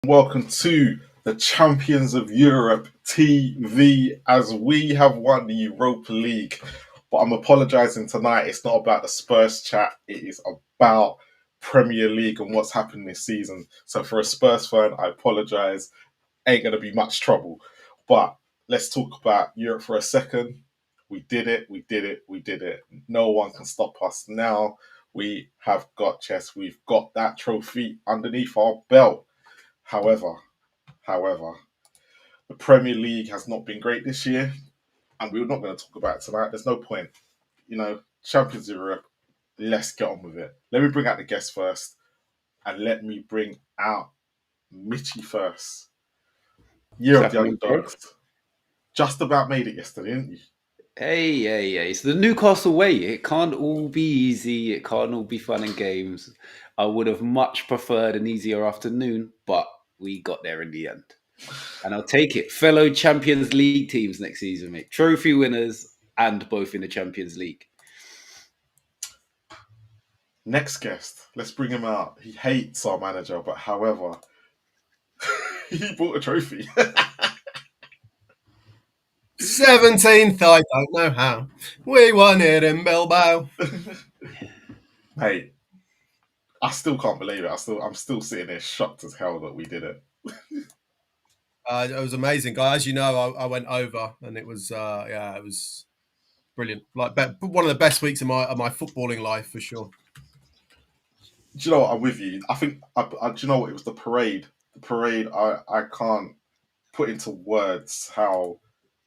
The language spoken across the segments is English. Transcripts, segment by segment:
Welcome to the Champions of Europe TV as we have won the Europa League. But I'm apologising tonight. It's not about the Spurs chat. It is about Premier League and what's happened this season. So for a Spurs fan, I apologise. Ain't going to be much trouble. But let's talk about Europe for a second. We did it. We did it. We did it. No one can stop us now. We have got chess. We've got that trophy underneath our belt. However, the Premier League has not been great this year, and we're not going to talk about it tonight. There's no point. Champions of Europe, let's get on with it. Let me bring out the guests first, and let me bring out Mitchy first. Year of the Underdogs. Just about made it yesterday, didn't you? Hey. It's the Newcastle way. It can't all be easy. It can't all be fun and games. I would have much preferred an easier afternoon, but we got there in the end. And I'll take it. Fellow Champions League teams next season, mate. Trophy winners and both in the Champions League. Next guest. Let's bring him out. He hates our manager, but however, he bought a trophy. 17th, I don't know how. We won it in Bilbao. Mate, I still can't believe it. I'm still sitting there shocked as hell that we did it. It was amazing, guys. As you know, I went over, and it was it was brilliant. Like one of the best weeks of my footballing life for sure. Do you know what? I'm with you. I think. Do you know what? It was the parade. The parade. I can't put into words how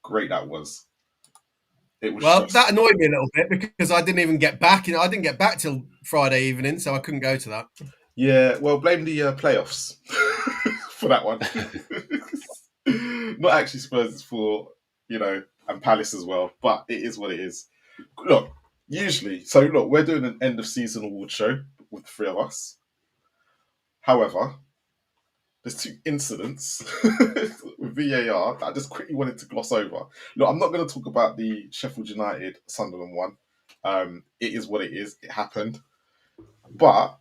great that was. It was. That annoyed me a little bit because I didn't even get back. I didn't get back till Friday evening, so I couldn't go to that. Yeah. Well, blame the playoffs for that one. Not actually Spurs. It's for and Palace as well. But it is what it is. Look, we're doing an end of season award show with the three of us. However, there's two incidents with VAR that I just quickly wanted to gloss over. Look, I'm not going to talk about the Sheffield United Sunderland one. It is what it is. It happened. But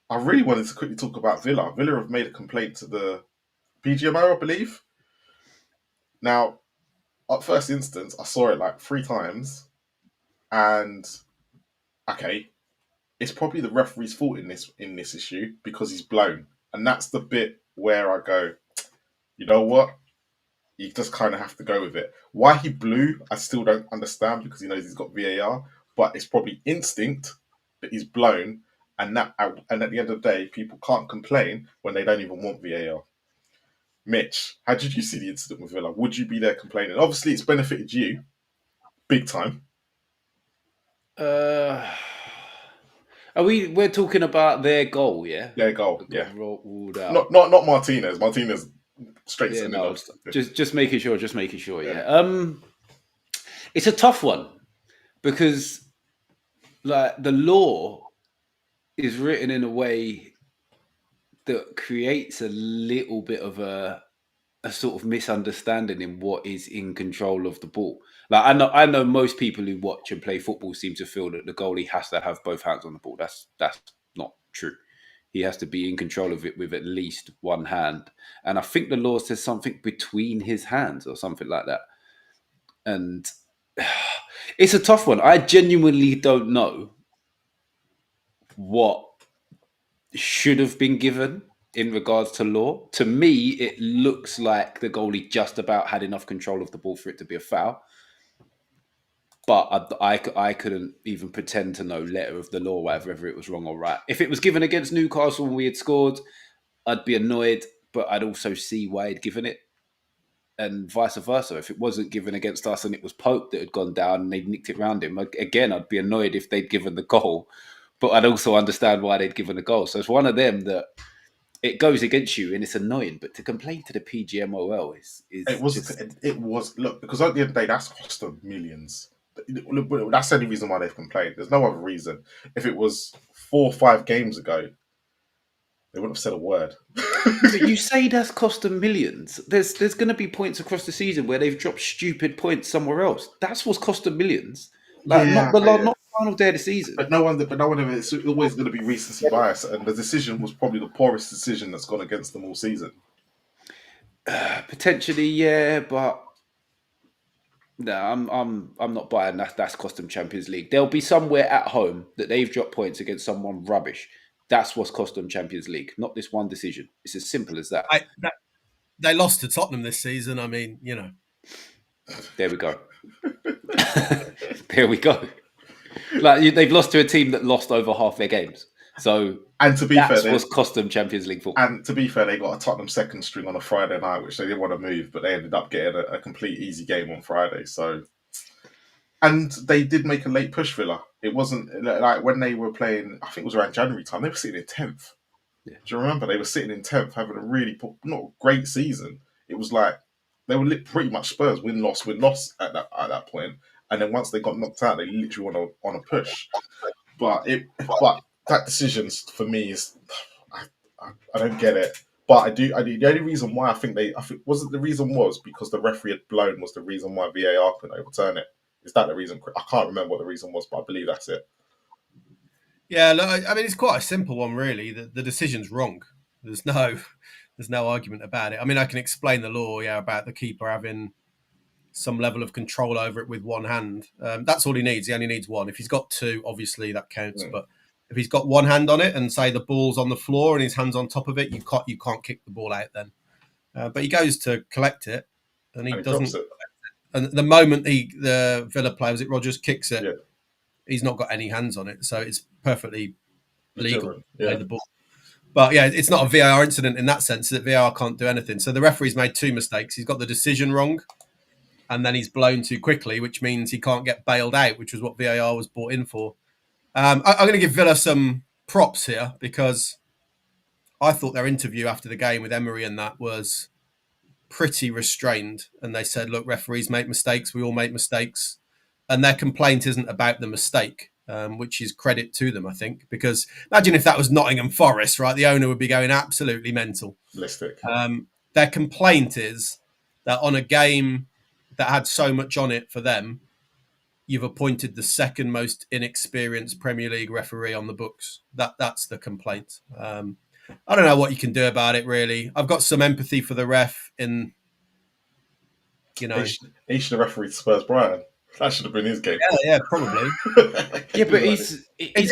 I really wanted to quickly talk about Villa. Villa have made a complaint to the PGMO, I believe. Now, at first instance, I saw it like 3 times. And, okay, it's probably the referee's fault in this issue because he's blown. And that's the bit where I go, you know what? You just kind of have to go with it. Why he blew, I still don't understand because he knows he's got VAR. But it's probably instinct that he's blown. And at the end of the day, people can't complain when they don't even want VAR. Mitch, how did you see the incident with Villa? Would you be there complaining? Obviously, it's benefited you big time. We're talking about their goal, yeah? Their goal, yeah. Ruled out. Not Martinez. Martinez straight to the middle. Just making sure, yeah. It's a tough one because like the law is written in a way that creates a little bit of a sort of misunderstanding in what is in control of the ball. Like I know most people who watch and play football seem to feel that the goalie has to have both hands on the ball. That's not true. He has to be in control of it with at least one hand. And I think the law says something between his hands or something like that. And it's a tough one. I genuinely don't know what should have been given in regards to law. To me, it looks like the goalie just about had enough control of the ball for it to be a foul. But I couldn't even pretend to know letter of the law, whether it was wrong or right. If it was given against Newcastle when we had scored, I'd be annoyed, but I'd also see why he'd given it. And vice versa. If it wasn't given against us and it was Pope that had gone down and they'd nicked it round him, again, I'd be annoyed if they'd given the goal. But I'd also understand why they'd given the goal. So it's one of them that it goes against you and it's annoying. But to complain to the PGMOL is it was look, because at the end of the day, that's cost them millions. That's the only reason why they've complained. There's no other reason. If it was 4 or 5 games ago, they wouldn't have said a word. But you say that's cost them millions. There's going to be points across the season where they've dropped stupid points somewhere else. That's what's cost them millions. Like not final day of the season. But no one of it's always going to be recency bias, and the decision was probably the poorest decision that's gone against them all season. Potentially, yeah, but no, I'm not buying that. That's cost them Champions League. There'll be somewhere at home that they've dropped points against someone rubbish. That's what's cost them Champions League, not this one decision. It's as simple as that. They lost to Tottenham this season. I mean, There we go. There we go. Like they've lost to a team that lost over half their games. So and to be that's fair, what's cost them Champions League football. And to be fair, they got a Tottenham second string on a Friday night, which they didn't want to move, but they ended up getting a complete easy game on Friday. So, and they did make a late push, Villa. It wasn't like when they were playing. I think it was around January time. They were sitting in 10th. Yeah. Do you remember? They were sitting in 10th, having a really not great season. It was like they were pretty much Spurs win loss at that point. And then once they got knocked out, they literally went on a push. But that decision for me is I don't get it. But I do. The only reason why I think the reason was because the referee had blown was the reason why VAR couldn't overturn it. Is that the reason? I can't remember what the reason was, but I believe that's it. Yeah, look, I mean, it's quite a simple one, really. The decision's wrong. There's no argument about it. I mean, I can explain the law, about the keeper having some level of control over it with one hand. That's all he needs. He only needs one. If he's got two, obviously that counts. But if he's got one hand on it and say the ball's on the floor and his hand's on top of it, you can't kick the ball out then. But he goes to collect it and he doesn't. And the moment the Villa player, was it Rodgers, kicks it, he's not got any hands on it. So it's perfectly legal to play the ball. But it's not a VAR incident in that sense that VAR can't do anything. So the referee's made two mistakes. He's got the decision wrong and then he's blown too quickly, which means he can't get bailed out, which was what VAR was brought in for. I'm going to give Villa some props here because I thought their interview after the game with Emery and that was pretty restrained. And they said, look, referees make mistakes. We all make mistakes. And their complaint isn't about the mistake, which is credit to them, I think. Because imagine if that was Nottingham Forest, right? The owner would be going absolutely mental. Their complaint is that on a game that had so much on it for them, you've appointed the second most inexperienced Premier League referee on the books. That's the complaint. I don't know what you can do about it, really. I've got some empathy for the ref in, He should have refereed Spurs Brighton. That should have been his game. Yeah, probably. Yeah, but he's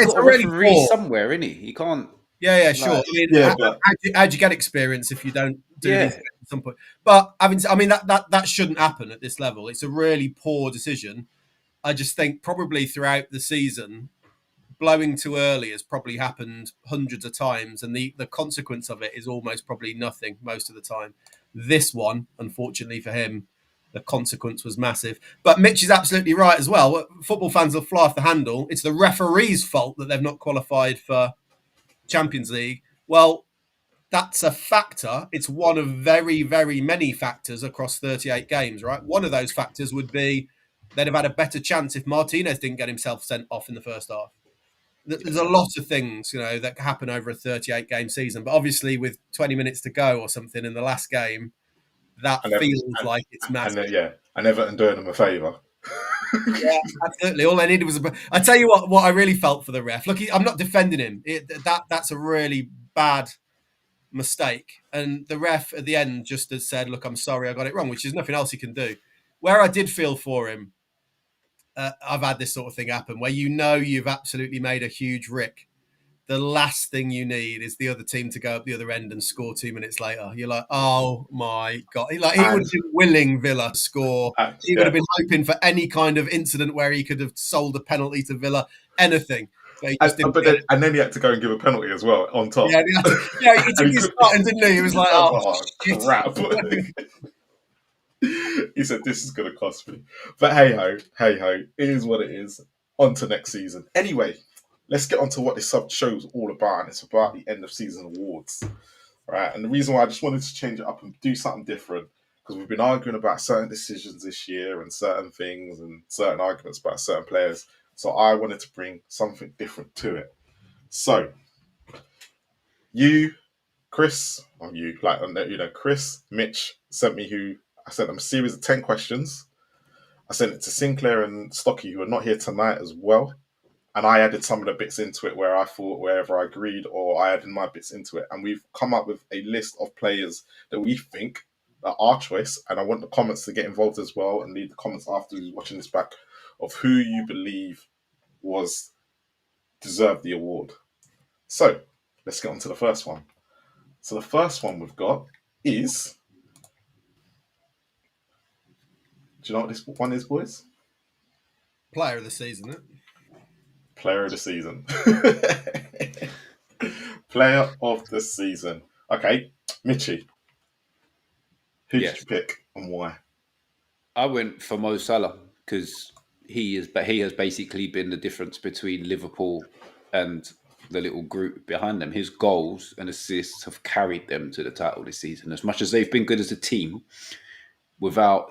got a referee somewhere, isn't he? He can't... Yeah, sure. How'd you get experience if you don't do these at some point? But that shouldn't happen at this level. It's a really poor decision. I just think probably throughout the season, blowing too early has probably happened hundreds of times, and the consequence of it is almost probably nothing most of the time. This one, unfortunately for him, the consequence was massive. But Mitch is absolutely right as well. Football fans will fly off the handle. It's the referee's fault that they've not qualified for Champions League. Well, that's a factor. It's one of very, very many factors across 38 games, right? One of those factors would be they'd have had a better chance if Martinez didn't get himself sent off in the first half. There's a lot of things, that happen over a 38-game season. But obviously, with 20 minutes to go or something in the last game, feels like it's massive. And Everton doing them a favour. Yeah, absolutely. All I needed was I tell you what I really felt for the ref. Look, I'm not defending him. That's a really bad mistake. And the ref at the end just has said, look, I'm sorry, I got it wrong, which is nothing else he can do. Where I did feel for him, I've had this sort of thing happen where you've absolutely made a huge rick. The last thing you need is the other team to go up the other end and score 2 minutes later. You're like, oh my God. He would have been willing Villa to score. He would have been hoping for any kind of incident where he could have sold a penalty to Villa, anything. But he just didn't. And then he had to go and give a penalty as well on top. Yeah, he took his part, didn't he? He was like, oh crap. He said, this is going to cost me. But hey ho, it is what it is. On to next season. Anyway, let's get on to what this show is all about. And it's about the end of season awards. Right? And the reason why I just wanted to change it up and do something different, because we've been arguing about certain decisions this year and certain things and certain arguments about certain players. So I wanted to bring something different to it. So, Chris, Mitch I sent them a series of 10 questions. I sent it to Sinclair and Stocky, who are not here tonight as well. and I added some of the bits into it where I thought wherever I agreed, or I added my bits into it, and we've come up with a list of players that we think are our choice. And I want the comments to get involved as well, and leave the comments after watching this back of who you believe was deserved the award. So let's get on to the first one. So the first one we've got is. Do you know what this one is, boys? Player of the season, isn't it? Player of the season. Player of the season. Okay, Mitchie. Who did you pick and why? I went for Mo Salah because he has basically been the difference between Liverpool and the little group behind them. His goals and assists have carried them to the title this season. As much as they've been good as a team, without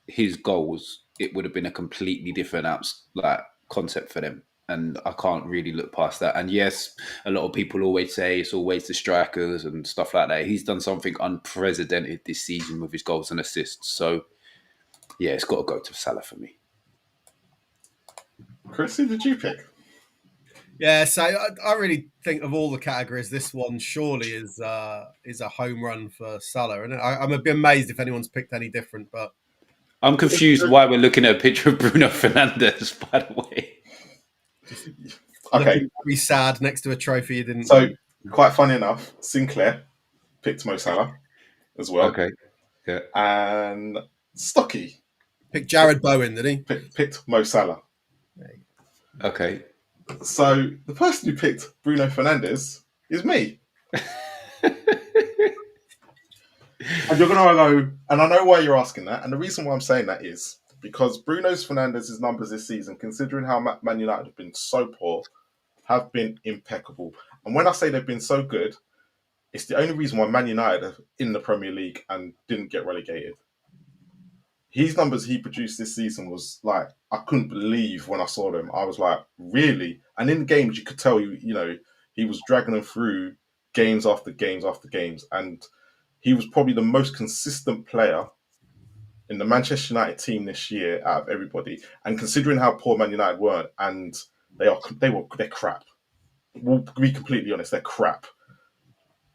his goals, it would have been a completely different concept for them. And I can't really look past that. And yes, a lot of people always say it's always the strikers and stuff like that. He's done something unprecedented this season with his goals and assists. So, yeah, it's got to go to Salah for me. Chris, who did you pick? Yeah, so I really think of all the categories, this one surely is a home run for Salah. And I'm a bit amazed if anyone's picked any different. But I'm confused why we're looking at a picture of Bruno Fernandes, by the way. Okay. Be sad next to a trophy you didn't. So, quite funny enough, Sinclair picked Mo Salah as well. Okay. Yeah. And Stocky picked Jared Bowen, did he? Picked Mo Salah. Okay. So, the person who picked Bruno Fernandes is me. And you're going to go, and I know why you're asking that. And the reason why I'm saying that is because Bruno Fernandes' numbers this season, considering how Man United have been so poor, have been impeccable. And when I say they've been so good, it's the only reason why Man United are in the Premier League and didn't get relegated. His numbers he produced this season was like, I couldn't believe when I saw them. I was like, really? And in the games, you could tell, he was dragging them through games after games after games. And he was probably the most consistent player in the Manchester United team this year out of everybody. And considering how poor Man United were, and they're crap. We'll be completely honest, they're crap.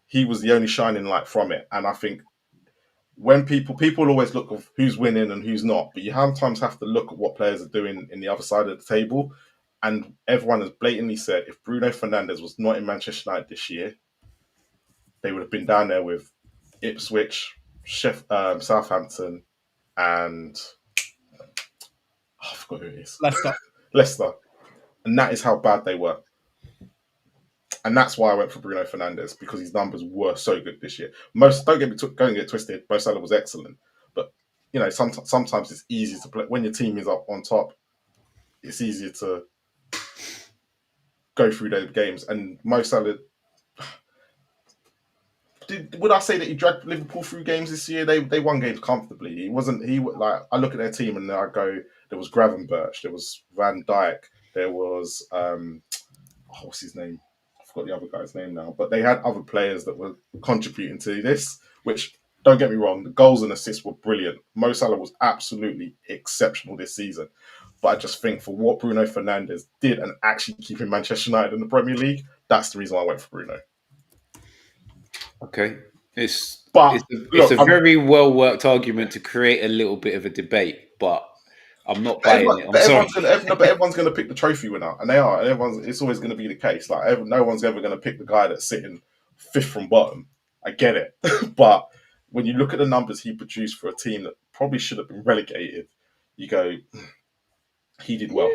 He was the only shining light from it. And I think when people always look at who's winning and who's not, but you sometimes have to look at what players are doing in the other side of the table. And everyone has blatantly said if Bruno Fernandes was not in Manchester United this year, they would have been down there with Ipswich, Southampton, and I forgot who it is. Leicester. And that is how bad they were. And that's why I went for Bruno Fernandes, because his numbers were so good this year. Don't get twisted. Mo Salah was excellent, but sometimes it's easy to play when your team is up on top. It's easier to go through those games. And Mo Salah, would I say that he dragged Liverpool through games this year? They won games comfortably. He wasn't. I look at their team and I go, there was Gravenberch, there was Van Dijk, there was what's his name? I forgot the other guy's name now, but they had other players that were contributing to this, which, don't get me wrong, the goals and assists were brilliant. Mo Salah was absolutely exceptional this season. But I just think for what Bruno Fernandes did and actually keeping Manchester United in the Premier League, that's the reason why I went for Bruno. Okay. It's a very well-worked argument to create a little bit of a debate, but I'm not buying it. I'm sorry. But everyone's going to pick the trophy winner, and they are. And it's always going to be the case. Like no one's ever going to pick the guy that's sitting fifth from bottom. I get it, but when you look at the numbers he produced for a team that probably should have been relegated, you go, he did well.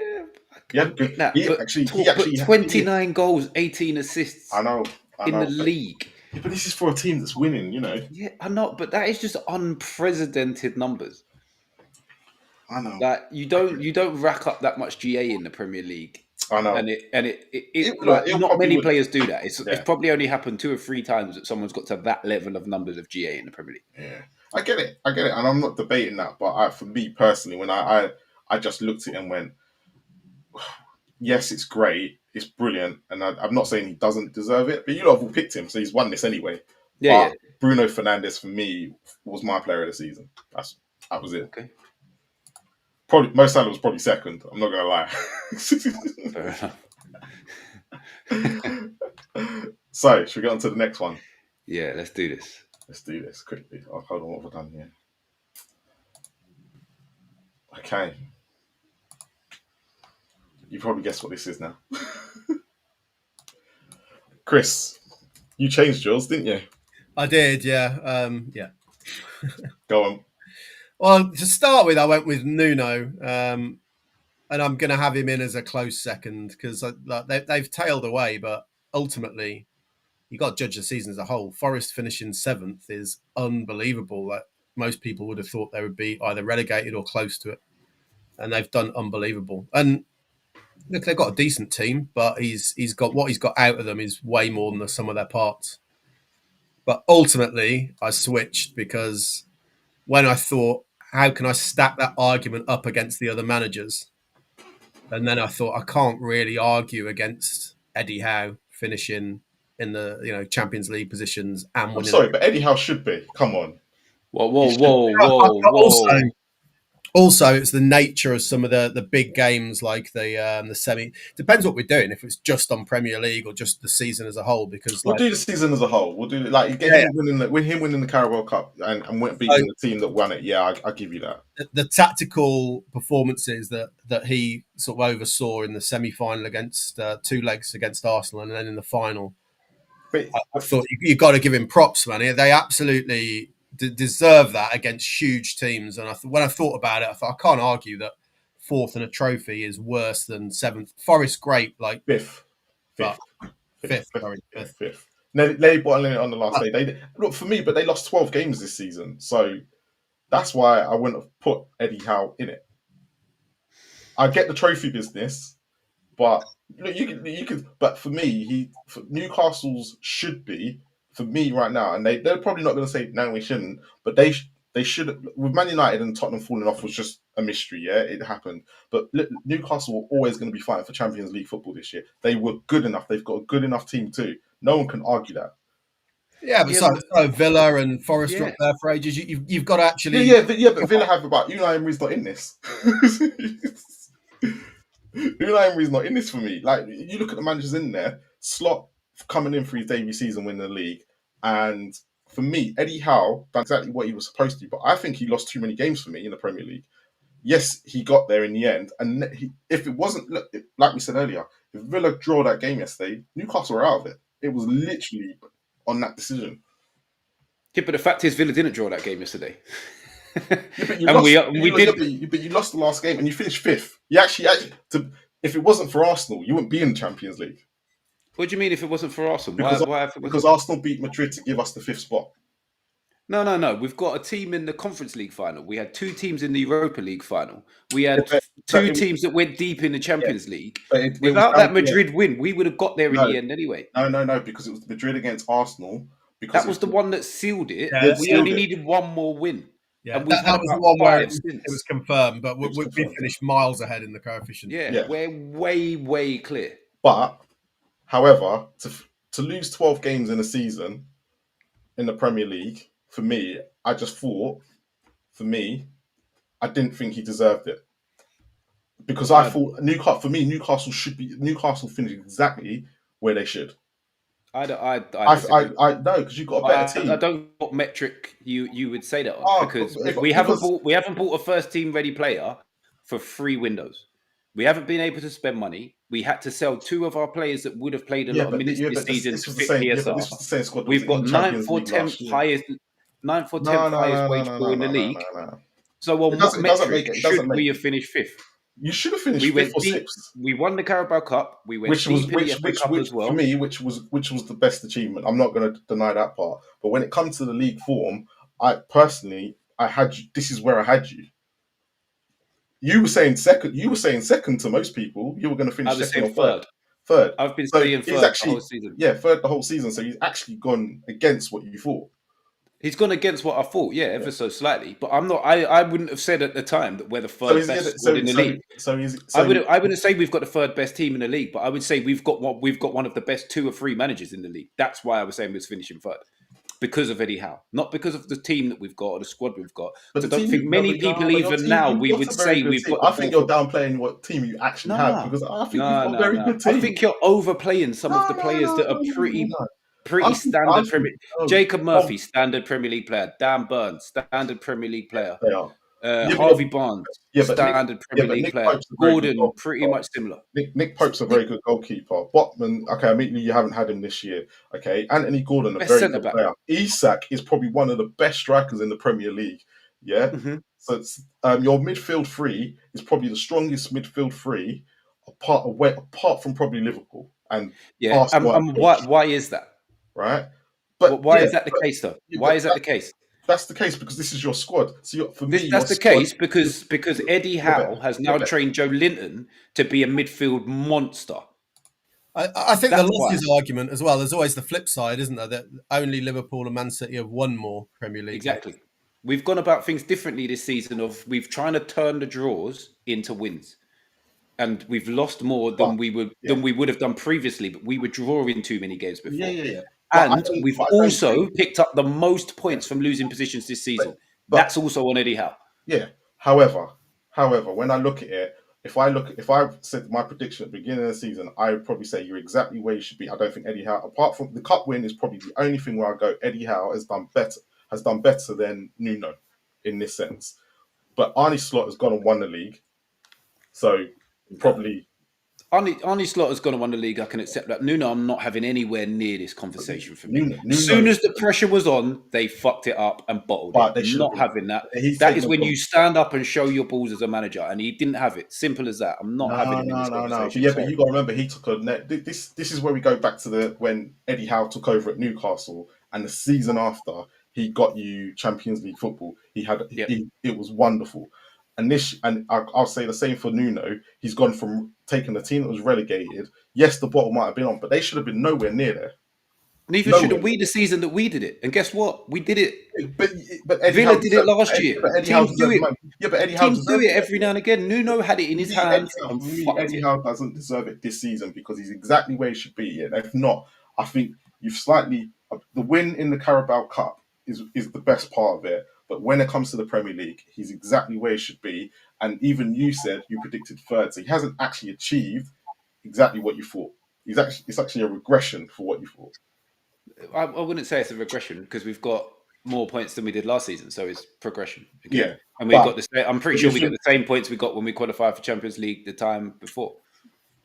Yeah, he actually 29 goals, 18 assists. I know in the league. Yeah, but this is for a team that's winning, Yeah, I know, but that is just unprecedented numbers. I know. Like you don't rack up that much GA in the Premier League. I know. Not many players do that. It's probably only happened 2 or 3 times that someone's got to that level of numbers of GA in the Premier League. Yeah, I get it, and I'm not debating that. But for me personally, when I just looked at it and went, yes, it's great, it's brilliant, and I'm not saying he doesn't deserve it, but you lot have all picked him, so he's won this anyway. Yeah. Bruno Fernandes for me was my player of the season. That was it. Okay. Probably Mo Salah was probably second. I'm not gonna lie. Fair enough. So, should we get on to the next one? Yeah, let's do this. Let's do this quickly. Oh, hold on, what have I done here? Okay. You probably guessed what this is now. Chris, you changed yours, didn't you? I did, yeah. Yeah. Go on. Well, to start with, I went with Nuno, and I'm going to have him in as a close second because they've tailed away, but ultimately, you got to judge the season as a whole. Forest finishing 7th is unbelievable. Like, most people would have thought they would be either relegated or close to it, and they've done unbelievable. And look, they've got a decent team, but he's got what he's got out of them is way more than the sum of their parts. But ultimately, I switched because when I thought, how can I stack that argument up against the other managers? And then I thought, I can't really argue against Eddie Howe finishing in the Champions League positions and winning. I'm sorry, but Eddie Howe should be. Come on. Whoa. Also, it's the nature of some of the big games, like the semi. Depends what we're doing. If it's just on Premier League or just the season as a whole, because We'll do the season as a whole. We'll do him winning the Carabao Cup and beating the team that won it. Yeah, I'll give you that. The tactical performances that he sort of oversaw in the semi-final against 2 legs against Arsenal, and then in the final, I thought you've got to give him props, man. They absolutely deserve that against huge teams. And when I thought about it, I thought I can't argue that 4th in a trophy is worse than 7th. Forest, great, like fifth. Sorry, fifth. They bottled it on the last day. They look for me, but they lost 12 games this season, so that's why I wouldn't have put Eddie Howe in it. I get the trophy business, but you could. But for me, Newcastle's should be for me right now, and they're probably not going to say no, we shouldn't, but they should. With Man United and Tottenham falling off was just a mystery. Yeah, it happened. But Newcastle were always going to be fighting for Champions League football this year. They were good enough. They've got a good enough team too. No one can argue that. Yeah, but so Villa and Forest were up there for ages. You've got to actually. But Villa have about Unai Emery's not in this. Unai Emery's not in this for me. Like, you look at the managers in there, Slot coming in for his debut season, winning the league, and for me, Eddie Howe done exactly what he was supposed to. But I think he lost too many games for me in the Premier League. Yes, he got there in the end, and if it wasn't, like we said earlier, if Villa draw that game yesterday, Newcastle were out of it. It was literally on that decision. Yeah, but the fact is, Villa didn't draw that game yesterday. But you lost the last game and you finished 5th. You actually if it wasn't for Arsenal, you wouldn't be in the Champions League. What do you mean if it wasn't for Arsenal? Because Arsenal beat Madrid to give us the 5th spot. No. We've got a team in the Conference League final. We had 2 teams in the Europa League final. We had 2 teams that went deep in the Champions League. Without that Madrid win, we would have got there in the end anyway. No, because it was Madrid against Arsenal. That was the one that sealed it. Yeah, we only needed one more win. Yeah, that was the one where it was confirmed, but we finished miles ahead in the coefficient. Yeah, we're way clear. But, however, to lose 12 games in a season in the Premier League, for me, I just thought, I didn't think he deserved it. Because I thought Newcastle finished exactly where they should. I no, because you've got a better team. I don't know what metric you would say that on, because we haven't bought a first team ready player for 3 windows. We haven't been able to spend money. We had to sell 2 of our players that would have played a lot of minutes this season to fit PSR. This was the same squad. We've got 9th or 10th highest wage pool in the league. So on what metric should we have finished 5th? You should have finished 5th or 6th. We won the Carabao Cup. We went deep in the FA Cup as well. For me, which was the best achievement. I'm not going to deny that part. But when it comes to the league form, I had you. This is where I had you. You were saying second. You were saying second to most people. You were going to finish second or third. Third. I've been saying third the whole season. Yeah, third the whole season. So he's actually gone against what you thought. He's gone against what I thought, ever so slightly. But I'm not. I wouldn't have said at the time that we're the third best squad in the league. I wouldn't say we've got the third best team in the league, but I would say we've got one of the best 2 or 3 managers in the league. That's why I was saying we was finishing third. because of Eddie Howe, not because of the team that we've got or the squad we've got. But I the don't team, think many people even now you've we got would a very say good we've team. got the I think you're fourth. downplaying what team you actually have, No, because I think you've no, got a no, very no. good team. I think you're overplaying some of the players that are pretty I standard think, Jacob Murphy, standard Premier League player. Dan Burns, standard Premier League player. they are. Harvey Barnes, But standard Premier League Nick player. Pope's a very good Gordon, pretty much similar. Nick Pope's a very good goalkeeper. Botman, okay, admittedly you haven't had him this year. Okay, Anthony Gordon, a Best very centre good back. player. Isak is probably one of the best strikers in the Premier League. Yeah, so it's, your midfield three is probably the strongest midfield three, apart from probably Liverpool and Arsenal. Why is that? Right, But why is that the case, though? Why is that the case? That's the case because this is your squad. So That's the case because Eddie Howe has now trained Joe Linton to be a midfield monster. I think the losses argument as well. There's always the flip side, isn't there? That only Liverpool and Man City have won more Premier League. Exactly. Games. We've gone about things differently this season. We've trying to turn the draws into wins, and we've lost more than we would have done previously. But we were drawing too many games before. Yeah. And we've also picked up the most points from losing positions this season. That's also on Eddie Howe. Yeah. However, when I look at it, if I said my prediction at the beginning of the season, I would probably say you're exactly where you should be. I don't think Eddie Howe, apart from the cup win, is probably the only thing where I go, Eddie Howe has done better than Nuno in this sense. But Arne Slot has gone and won the league. So probably Arne Slot has gone and won the league. I can accept that. Nuno, I'm not having anywhere near this conversation for me. As soon as the pressure was on, they fucked it up and bottled it. I'm not having that. That is when you stand up and show your balls as a manager, and he didn't have it. Simple as that. I'm not having him in this conversation. But you got to remember, he took a net. This is where we go back to when Eddie Howe took over at Newcastle, and the season after he got you Champions League football. It was wonderful. And I'll say the same for Nuno. He's gone from taking a team that was relegated. Yes, the bottle might have been on, but they should have been nowhere near there. Neither should have we the season that we did it. And guess what? We did it. But Eddie Villa Howe did it last year. Teams do it. But Eddie Howe Teams do it every now and again. Nuno had it in his hands. Eddie Howe doesn't deserve it this season because he's exactly where he should be. And if not, I think the win in the Carabao Cup is the best part of it. But when it comes to the Premier League, he's exactly where he should be. And even you predicted third. So he hasn't actually achieved exactly what you thought. It's actually a regression for what you thought. I wouldn't say it's a regression because we've got more points than we did last season. So it's progression. Again. Yeah. And we got the same. I'm pretty sure we got the same points we got when we qualified for Champions League the time before.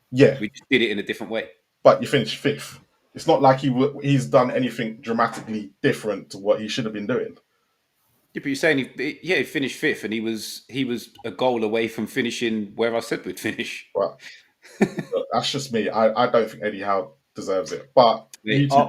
Yeah. We just did it in a different way. But you finished fifth. It's not like he's done anything dramatically different to what he should have been doing. Yeah, but you're saying he finished fifth, and he was a goal away from finishing where I said we'd finish. Well, that's just me. I don't think Eddie Howe deserves it. But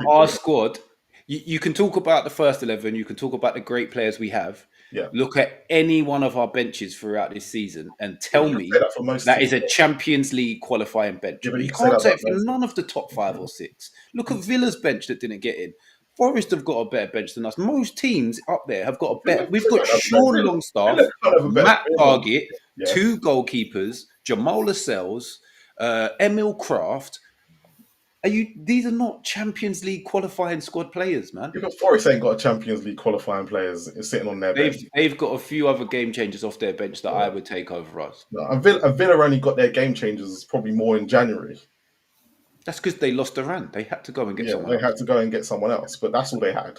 our squad, you can talk about the first 11, you can talk about the great players we have. Yeah. Look at any one of our benches throughout this season and tell me that is a Champions League qualifying bench. Yeah, you can't say it for none of the top 5 or 6. Look at Villa's bench that didn't get in. Forest have got a better bench than us. Most teams up there have got a better. We've got Sean Longstaff, Matt Target, 2 goalkeepers, Jamal Lascelles, Emil Kraft. These are not Champions League qualifying squad players, man. Because Forest ain't got a Champions League qualifying players sitting on their bench. They've got a few other game changers off their bench that I would take over us. No, and Villa only got their game changers probably more in January. That's because they lost Duran. They had to go and get someone else. They had to go and get someone else, but that's all they had.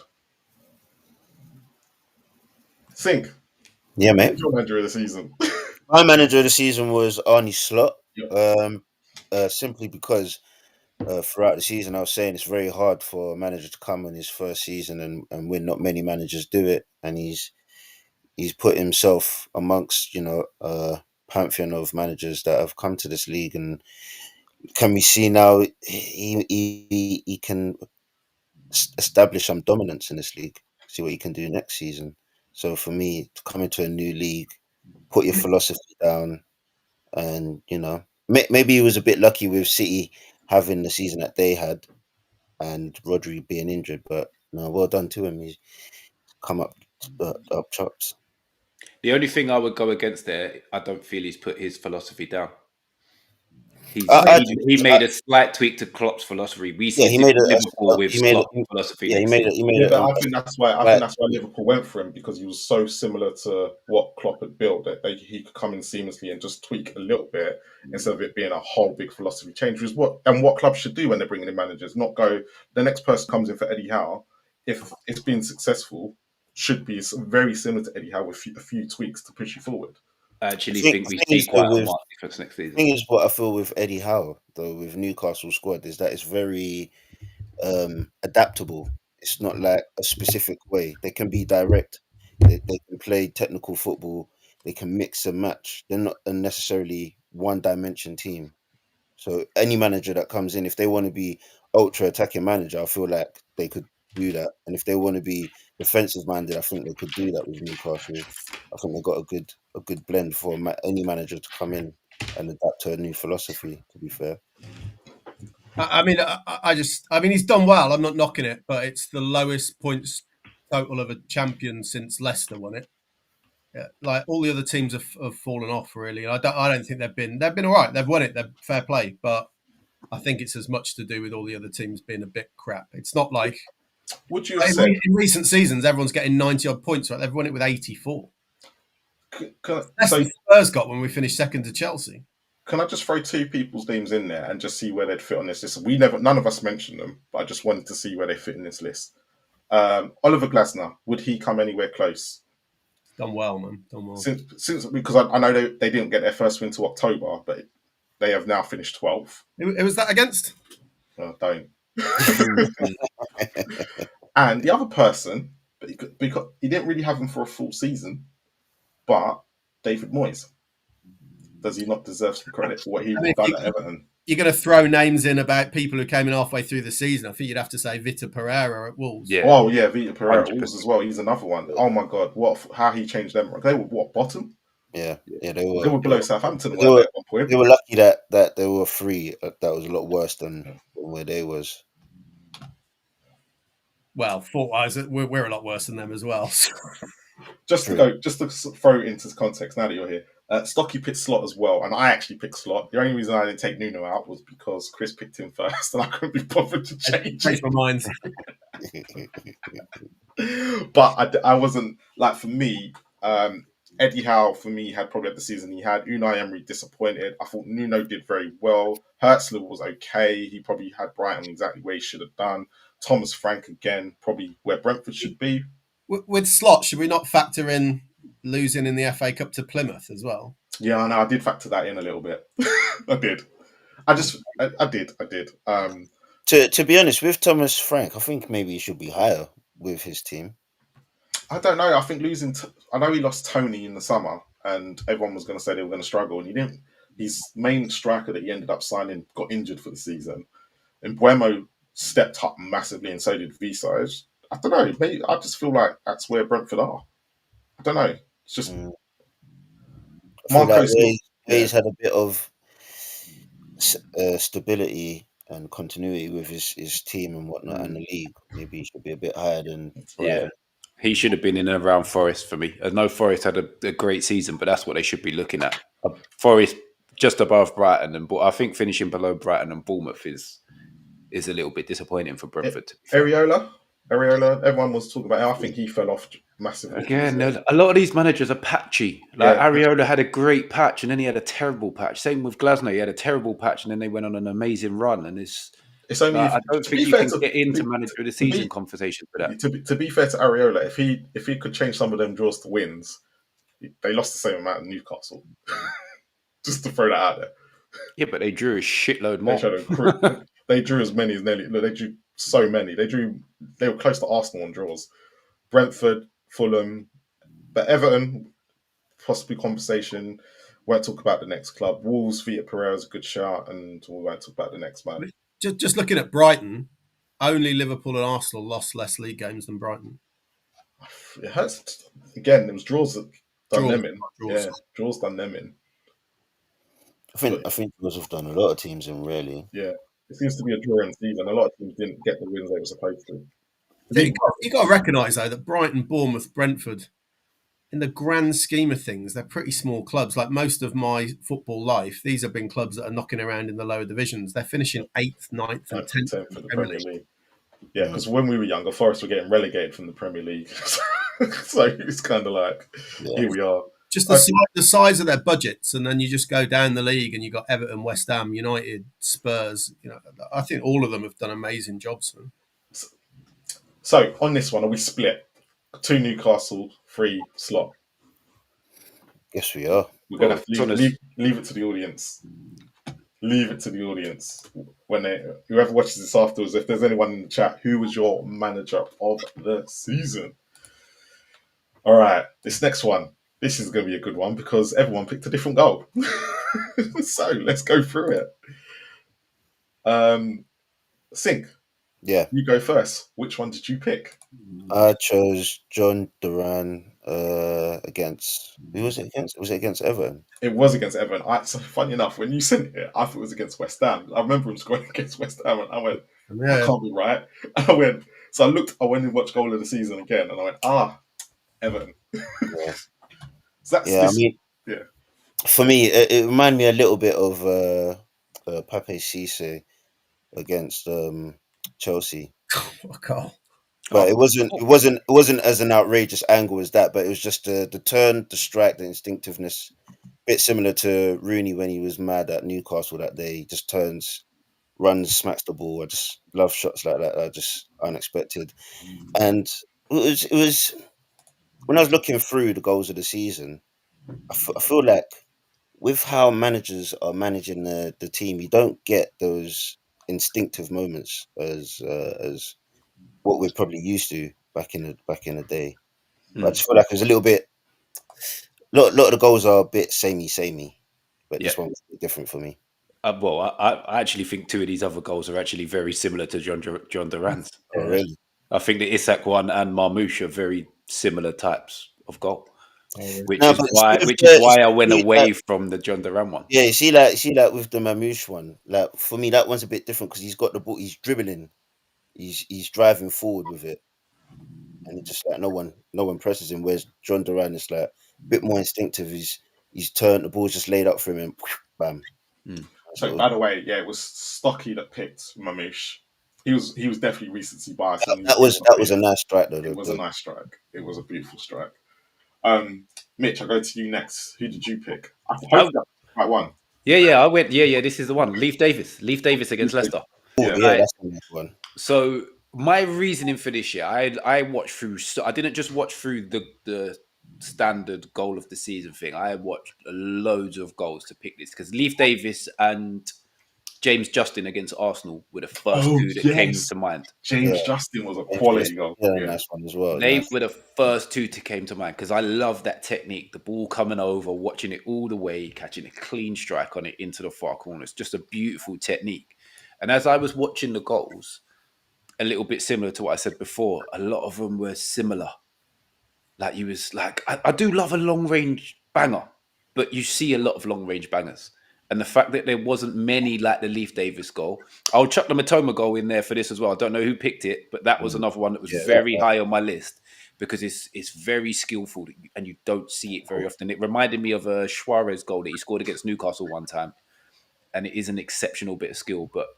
Sink. Yeah, mate. Who's your manager of the season? My manager of the season was Arne Slot. Yeah. Simply because throughout the season I was saying it's very hard for a manager to come in his first season and win. Not many managers do it, and he's put himself amongst pantheon of managers that have come to this league. And can we see now he can establish some dominance in this league, see what he can do next season. So for me, to come into a new league, put your philosophy down, and maybe he was a bit lucky with City having the season that they had and Rodri being injured, but no, well done to him. He's come up chops. The only thing I would go against there, I don't feel he's put his philosophy down. He I made a slight tweak to Klopp's philosophy. We Yeah, see he made Liverpool with he made Klopp's philosophy yeah, he next made season. he made Yeah, but a I think that's why right. Liverpool went for him, because he was so similar to what Klopp had built that he could come in seamlessly and just tweak a little bit instead of it being a whole big philosophy change. Which is what clubs should do when they're bringing in managers. Not go, the next person comes in for Eddie Howe, if it's been successful, should be very similar to Eddie Howe with a few tweaks to push you forward. I actually think we The see quite a marked difference next season. thing is, what I feel with Eddie Howe though, with Newcastle squad, is that it's very adaptable. It's not like a specific way. They can be direct. They can play technical football. They can mix and match. They're not a necessarily one dimension team. So any manager that comes in, if they want to be ultra attacking manager, I feel like they could do that. And if they want to be defensive minded, I think they could do that with Newcastle. I think they've got a good blend for any manager to come in and adapt to a new philosophy. To be fair, I mean, I mean, he's done well. I'm not knocking it, but it's the lowest points total of a champion since Leicester won it. Yeah, like all the other teams have fallen off really. I don't think they've been all right. They've won it. They're fair play, but I think it's as much to do with all the other teams being a bit crap. It's not like Would you have said in recent seasons everyone's getting 90 odd points, right? They've won it with 84. That's so? what Spurs got when we finished second to Chelsea. Can I just throw two people's names in there and just see where they'd fit on this list? None of us mentioned them, but I just wanted to see where they fit in this list. Oliver Glasner, would he come anywhere close? Done well, man. Done well. Since because I know they didn't get their first win to October, but they have now finished 12th. Who was that against? Don't. And the other person, because he didn't really have him for a full season, but David Moyes. Does he not deserve some credit for what he's done at Everton? You're going to throw names in about people who came in halfway through the season. I think you'd have to say Vitor Pereira at Wolves. Yeah. Oh yeah, Vitor Pereira at 100%. Wolves as well. He's another one. Oh my god, how he changed them? They were what, bottom? yeah, they They were below Southampton They were, at one point. they were lucky that they were free. That was a lot worse than where they was. Well, thought-wise, we're a lot worse than them as well. Just to throw it into context now that you're here. Stocky picked Slot as well, and I actually picked Slot. The only reason I didn't take Nuno out was because Chris picked him first, and I couldn't be bothered to change it. My mind. But I wasn't, like, for me, Eddie Howe for me had probably had the season he had. Unai Emery disappointed. I thought Nuno did very well. Hertzler was okay. He probably had Brighton exactly where he should have done. Thomas Frank again, probably where Brentford should be. With Slot, should we not factor in losing in the FA Cup to Plymouth as well? Yeah, I know. I did factor that in a little bit. I did. I did. To be honest, with Thomas Frank, I think maybe he should be higher with his team. I don't know. I think I know he lost Tony in the summer, and everyone was going to say they were going to struggle, and he didn't. His main striker that he ended up signing got injured for the season, and Buemo stepped up massively, and so did Visage. I don't know. Maybe I just feel like that's where Brentford are. I don't know. It's just Marco's he's had a bit of stability and continuity with his team and whatnot, and the league. Maybe he should be a bit higher than Brighton. Yeah. He should have been in and around Forest for me. I know Forest had a great season, but that's what they should be looking at. Forest just above Brighton, and I think finishing below Brighton and Bournemouth is a little bit disappointing for Brentford. Areola, everyone was talking about him. I think he fell off massively. Again, a lot of these managers are patchy. Like Areola had a great patch, and then he had a terrible patch. Same with Glasner, he had a terrible patch, and then they went on an amazing run. And it's only I don't think you can get into manager of the season conversation for that. To be fair to Areola, if he could change some of them draws to wins, they lost the same amount of Newcastle. Just to throw that out there. Yeah, but they drew a shitload more. They drew as many as nearly. They drew so many. They were close to Arsenal on draws. Brentford, Fulham, but Everton, possibly conversation. Won't talk about the next club. Wolves, Vitor Pereira is a good shout, and we won't talk about the next man. Just looking at Brighton, only Liverpool and Arsenal lost less league games than Brighton. It hurts. Again, it was draws that done them in. Yeah, draws done them in. I think draws have done a lot of teams in, really. Yeah. It seems to be a drawing season. A lot of teams didn't get the wins they were supposed to. You got to recognise, though, that Brighton, Bournemouth, Brentford, in the grand scheme of things, they're pretty small clubs. Like most of my football life, these have been clubs that are knocking around in the lower divisions. They're finishing 8th, 9th, and 10th in for the the Premier Premier League. League. Yeah, because when we were younger, Forest were getting relegated from the Premier League. So it's kind of like, here we are. Just the size of their budgets, and then you just go down the league, and you got Everton, West Ham, United, Spurs. I think all of them have done amazing jobs. So on this one, are we split? 2 Newcastle, 3 Slot. Yes, we are. We're gonna have to leave it to the audience. Leave it to the audience when whoever watches this afterwards. If there's anyone in the chat, who was your manager of the season? All right, this next one. This is going to be a good one because everyone picked a different goal. So let's go through it. Sink. Yeah. You go first. Which one did you pick? I chose John Duran against... Who was it against? Was it against Everton? It was against Everton. So funny enough, when you sent it, I thought it was against West Ham. I remember him scoring against West Ham, and I went, I can't be right. So I went and watched Goal of the Season again, and I went, Everton. Yeah. So that's for me, it reminded me a little bit of Pape Cisse against Chelsea. But it wasn't as an outrageous angle as that. But it was just the turn, the strike, the instinctiveness. Bit similar to Rooney when he was mad at Newcastle that day. He just turns, runs, smacks the ball. I just love shots like that. Are just unexpected. And it was when I was looking through the goals of the season, I feel like with how managers are managing the team, you don't get those instinctive moments as what we're probably used to back in the day. But I just feel like it was a little bit. Lot of the goals are a bit samey, but this one was a bit different for me. I actually think 2 of these other goals are actually very similar to John Duran's. Oh, really? I think the Isak one and Marmoush are very similar types of goal, which is why I went away from the John Duran one. Yeah, you see like with the Mamouche one, like for me that one's a bit different because he's got the ball, he's dribbling, he's driving forward with it, and it's just like no one presses him. Whereas John Duran is like a bit more instinctive. He's turned, the ball's just laid up for him, and bam. So by the way, it was Stocky that picked Mamouche. He was definitely recency biased. That was a nice strike though. It was a nice strike. It was a beautiful strike. Mitch, I'll go to you next. Who did you pick? I hope that's the right one. Yeah, I went. Yeah, this is the one. Leif Davis against Leicester. Yeah, that's the next one. So my reasoning for this year, I watched through. I didn't just watch through the standard goal of the season thing. I watched loads of goals to pick this because Leif Davis and James Justin against Arsenal were the first 2 that came to mind. James Justin was a quality goal. Yeah, nice one as well. They were the first 2 to came to mind because I love that technique. The ball coming over, watching it all the way, catching a clean strike on it into the far corner. It's just a beautiful technique. And as I was watching the goals, a little bit similar to what I said before, a lot of them were similar. Like you was like, I do love a long range banger, but you see a lot of long range bangers. And the fact that there wasn't many like the Leif Davis goal, I'll chuck the Matoma goal in there for this as well. I don't know who picked it, but that was another one that was very high on my list because it's very skillful and you don't see it very often. It reminded me of a Suarez goal that he scored against Newcastle one time, and it is an exceptional bit of skill. But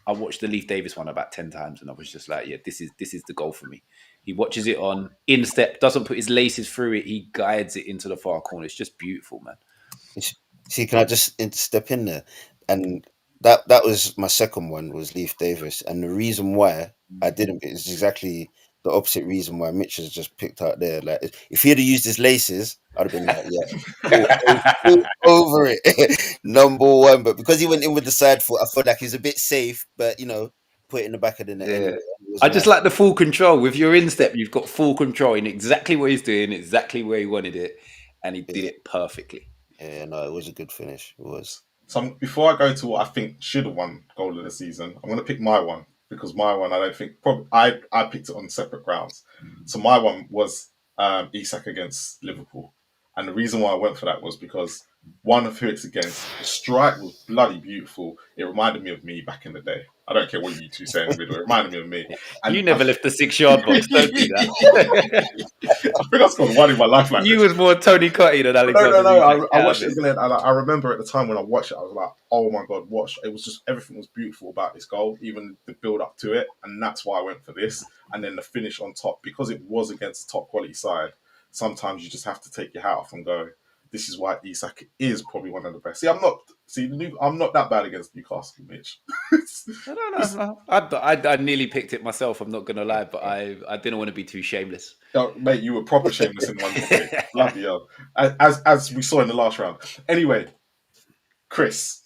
I watched the Leif Davis one about 10 times, and I was just like, yeah, this is the goal for me. He watches it on instep, doesn't put his laces through it. He guides it into the far corner. It's just beautiful, man. See, can I just step in there? And that was my second one, was Leif Davis, and the reason why I didn't is exactly the opposite reason why Mitch has just picked out there. Like, if he'd have used his laces, I'd have been like, yeah, over it, number one. But because he went in with the side foot, I felt like he's a bit safe. But put it in the back of the net. Yeah. Anyway. I just like the full control with your instep. You've got full control in exactly what he's doing, exactly where he wanted it, and he did it perfectly. Yeah, no, it was a good finish. It was. So before I go to what I think should have won goal of the season, I'm going to pick my one because my one I don't think I picked it on separate grounds. So my one was Isak against Liverpool, and the reason why I went for that was because one of who it's against, the strike was bloody beautiful. It reminded me of me back in the day. I don't care what you two say in the middle. It reminded me of me. And You never left the 6-yard box. Don't do that. I think I've scored one in my life like You this. was more Tony Cotty than Alexander. No. I watched it again, and I remember at the time when I watched it, I was like, "Oh my god, watch!" It was just everything was beautiful about this goal, even the build up to it, and that's why I went for this. And then the finish on top, because it was against the top quality side. Sometimes you just have to take your hat off and go, "This is why Isak is probably one of the best." I'm not that bad against Newcastle, Mitch. No. I nearly picked it myself. I'm not gonna lie, but I didn't want to be too shameless. Oh, mate, you were proper shameless in one topic. Bloody hell. As we saw in the last round. Anyway, Chris,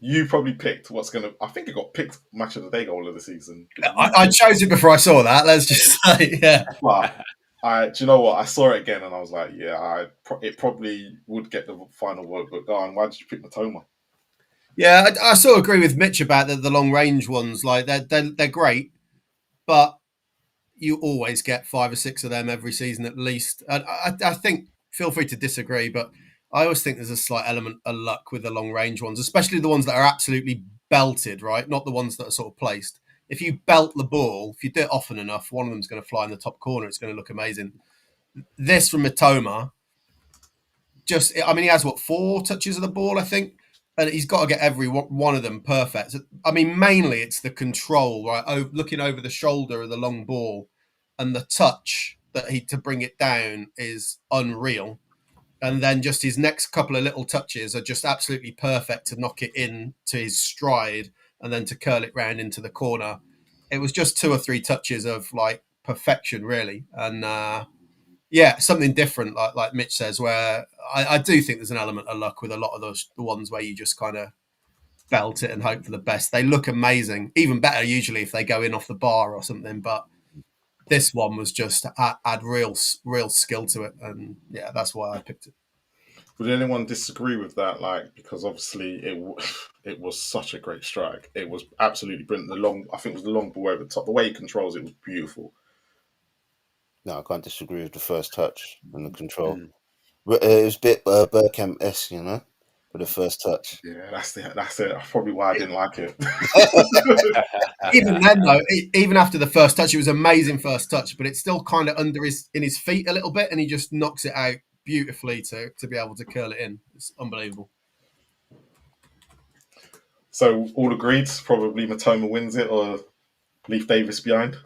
you probably picked I think it got picked match of the day goal of the season. I chose it before I saw that. Let's just say, yeah. But do you know what? I saw it again and I was like, yeah, it probably would get the final vote. But go on, why did you pick Matoma? Yeah, I sort of agree with Mitch about the long range ones. Like they're great, but you always get 5 or 6 of them every season at least. And I think, feel free to disagree, but I always think there's a slight element of luck with the long range ones, especially the ones that are absolutely belted, right? Not the ones that are sort of placed. If you belt the ball, if you do it often enough, one of them's going to fly in the top corner. It's going to look amazing. This from Mitoma, he has 4 touches of the ball, I think, and he's got to get every one of them perfect. I mean, mainly it's the control, right? Looking over the shoulder of the long ball, and the touch to bring it down is unreal. And then just his next couple of little touches are just absolutely perfect to knock it in to his stride and then to curl it round into the corner. It was just 2 or 3 touches of like perfection, really. And something different, like Mitch says, where I do think there's an element of luck with a lot of the ones where you just kind of belt it and hope for the best. They look amazing, even better usually if they go in off the bar or something. But this one was just add real skill to it, and yeah, that's why I picked it. Would anyone disagree with that? Like, because obviously it was such a great strike. It was absolutely brilliant. I think it was the long ball over the top. The way he controls it was beautiful. No, I can't disagree with the first touch and the control. It was a bit Bergkamp-esque, for the first touch. Yeah, that's it. That's probably why I didn't like it. Even then, though, even after the first touch, it was an amazing first touch, but it's still kind of in his feet a little bit, and he just knocks it out beautifully to be able to curl it in. It's unbelievable. So all agreed, probably Matoma wins it or Leif Davis behind?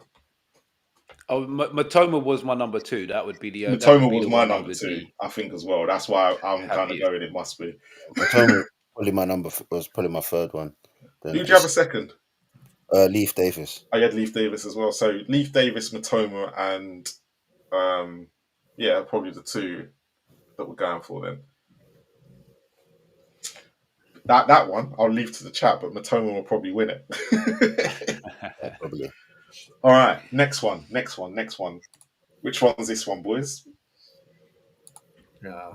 Oh, Matoma was my number 2. That would be the Matoma was my number 2, I think, as well. That's why I'm kind of going. It must be Matoma. Was probably my third one. Who did you have a second? Leif Davis. I had Leif Davis as well. So Leif Davis, Matoma, and probably the 2 that we're going for then. That one I'll leave to the chat, but Matoma will probably win it. Probably. All right, next one. Which one's this one, boys? Yeah.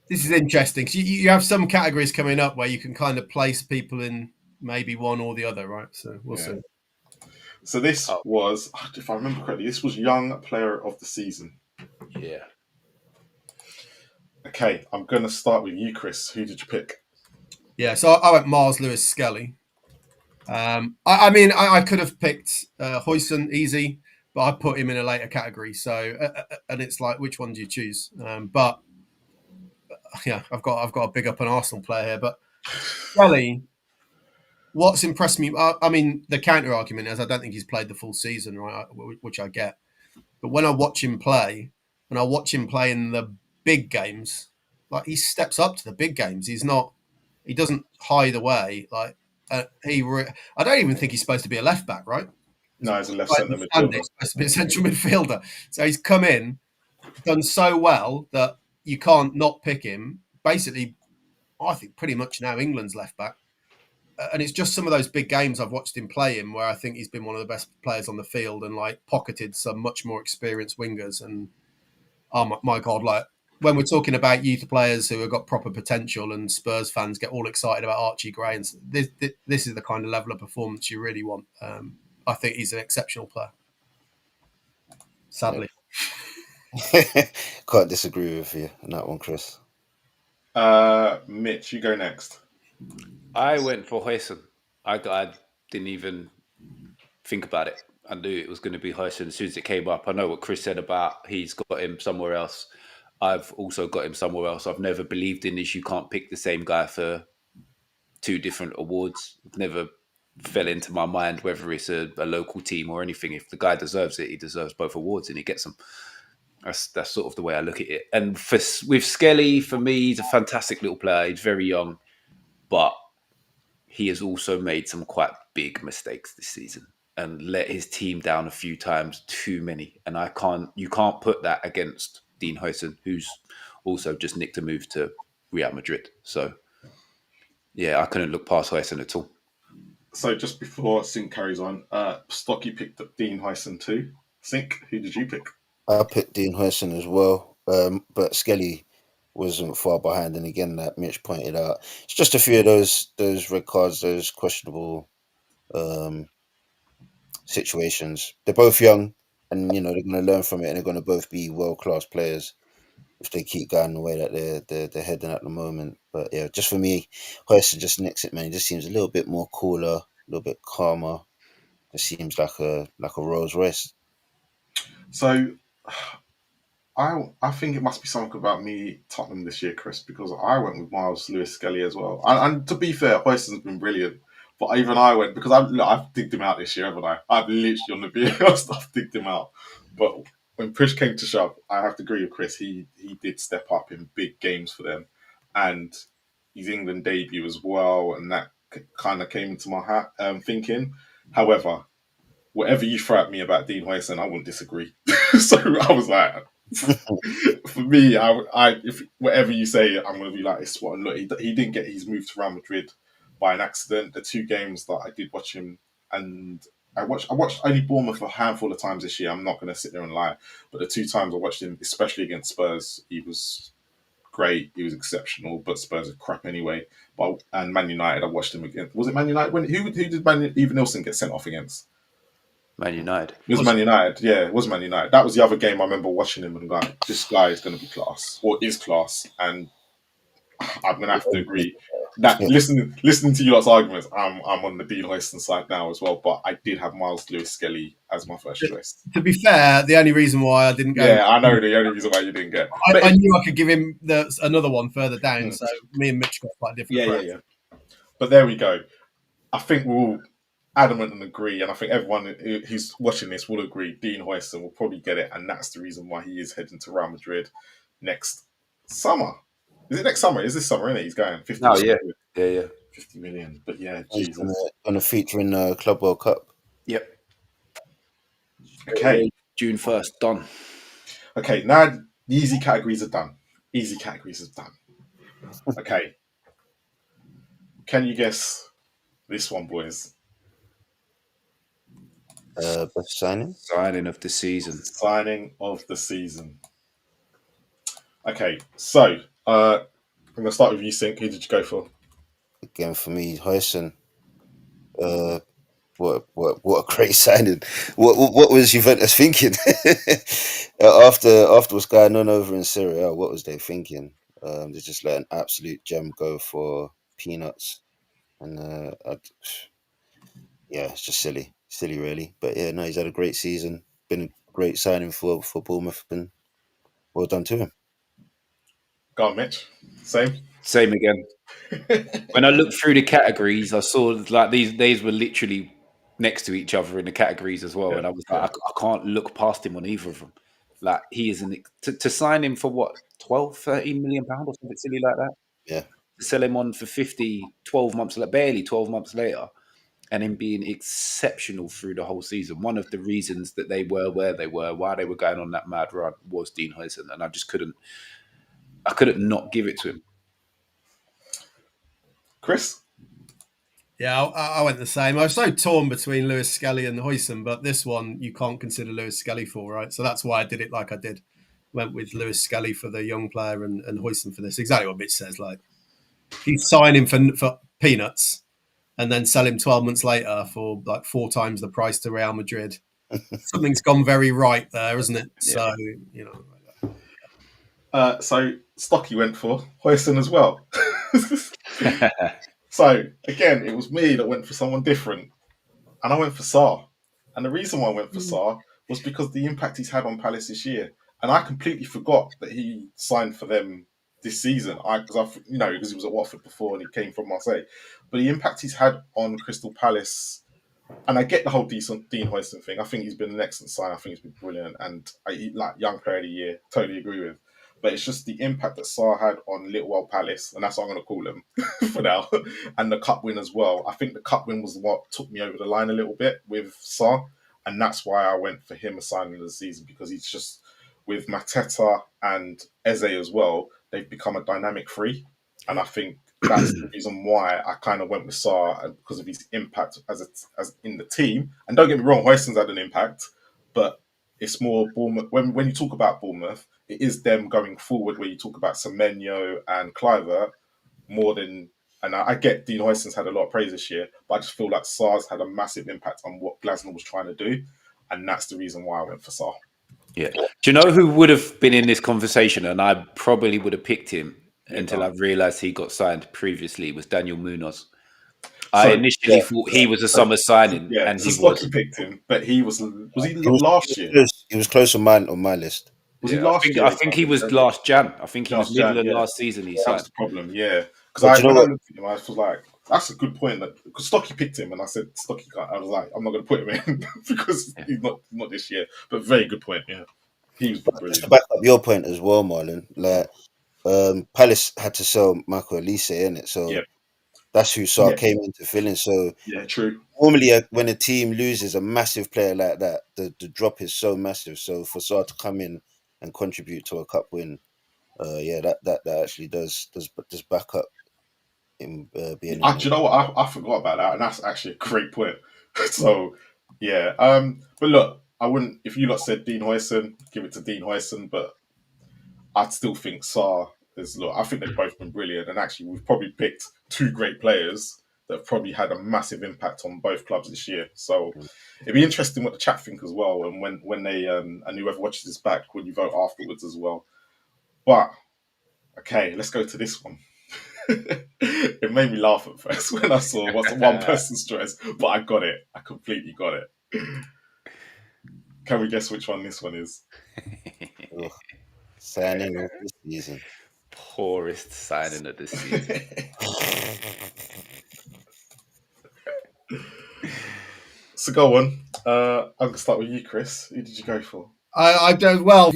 This is interesting because you have some categories coming up where you can kind of place people in maybe one or the other, right? So we'll see. So this was, if I remember correctly, this was Young Player of the Season. Yeah. Okay, I'm going to start with you, Chris. Who did you pick? Yeah, so I went Miles Lewis Skelly. I could have picked Huijsen easy, but I put him in a later category. So, and it's like, which one do you choose? But yeah, I've got to big up an Arsenal player here. But Skelly, what's impressed me, the counter argument is I don't think he's played the full season, right? Which I get. But when I watch him play, in the big games, like he steps up to the big games. He doesn't hide away. Like I don't even think he's supposed to be a left back, right? No, he's a left centre midfielder. He's supposed to be a central midfielder. So he's come in, done so well that you can't not pick him. Basically, I think pretty much now England's left back. And it's just some of those big games I've watched him play in where I think he's been one of the best players on the field and like pocketed some much more experienced wingers. And oh my God, like when we're talking about youth players who have got proper potential and Spurs fans get all excited about Archie Gray, and this is the kind of level of performance you really want. I think he's an exceptional player. Sadly. Can't disagree with you on that one, Chris. Mitch, you go next. I went for Huijsen. I didn't even think about it. I knew it was going to be Hurst as soon as it came up. I know what Chris said about he's got him somewhere else. I've also got him somewhere else. I've never believed in this. You can't pick the same guy for 2 different awards. It never fell into my mind whether it's a local team or anything. If the guy deserves it, he deserves both awards and he gets them. That's sort of the way I look at it. And with Skelly, for me, he's a fantastic little player. He's very young, but he has also made some quite big mistakes this season and let his team down a few times, too many. And you can't put that against Dean Huyson, who's also just nicked a move to Real Madrid. So, yeah, I couldn't look past Huyson at all. So just before Sink carries on, Stocky picked up Dean Huyson too. Sink, who did you pick? I picked Dean Huyson as well, but Skelly wasn't far behind. And again, that Mitch pointed out, it's just a few of those red cards, those questionable situations. They're both young, and they're going to learn from it, and they're going to both be world-class players if they keep going the way that they're heading at the moment. But yeah, just for me, Huyson just nicks it, man. He just seems a little bit more cooler, a little bit calmer. Just seems like a Rolls Royce. So I think it must be something about me Tottenham this year, Chris, because I went with Miles Lewis Skelly as well. And to be fair, Hoyson's been brilliant. But even I went, because I've digged him out this year, haven't I? I've literally on the BAL stuff digged him out. But when push came to shove, I have to agree with Chris. He did step up in big games for them. And his England debut as well. And that kind of came into my thinking. However, whatever you throw at me about Dean Huyson, I wouldn't disagree. So I was like, for me, if whatever you say, I'm going to be like, it's what. Look, he didn't get his move to Real Madrid by an accident. The 2 games that I did watch him, and I watched only Bournemouth a handful of times this year. I'm not going to sit there and lie, but the 2 times I watched him, especially against Spurs, he was great. He was exceptional, but Spurs are crap anyway. And Man United, I watched him against. Was it Man United? Who did Even Nilsson get sent off against? Man United. It was Man United. Yeah, it was Man United. That was the other game I remember watching him and going, this guy is going to be class, or is class. And I'm going to have to agree that listening to you lot's arguments, I'm on the Dean Huyson side now as well. But I did have Miles Lewis Skelly as my first choice. To be fair, the only reason why I didn't go... Yeah, I know the only reason why you didn't get... I knew I could give him another one further down, so me and Mitch got quite different. Yeah. But there we go. I think we're all adamant and agree, and I think everyone who's watching this will agree Dean Huyson will probably get it, and that's the reason why he is heading to Real Madrid next summer. Is it next summer? Is this summer, isn't it? He's going 50 million. Yeah. 50 million. But yeah, He's Jesus. going to feature in the Club World Cup. Yep. Okay. June 1st, done. Okay, now the easy categories are done. Okay. Can you guess this one, boys? Best signing? Signing of the season. Signing of the season. Okay, so I'm going to start with you, Sink. Who did you go for? Again, for me, Huyson. What a great signing! What was Juventus thinking after what's going on over in Syria? What was they thinking? They just let an absolute gem go for peanuts, and it's just silly really. But yeah, no, he's had a great season. Been a great signing for Bournemouth, and well done to him. Go on, Mitch. Same again. When I looked through the categories, I saw like these were literally next to each other in the categories as well, and I was like, I can't look past him on either of them. Like he is to sign him for what 12-13 million pounds or something silly like that. Yeah, to sell him on for 50, 12 months, barely 12 months later, and him being exceptional through the whole season. One of the reasons that they were where they were, why they were going on that mad run, was Dean Huyson, and I just couldn't not give it to him. Chris? Yeah, I went the same. I was so torn between Lewis Skelly and Huyson, but this one you can't consider Lewis Skelly for, right? So that's why I did it like I did. Went with Lewis Skelly for the young player and Huyson for this. Exactly what Mitch says. Like, if you sign him for peanuts and then sell him 12 months later for like 4 times the price to Real Madrid, something's gone very right there, isn't it? Yeah. So, so Stocky went for Huyson as well. So again, it was me that went for someone different, and I went for Sarr. And the reason why I went for Sarr was because the impact he's had on Palace this year, and I completely forgot that he signed for them this season. Because he was at Watford before and he came from Marseille, but the impact he's had on Crystal Palace. And I get the whole Dean Hoyson thing. I think he's been an excellent sign. I think he's been brilliant, and like young player of the year. Totally agree with. But it's just the impact that Sarr had on Littlewell Palace, and that's what I'm going to call him for now. And the cup win as well. I think the cup win was what took me over the line a little bit with Sarr, and that's why I went for him as signing of the season, because he's just, with Mateta and Eze as well, they've become a dynamic three, and I think that's the reason why I kind of went with Sarr, and because of his impact as in the team. And don't get me wrong, Hoyson's had an impact, but it's more Bournemouth. When you talk about Bournemouth, it is them going forward. Where you talk about Semenyo and Cliver more than. And I get Dean Hoyson's had a lot of praise this year, but I just feel like Sarr's had a massive impact on what Glasner was trying to do, and that's the reason why I went for Sarr. Yeah. Do you know who would have been in this conversation, and I probably would have picked him until I realised he got signed previously, was Daniel Munoz. I initially thought he was a summer signing, and he Stocky was. picked him, but he was he last year? He was close on my list. Was he last year? I think he was last Jan. I think he was middle of last season. He signed. That was the problem, yeah. Because when I looked at him, I was like, "That's a good point." Because Stocky picked him, and I said, "Stocky," I was like, "I'm not going to put him in because he's not this year." But very good point, yeah. He was brilliant. Just to back up your point as well, Marlon. Like, Palace had to sell Michael Elise, innit? So that's who Sarr came into filling. So yeah, true. Normally, when a team loses a massive player like that, the drop is so massive. So for Sarr to come in and contribute to a cup win, that actually does back up him being. Do you know what? I forgot about that, and that's actually a great point. So yeah, but look, I wouldn't. If you lot said Dean Hoyson, give it to Dean Hoyson, but I'd still think Sarr is. Look, I think they've both been brilliant, and actually, we've probably picked two great players that have probably had a massive impact on both clubs this year. So it'd be interesting what the chat think as well, and when they and whoever watches this back, when you vote afterwards as well. But okay, let's go to this one. It made me laugh at first when I saw what's one person's choice, but I got it. I completely got it. Can we guess which one this one is? Signing of the season. Poorest signing of the season. So go on. I'm going to start with you, Chris. Who did you go for? I don't. Well,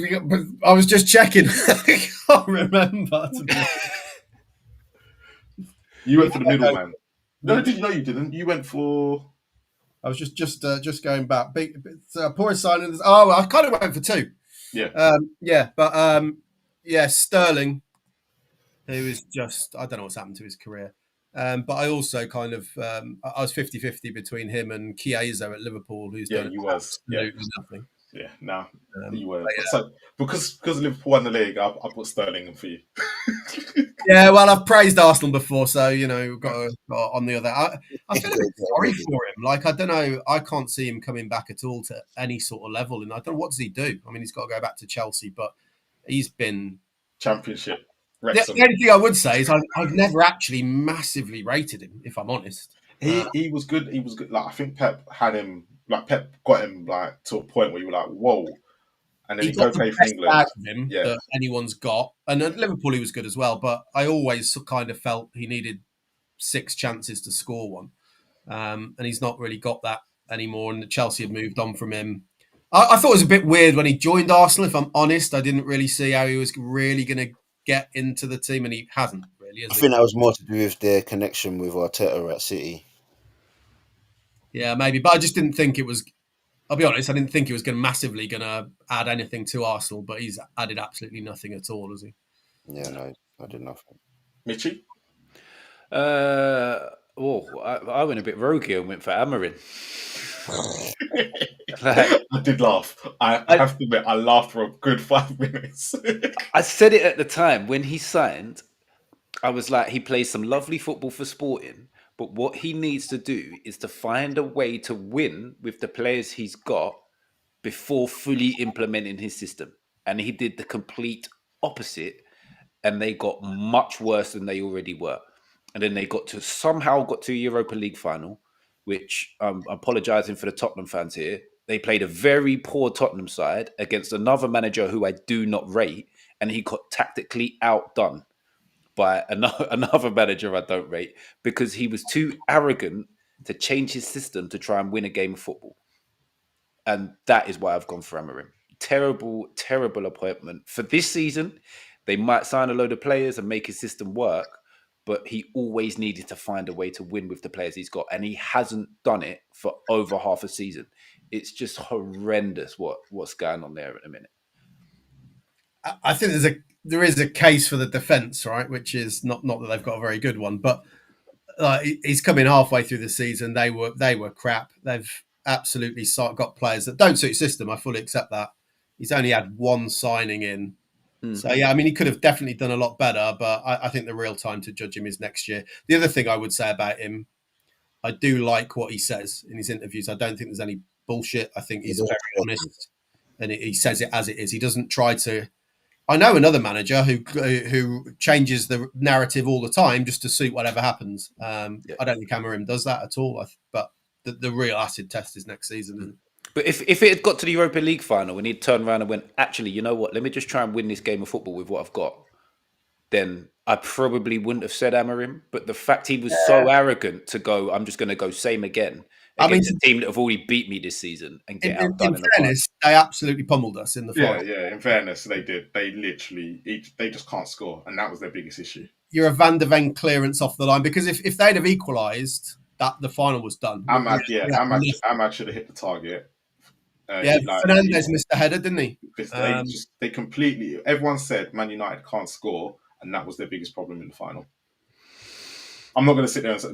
I was just checking. I can't remember. You went for the middleman. No, did you know you didn't? You went for. I was just going back. Poorest signing. Oh, I kind of went for two. Yeah. Sterling, who is just, I don't know what's happened to his career. But I also kind of, I was 50-50 between him and Chiesa at Liverpool, who's done absolutely nothing. Yeah, no, you were. So because Liverpool won the league, I put Sterling in for you. Yeah, well, I've praised Arsenal before, so we've got on the other. I feel a bit sorry for him. Like, I don't know, I can't see him coming back at all to any sort of level, and I don't know, what does he do. I mean, he's got to go back to Chelsea, but he's been Championship. The only thing I would say is I've never actually massively rated him, if I'm honest. He was good. He was good. Like, I think Pep had him. Like, Pep got him like to a point where you were like, "Whoa!" And then he go play for England. Out of him that anyone's got, and at Liverpool he was good as well. But I always kind of felt he needed 6 chances to score one, and he's not really got that anymore. And Chelsea had moved on from him. I thought it was a bit weird when he joined Arsenal. If I'm honest, I didn't really see how he was really going to get into the team, and he hasn't really. I think that was more to do with their connection with Arteta at City. Yeah, maybe, but I just didn't think it was. I'll be honest, I didn't think he was massively going to add anything to Arsenal, but he's added absolutely nothing at all, has he? Yeah, no, I did nothing. Mitchie? I went a bit rogue here and went for Amarin. I did laugh. I have to admit, I laughed for a good 5 minutes. I said it at the time when he signed. I was like, he plays some lovely football for Sporting, but what he needs to do is to find a way to win with the players he's got before fully implementing his system. And he did the complete opposite, and they got much worse than they already were. and then they somehow got to a Europa League final, which I'm apologising for the Tottenham fans here. They played a very poor Tottenham side against another manager who I do not rate, and he got tactically outdone by another manager I don't rate because he was too arrogant to change his system to try and win a game of football. And that is why I've gone for Amorim. Terrible, terrible appointment. For this season, they might sign a load of players and make his system work, but he always needed to find a way to win with the players he's got, and he hasn't done it for over half a season. It's just horrendous what's going on there at the minute. I think there is a case for the defence, right? Which is not that they've got a very good one, but he's coming halfway through the season. They were crap. They've absolutely got players that don't suit system. I fully accept that. He's only had one signing in. So, yeah, I mean, he could have definitely done a lot better, but I think the real time to judge him is next year. The other thing I would say about him, I do like what he says in his interviews. I don't think there's any bullshit. I think he's very honest, and he says it as it is. He doesn't try to... I know another manager who changes the narrative all the time just to suit whatever happens. I don't think Amorim does that at all, but the real acid test is next season. But if it had got to the Europa League final and he'd turned around and went, actually, you know what, let me just try and win this game of football with what I've got, then I probably wouldn't have said Amorim. But the fact he was so arrogant to go, I'm just going to go same again against a team that have already beat me this season and get outdone. In fairness, they absolutely pummeled us in the final. Yeah, in fairness, they did. They literally, they just can't score, and that was their biggest issue. You're a Van de Ven clearance off the line, because if they'd have equalised, that the final was done. Ahmad should have hit the target. Fernandes missed the header, didn't he? They completely. Everyone said Man United can't score, and that was their biggest problem in the final. I'm not going to sit there and say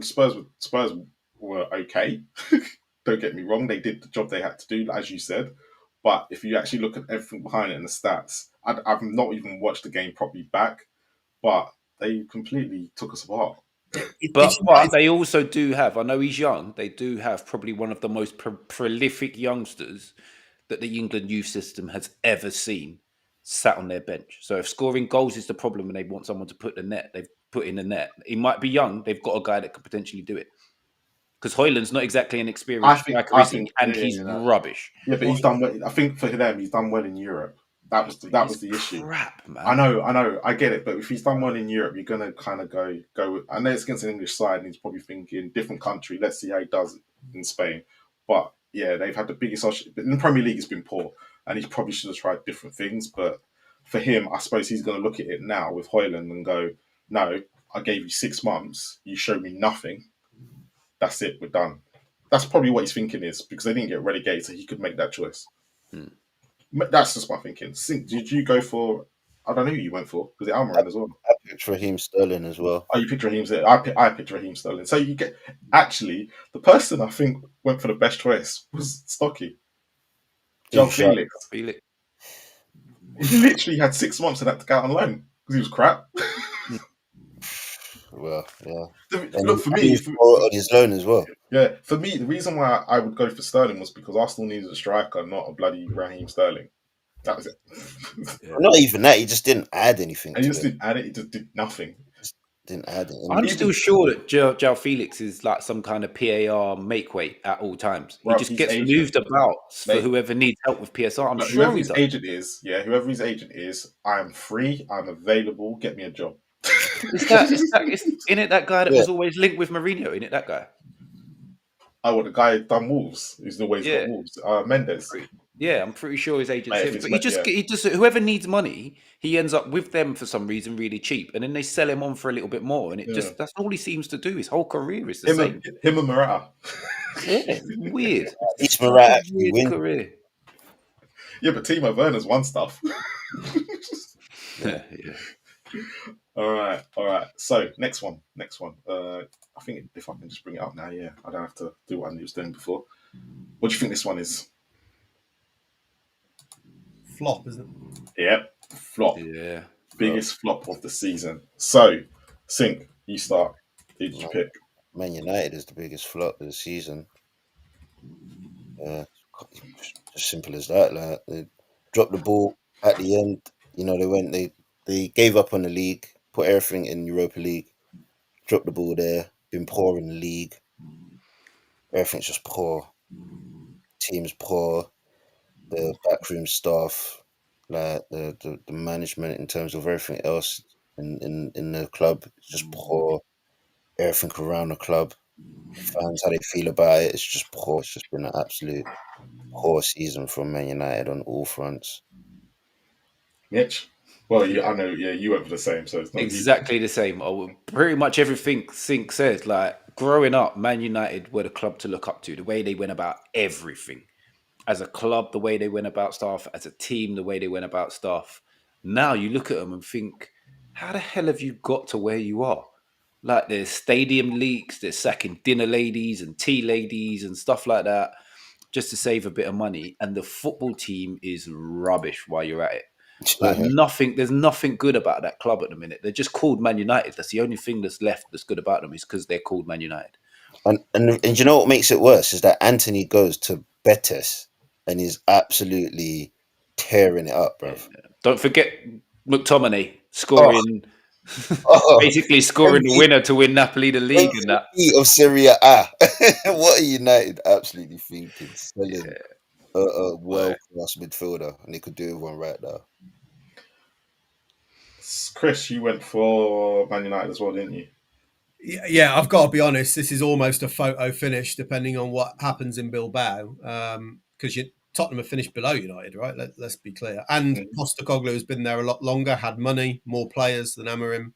Spurs were okay. Don't get me wrong; they did the job they had to do, as you said. But if you actually look at everything behind it and the stats, I've not even watched the game properly back, but they completely took us apart. But they also do have, I know he's young, they do have probably one of the most prolific youngsters that the England youth system has ever seen sat on their bench. So if scoring goals is the problem and they want someone to put they've put in the net. He might be young, they've got a guy that could potentially do it. Because Højlund's not exactly an experienced striker, and he's rubbish. Yeah, but he's done well. I think for them, he's done well in Europe. That was the issue. Crap, man. I know, I get it. But if he's done well in Europe, you're gonna kind of go. I know it's against an English side, and he's probably thinking different country. Let's see how he does in Spain. But yeah, they've had the biggest. But in the Premier League, it's been poor, and he probably should have tried different things. But for him, I suppose he's going to look at it now with Højlund and go, "No, I gave you 6 months. You showed me nothing. That's it. We're done." That's probably what he's thinking is, because they didn't get relegated, so he could make that choice. That's just my thinking. Did you go for? I don't know who you went for. Was it Almiron as well? I picked Raheem Sterling as well. Oh, you picked Raheem Sterling. I picked Raheem Sterling. So you get actually the person I think went for the best choice was Stocky. John Felix. He literally had 6 months and had to go out on loan because he was crap. Well, yeah. Look, for me, on his loan as well. Yeah, for me, the reason why I would go for Sterling was because Arsenal needed a striker, not a bloody Raheem Sterling. That was it. Not even that. He just didn't add anything. And he just didn't add it. He just did nothing. Didn't add it. I'm still sure that João Felix is like some kind of PAR make weight at all times. He just gets moved about for whoever needs help with PSR. I'm sure whoever his agent is, I'm free, I'm available, get me a job. Isn't it that guy that was always linked with Mourinho? Isn't it that guy? Oh, the guy done Wolves, who's always got Wolves. Mendes. Yeah, I'm pretty sure his agent's him. But he just whoever needs money, he ends up with them for some reason really cheap, and then they sell him on for a little bit more, and that's all he seems to do. His whole career is the same. Him and Morata. Yeah, weird. It's Morata weird career. Yeah, but Timo Werner's won stuff. Yeah. All right. So next one. I think if I can just bring it up now, I don't have to do what I was doing before. What do you think this one is? Flop, isn't it? Yep, flop. Yeah, biggest flop of the season. So, Sink, you start. Who did you pick? Man United is the biggest flop of the season. As simple as that. Like, they dropped the ball at the end. You know, they gave up on the league, put everything in Europa League, dropped the ball there. Been poor in the league. Everything's just poor. Team's poor. The backroom staff, like the management in terms of everything else in the club, is just poor. Everything around the club, fans, how they feel about it, it's just poor. It's just been an absolute poor season from Man United on all fronts. Mitch? Well, I know, you went for the same, so it's not exactly the same. Pretty much everything Sink said. Like growing up, Man United were the club to look up to. The way they went about everything, as a club, the way they went about stuff, as a team, the way they went about stuff. Now you look at them and think, how the hell have you got to where you are? Like there's stadium leaks, there's sacking dinner ladies and tea ladies and stuff like that, just to save a bit of money. And the football team is rubbish while you're at it. Like there's nothing good about that club at the minute. They're just called Man United. That's the only thing that's left that's good about them, is because they're called Man United. And you know what makes it worse is that Anthony goes to Betis and is absolutely tearing it up, bro. Yeah. Don't forget McTominay scoring, basically scoring the winner to win Napoli the league and that. Of Serie A. What are United absolutely thinking? Selling a world-class midfielder, and they could do with one right now. Chris, you went for Man United as well, didn't you? Yeah, I've got to be honest. This is almost a photo finish, depending on what happens in Bilbao, because Tottenham have finished below United, right? Let's be clear. And Postecoglou has been there a lot longer, had money, more players than Amorim.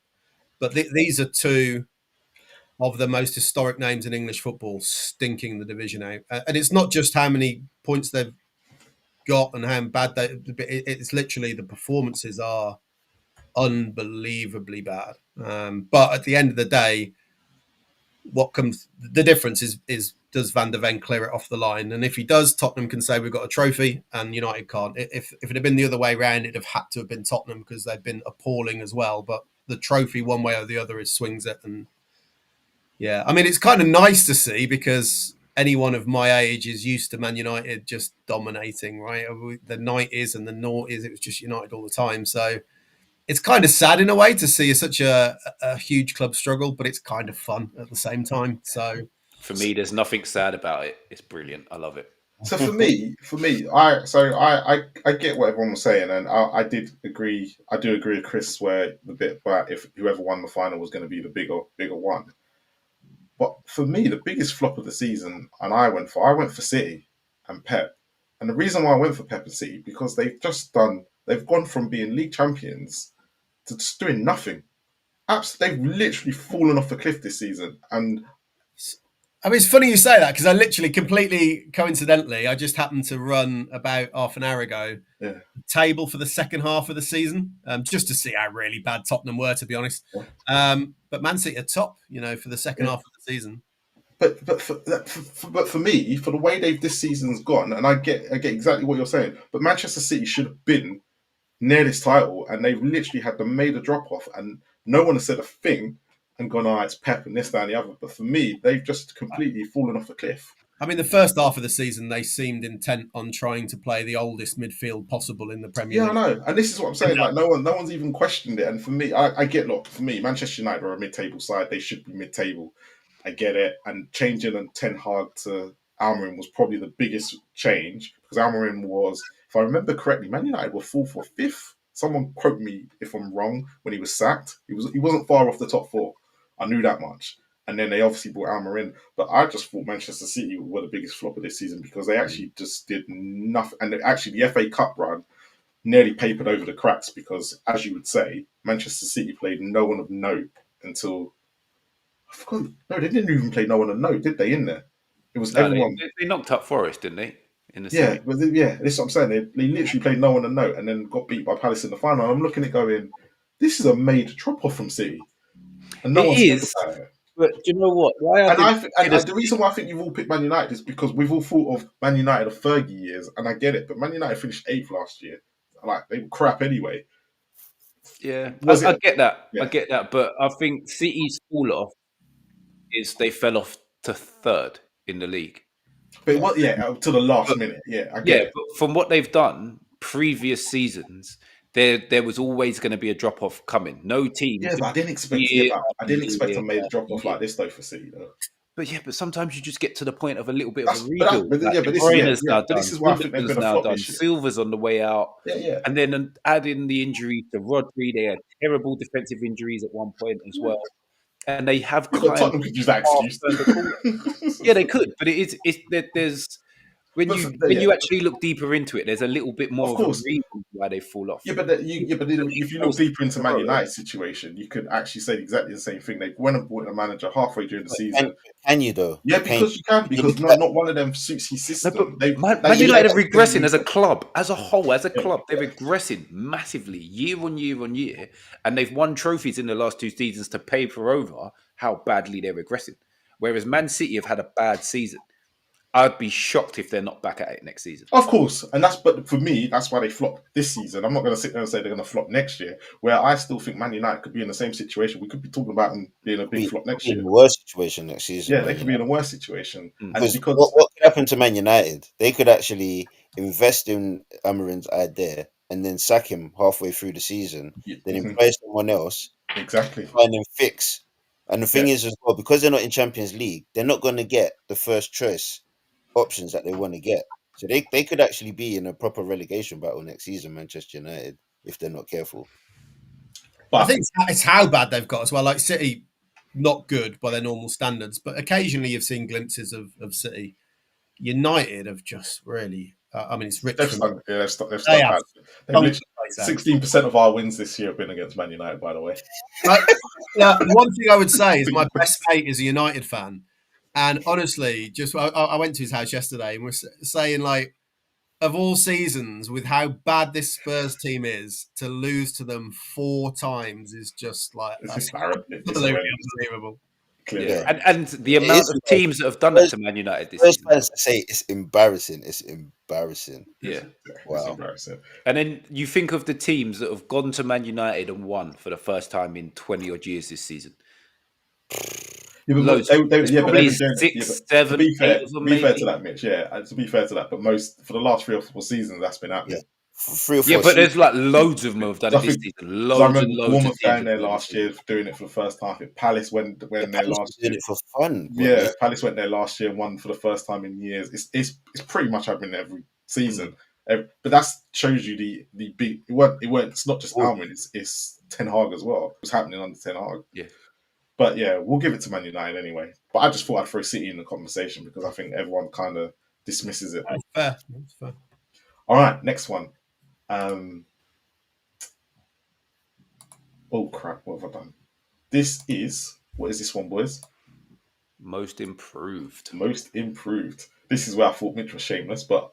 But these are two of the most historic names in English football stinking the division out. And it's not just how many points they've got and how bad it's literally the performances are unbelievably bad. But at the end of the day, the difference is does Van der Ven clear it off the line? And if he does, Tottenham can say we've got a trophy, and United can't. If it had been the other way around, it'd have had to have been Tottenham, because they've been appalling as well. But the trophy, one way or the other, swings it. And yeah, I mean, it's kind of nice to see, because anyone of my age is used to Man United just dominating, right? The 90s and the noughties, it was just United all the time. So it's kind of sad in a way to see such a huge club struggle, but it's kind of fun at the same time. So for me, there's nothing sad about it. It's brilliant. I love it. So for me, I get what everyone was saying, and I did agree. I do agree with Chris where the bit about if whoever won the final was going to be the bigger one. But for me, the biggest flop of the season, and I went for City and Pep. And the reason why I went for Pep and City, because they've gone from being league champions to just doing nothing. They've literally fallen off the cliff this season. And I mean, it's funny you say that, because I literally completely coincidentally, I just happened to run about half an hour ago the table for the second half of the season, just to see how really bad Tottenham were, to be honest. But Man City are top, for the second half of the season. But for me, for the way this season's gone, and I get exactly what you're saying, but Manchester City should have been near this title, and they've literally had the major drop off, and no one has said a thing and gone, it's Pep and this, that, and the other. But for me, they've just completely fallen off the cliff. I mean, the first half of the season, they seemed intent on trying to play the oldest midfield possible in the Premier League. Yeah, I know. And this is what I'm saying. Like, no one's even questioned it. And for me, I get, look, for me, Manchester United are a mid-table side. They should be mid-table. I get it. And changing Ten Hag to Almiron was probably the biggest change, because Almiron was, if I remember correctly, Man United were 4th or 5th. Someone quote me if I'm wrong. When he was sacked, he wasn't far off the top 4. I knew that much. And then they obviously brought Almiron. But I just thought Manchester City were the biggest flop of this season, because they actually just did nothing. And actually, the FA Cup run nearly papered over the cracks, because, as you would say, Manchester City played no one of note until... I forgot. No, they didn't even play no one of note, did they, in there? It was everyone... They knocked up Poorest, didn't they? In the yeah, but this is what I'm saying. They literally played no one of note and then got beat by Palace in the final. I'm looking at going, this is a major drop-off from City. And no one's talking about it. But do you know what? The reason why I think you've all picked Man United is because we've all thought of Man United of Fergie years, and I get it. But Man United finished 8th last year. Like, they were crap anyway. Yeah, I get that. Yeah. I get that. But I think City's fall off is they fell off to 3rd in the league. But to the last minute. Yeah, I get it. But from what they've done previous seasons, there was always going to be a drop off coming. No team. Yeah, but I didn't expect. year I didn't expect year a major drop off year. like this though for City though. But sometimes you just get to the point of a little bit of a But rebuild. but Like this now but this done, is why I think they're Gundogan's going to now flop done, this year. Silva's on the way out. Yeah. And then add in the injury to Rodri. They had terrible defensive injuries at one point as well. And they have But kind Tottenham of could use that half excuse. turned the corner. Yeah, they could, but there's when you actually look deeper into it, there's a little bit more of a reason why they fall off. Yeah, but if you look deeper into Man United's situation, you could actually say exactly the same thing. They went and bought a manager halfway during the season. Can you though? Yeah, because you can. Because not one of them suits his system. Man United are regressing as a club, as a whole, as a club. They're regressing massively year on year, and they've won trophies in the last 2 seasons to paper over how badly they're regressing. Whereas Man City have had a bad season. I'd be shocked if they're not back at it next season. Of course, but for me, that's why they flopped this season. I'm not going to sit there and say they're going to flop next year. Where I still think Man United could be in the same situation. We could be talking about them being a big flop next year. In a worse situation next season. Yeah, they could be in a worse situation. Because what could happen to Man United? They could actually invest in Amarin's idea and then sack him halfway through the season, then employ someone else, exactly, and then fix. And the thing is as well, because they're not in Champions League, they're not going to get the first choice options that they want to get. So they could actually be in a proper relegation battle next season, Manchester United, if they're not careful. But I think it's how bad they've got as well. Like City, not good by their normal standards, but occasionally you've seen glimpses of City. United have just really, I mean, it's rich. They've stuck bad. 16% of our wins this year have been against Man United, by the way. One thing I would say is my best mate is a United fan. And honestly, I went to his house yesterday and we're saying, like, of all seasons, with how bad this Spurs team is, to lose to them 4 times is just like unbelievable. Yeah. And the amount of teams that have done it to Man United this season. I say it's embarrassing. It's embarrassing. Yeah. Wow. It's embarrassing. And then you think of the teams that have gone to Man United and won for the first time in 20 odd years this season. Yeah, but loads. They've been doing 6, 7, to be fair, 8 of them, to be fair to that, Mitch. Yeah, to be fair to that, but for the last 3 or 4 seasons, that's been happening. Yeah. 3 or 4 yeah, but there's like loads of them have done it this season. Loads I remember and loads Bournemouth of down there last year doing it for the first time. Palace went there last year. Doing it for fun. Yeah, Palace went there last year and won for the first time in years. It's pretty much happening every season. But that shows you the big. It weren't. It's not just Almiron. It's Ten Hag as well. It's happening under Ten Hag. Yeah. But yeah, we'll give it to Man United anyway. But I just thought I'd throw City in the conversation because I think everyone kind of dismisses it. That's fair. All right, next one. Oh crap! What have I done? What is this one, boys? Most improved. Most improved. This is where I thought Mitch was shameless, but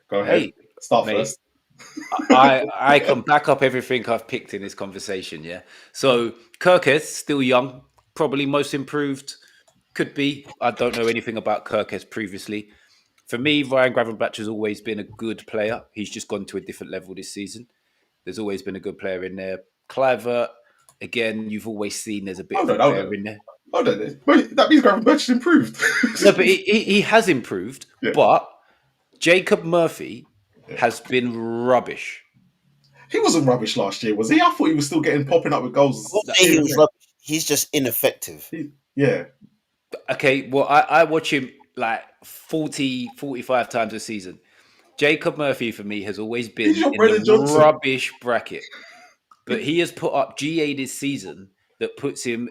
go ahead. Start first. I can back up everything I've picked in this conversation, yeah. So Kirkes, still young, probably most improved. Could be. I don't know anything about Kirkes previously. For me, Ryan Gravenberch has always been a good player. He's just gone to a different level this season. There's always been a good player in there. Kluivert, again, you've always seen there's a bit of a player in there. That means Gravenberch has improved. No, but he has improved. Yeah. But Jacob Murphy has been rubbish. He wasn't rubbish last year, was he? I thought he was still popping up with goals. He was rubbish. He's just ineffective. Yeah. Okay, well, I watch him like 40, 45 times a season. Jacob Murphy, for me, has always been in the rubbish bracket. But he has put up GA this season that puts him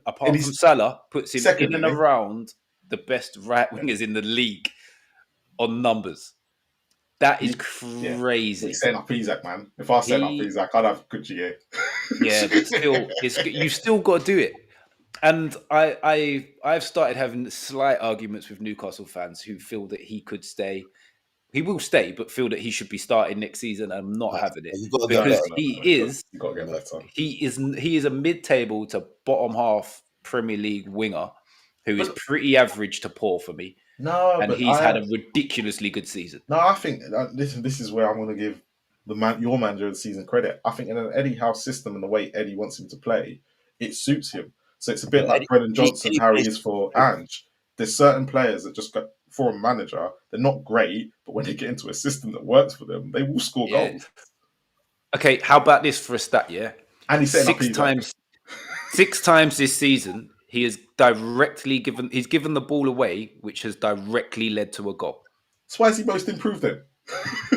apart from Salah, puts him in and around the best right wingers in the league on numbers. That is crazy. He's setting up Isaac, man. If I set up Isaac, I'd have good GA. Yeah, but still, you still got to do it. And I've started having slight arguments with Newcastle fans who feel that he could stay. He will stay, but feel that he should be starting next season. And I'm not having it because he is a mid-table to bottom half Premier League winger who is pretty average to poor for me. No, and he's had a ridiculously good season. No, I think this is where I'm going to give your manager of the season credit. I think in an Eddie Howe system and the way Eddie wants him to play, it suits him. So it's a bit like Brendan Johnson, how he is for Ange. There's certain players that just got for a manager, they're not great, but when they get into a system that works for them, they will score goals. Okay, how about this for a stat? Yeah, And he's setting up six times this season, he's given the ball away, which has directly led to a goal. That's why is he most improved then?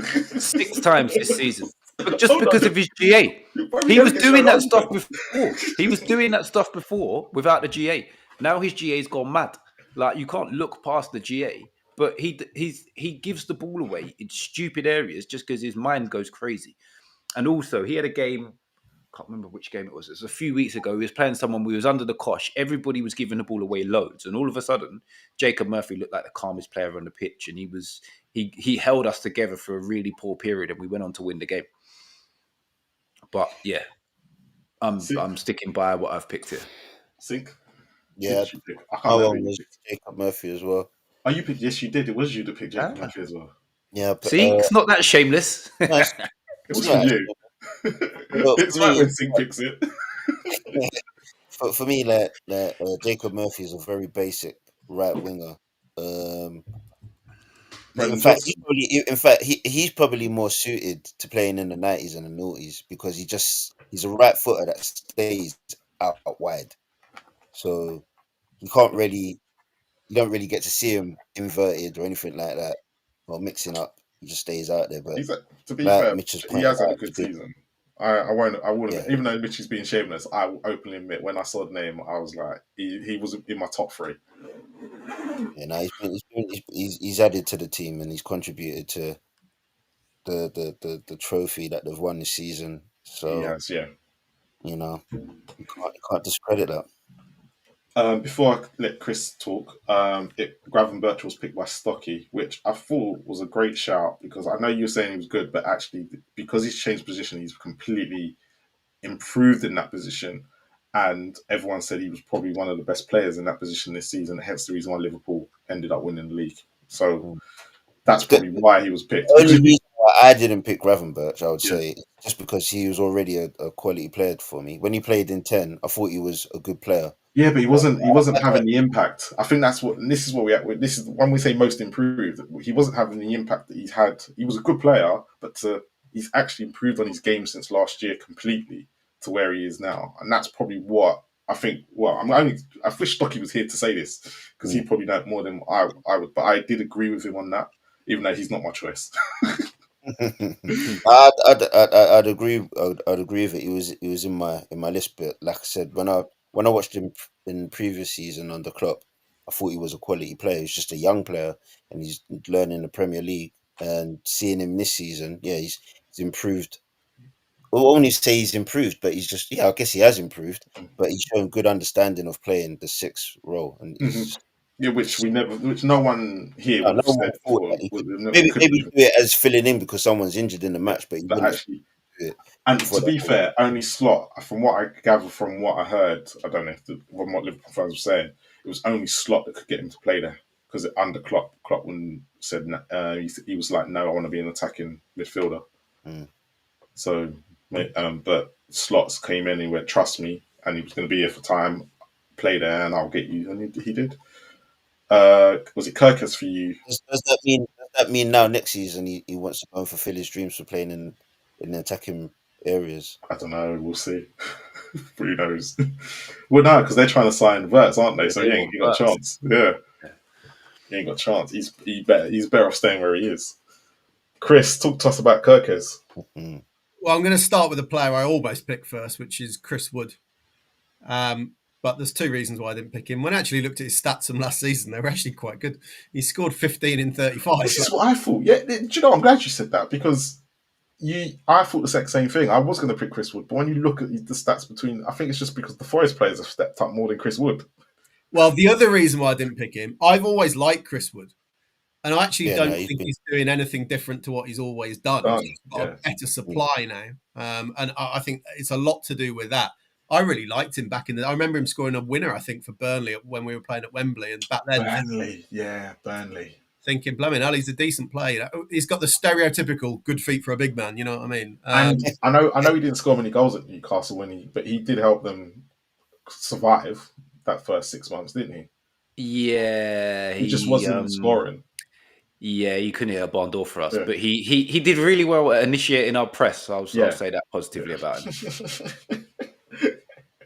6 times this season, but just Hold on. because of his GA. Probably He was never get doing shown that on, stuff man. before. He was doing that stuff before without the GA. Now his GA's gone mad. Like, you can't look past the GA, but he gives the ball away in stupid areas just because his mind goes crazy. And also, he had a game. Can't remember which game it was. It was a few weeks ago. He was playing someone. We was under the cosh. Everybody was giving the ball away loads, and all of a sudden, Jacob Murphy looked like the calmest player on the pitch, and he held us together for a really poor period, and we went on to win the game. But yeah, I'm sticking by what I've picked here. Sink. Yeah, I can't my remember. one was Jacob Murphy as well. Oh, you picked? Yes, you did. It was you that picked Jacob Murphy as well. Yeah, but, See, it's not that shameless. nice. It was from you. It's right when Sink picks it. For me, Jacob Murphy is a very basic right winger. In fact, he's probably more suited to playing in the 90s and the noughties because he's a right footer that stays out wide. So you don't really get to see him inverted or anything like that or mixing up. He just stays out there. But to be fair, Mitchell's he has had a good point, season. I wouldn't. Yeah. Even though Mitch is being shameless, I will openly admit when I saw the name, I was like, he was in my top 3. Yeah, no, he's added to the team and he's contributed to the trophy that they've won this season. So Yes, yeah. you can't discredit that. Before I let Chris talk, Gravenberch was picked by Stocky, which I thought was a great shout because I know you were saying he was good, but actually because he's changed position, he's completely improved in that position. And everyone said he was probably one of the best players in that position this season, hence the reason why Liverpool ended up winning the league. So that's probably why he was picked. The only reason why I didn't pick Gravenberch, I would say, just because he was already a quality player for me. When he played in 10, I thought he was a good player. Yeah, but he wasn't having the impact. I think this is when we say most improved. He wasn't having the impact that he's had. He was a good player, but he's actually improved on his game since last year completely to where he is now, and that's probably what I think. Well, I wish Stocky was here to say this because he probably knows more than I would. But I did agree with him on that, even though he's not my choice. I'd agree. I'd agree with it. He was in my list, but like I said, when I watched him in previous season under Klopp, I thought he was a quality player. He's just a young player, and he's learning the Premier League. And seeing him this season, he's improved. I won't only say he's improved, but he's just I guess he has improved. But he's shown good understanding of playing the 6th role, and he's. Yeah, which no one here would have said before. Maybe do it as filling in because someone's injured in the match, but he wouldn't actually do it. And to be fair, only Slot, from what I gather from what I heard, I don't know from what Liverpool fans were saying, it was only Slot that could get him to play there because under Klopp said he was like, no, I want to be an attacking midfielder. So, but Slots came in and went, trust me, and he was going to be here for time, play there, and I'll get you, and he did. Was it Kirkus for you? Does that mean now next season he wants to go and fulfill his dreams for playing in the attacking areas? I don't know. We'll see. Who knows? Well, no, because they're trying to sign Verts, aren't they? So he ain't got a chance. Yeah, he ain't got a chance. He's better off staying where he is. Chris, talk to us about Kirkus. Well, I'm going to start with a player I almost picked first, which is Chris Wood. But there's 2 reasons why I didn't pick him. When I actually looked at his stats from last season, they were actually quite good. He scored 15 in 35. This is what I thought. Yeah, do you know? I'm glad you said that because I thought the same thing. I was going to pick Chris Wood, but when you look at the stats between, I think it's just because the Forest players have stepped up more than Chris Wood. Well, the other reason why I didn't pick him, I've always liked Chris Wood. And I actually don't think he's doing anything different to what he's always done. He's got a better supply now. And I think it's a lot to do with that. I really liked him back in I remember him scoring a winner, I think, for Burnley when we were playing at Wembley. And back then, Burnley. Thinking, blooming hell, he's a decent player. He's got the stereotypical good feet for a big man. You know what I mean? And I know he didn't score many goals at Newcastle but he did help them survive that first 6 months, didn't he? Yeah, He just wasn't scoring. Yeah, he couldn't hit a barn door for us, Yeah. but he did really well at initiating our press. I'll Yeah. say that positively about him.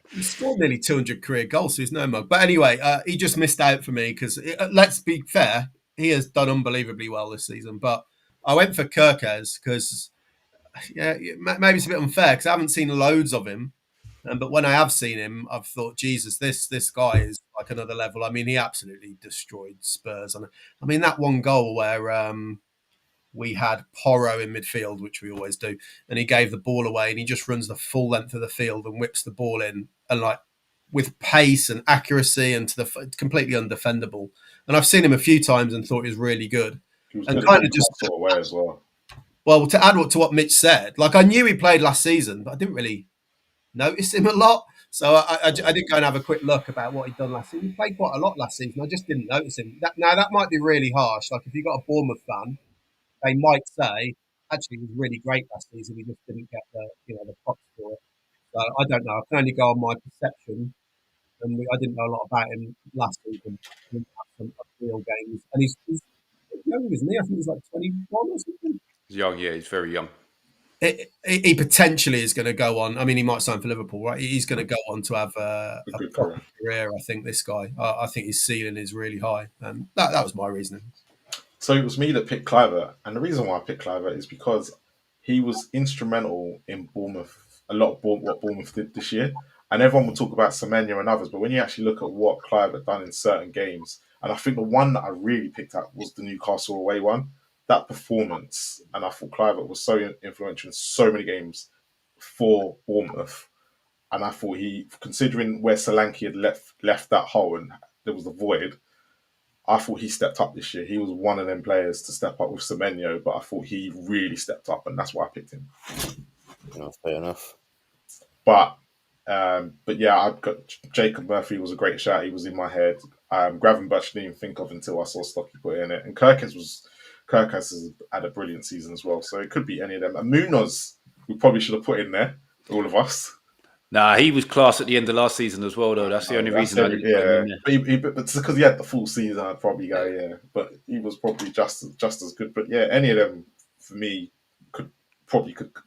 He scored nearly 200 career goals, so he's no mug. But anyway, he just missed out for me because, let's be fair, he has done unbelievably well this season. But I went for Kirkes because, yeah, maybe it's a bit unfair because I haven't seen loads of him. But when I have seen him, I've thought, Jesus, this guy is like another level. I mean, he absolutely destroyed Spurs. I mean, that one goal where we had Porro in midfield, which we always do, and he gave the ball away and he just runs the full length of the field and whips the ball in, and like with pace and accuracy and completely undefendable. And I've seen him a few times and thought he was really good. He was And good kind in of just that sort of way as well. well, to add to what Mitch said, like I knew he played last season, but I didn't really notice him a lot. So I did go and have a quick look about what he'd done last season. He played quite a lot last season. I just didn't notice him. Now that might be really harsh. Like if you got a Bournemouth fan, they might say, actually, he was really great last season. We just didn't get the props for it. So I don't know. I can only go on my perception, and I didn't know a lot about him last season. He didn't have some real games, and he's young, isn't he? I think he's like 21 or something. He's young, yeah, he's very young. He potentially is going to go on. I mean, he might sign for Liverpool, right? He's going to go on to have a good proper career. I think this guy. I think his ceiling is really high, and that was my reasoning. So it was me that picked Clivert, and the reason why I picked Clivert is because he was instrumental in Bournemouth, a lot of what Bournemouth did this year. And everyone will talk about Semenya and others, but when you actually look at what Clivert done in certain games, and I think the one that I really picked up was the Newcastle away one, that performance, and I thought Clivert was so influential in so many games for Bournemouth. And I thought considering where Solanke had left that hole and there was a void, I thought he stepped up this year. He was one of them players to step up with Semenyo, but I thought he really stepped up, and that's why I picked him. Fair enough. But yeah, I've got Jacob Murphy was a great shout. He was in my head. Gravenberch didn't even think of until I saw Stocky put in it, and Kirkes has had a brilliant season as well. So it could be any of them. And Munoz, we probably should have put in there, all of us. Nah, he was class at the end of last season as well, though. That's the only reason I didn't put him in there. But it's because he had the full season, I'd probably go, yeah. But he was probably just as good. But yeah, any of them, for me, could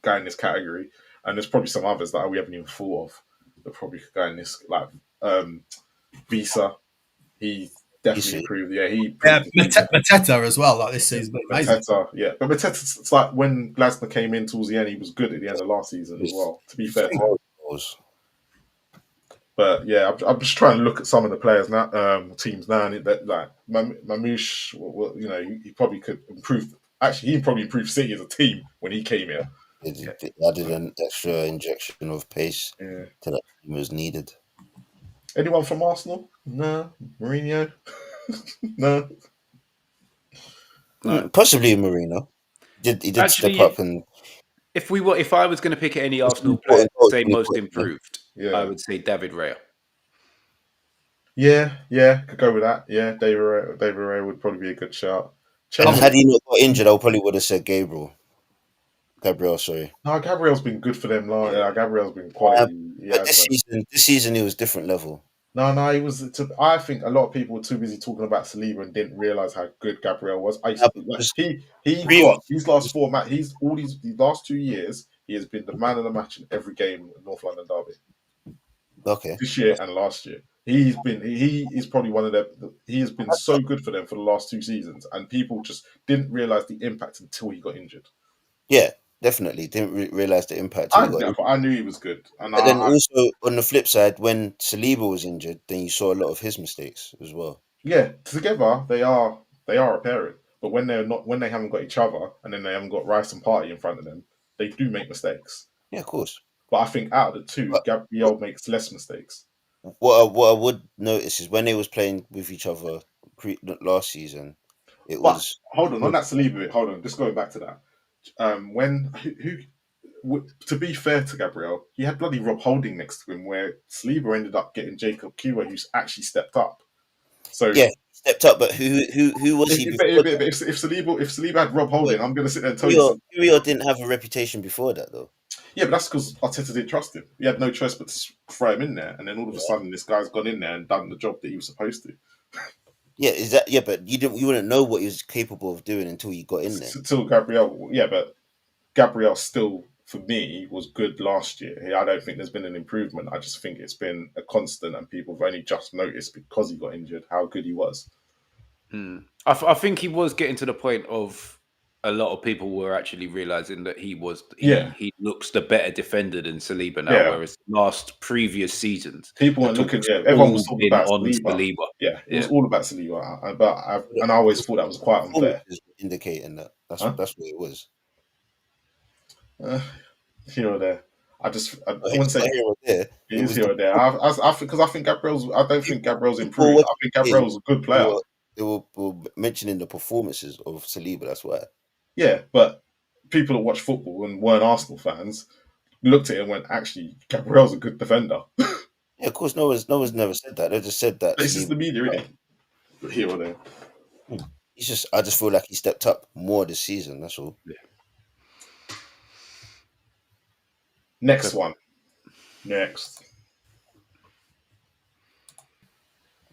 go in this category. And there's probably some others that we haven't even thought of that probably could go in this, like Visa. He definitely improved. Yeah, Mateta as well, like this season. Mateta, yeah. But Mateta, it's like when Glasner came in towards the end, he was good at the end of last season as well, to be fair to him. But yeah, I'm just trying to look at some of the players now, teams now, and like Mamouche, he probably could improve. Actually, he probably improved City as a team when he came here. It added an extra injection of pace to that team was needed. Anyone from Arsenal? No. Mourinho? No. Possibly Mourinho. He did Actually, step up and. If I was going to pick any Arsenal player to say most improved, I would say David Raya. Yeah, could go with that. Yeah, David Raya would probably be a good shout. And had he not got injured, I probably would have said Gabriel, sorry. No, Gabriel's been good for them. Gabriel's been quality. This season, he was different level. No, he was. I think a lot of people were too busy talking about Saliba and didn't realize how good Gabriel was. He got these last 4 matches. These last 2 years, he has been the man of the match in every game in North London derby. Okay. This year and last year, he is probably one of them. He has been so good for them for the last 2 seasons, and people just didn't realize the impact until he got injured. Yeah. Definitely didn't realize the impact. I knew he was good. And then also on the flip side, when Saliba was injured, then you saw a lot of his mistakes as well. Yeah, together they are a pairing. But when they haven't got each other, and then they haven't got Rice and Partey in front of them, they do make mistakes. Yeah, of course. But I think out of the two, Gabriel makes less mistakes. What I would notice is when they was playing with each other last season, hold on that Saliba bit. Hold on, just going back to that. To be fair to Gabriel, he had bloody Rob Holding next to him, where Saliba ended up getting Jacob Kiwa, who's actually stepped up. So yeah, stepped up, but who was he? If Saliba had Rob Holding, I'm going to sit there and tell you. Kiwa didn't have a reputation before that, though. Yeah, but that's because Arteta didn't trust him. He had no choice but to throw him in there, and then all of a sudden, this guy's gone in there and done the job that he was supposed to. Yeah, but you wouldn't know what he was capable of doing until you got in there. Until Gabriel, yeah, but Gabriel still, for me, was good last year. I don't think there's been an improvement. I just think it's been a constant, and people have only just noticed because he got injured how good he was. I think he was getting to the point of a lot of people were actually realizing that he looks the better defender than Saliba now, Yeah. whereas previous seasons, people weren't looking. Yeah, everyone was talking been about on Saliba. Saliba. Yeah, it was all about Saliba, but I always thought that was quite unfair. Indicating that that's what it was. Here or there, I wouldn't say here or there. It is here or there. Because I think Gabriel's. I don't think Gabriel's improved. I think Gabriel's a good player. They were mentioning the performances of Saliba. That's why. Yeah, but people that watch football and weren't Arsenal fans looked at it and went, "Actually, Gabriel's a good defender." Yeah, of course. No one's never said that. They just said that. This is the media, isn't it? Here or there. I just feel like he stepped up more this season. That's all. Yeah. Next one. Next.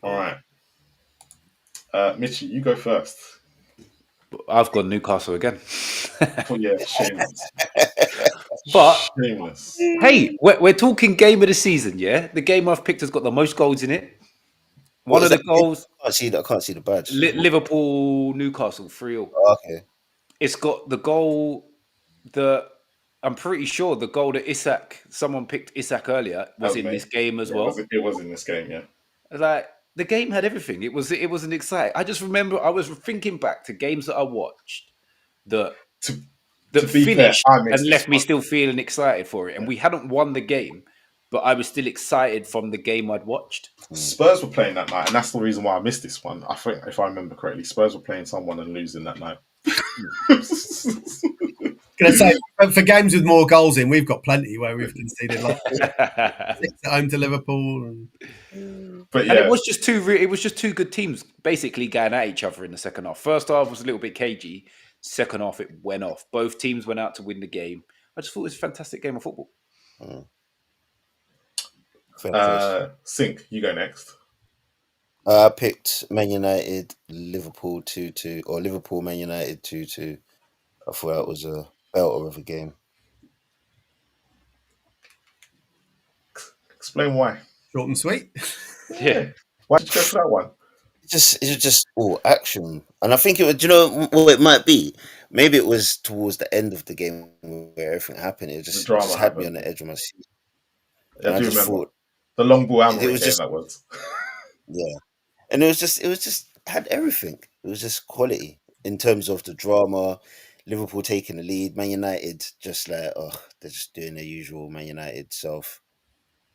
All right. Mitchie, you go first. I've got Newcastle again. Oh, yeah, shameless. But shameless. Hey, we're talking game of the season, yeah? The game I've picked has got the most goals in it. One of the goals. I can't see the badge. Liverpool, Newcastle, 3-3. Okay. It's got the goal that I'm pretty sure the goal that someone picked Isak earlier was in this game as well. It was in this game, yeah. Like the game had everything. It was an exciting. I just remember I was thinking back to games that I watched that finished and left me still feeling excited for it. And we hadn't won the game, but I was still excited from the game I'd watched. Spurs were playing that night, and that's the reason why I missed this one. I think, if I remember correctly, Spurs were playing someone and losing that night. Gonna say, for games with more goals in, we've got plenty where we've conceded like 6 at home to Liverpool. But yeah, and it was just two good teams basically going at each other in the second half. First half was a little bit cagey. Second half, it went off. Both teams went out to win the game. I just thought it was a fantastic game of football. Sink, you go next. I picked Man United, Liverpool 2-2, or Liverpool, Man United 2-2. I thought that was a belter of a game. Explain why. Short and sweet. Yeah. Why did you go for that one? It was just all action. And I think it was, do you know what it might be? Maybe it was towards the end of the game where everything happened. It just had me on the edge of my seat. Yeah, I do remember. The long ball Amorim game that was. Yeah. And it was just had everything. It was just quality in terms of the drama, Liverpool taking the lead, Man United just like, they're just doing their usual Man United self.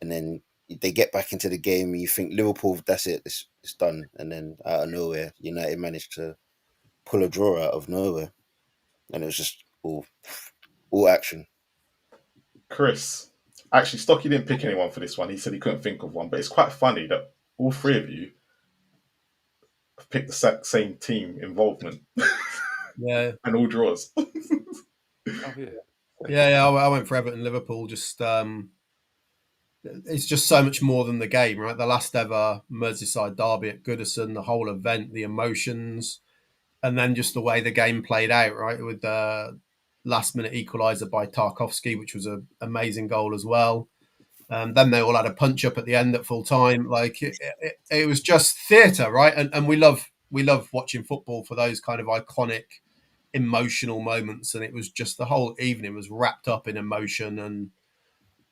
And then they get back into the game and you think Liverpool, that's it, it's done. And then out of nowhere, United managed to pull a draw out of nowhere. And it was just all action. Chris, actually, Stocky didn't pick anyone for this one. He said he couldn't think of one. But it's quite funny that all three of you have picked the same team involvement. Yeah. And all draws. Yeah, I went for Everton, Liverpool. Just it's just so much more than the game, right? The last ever Merseyside derby at Goodison, the whole event, the emotions, and then just the way the game played out, right? With the last-minute equaliser by Tarkowski, which was an amazing goal as well. Then they all had a punch-up at the end at full time. Like it was just theatre, right? And we love watching football for those kind of iconic, emotional moments. And it was just the whole evening was wrapped up in emotion and.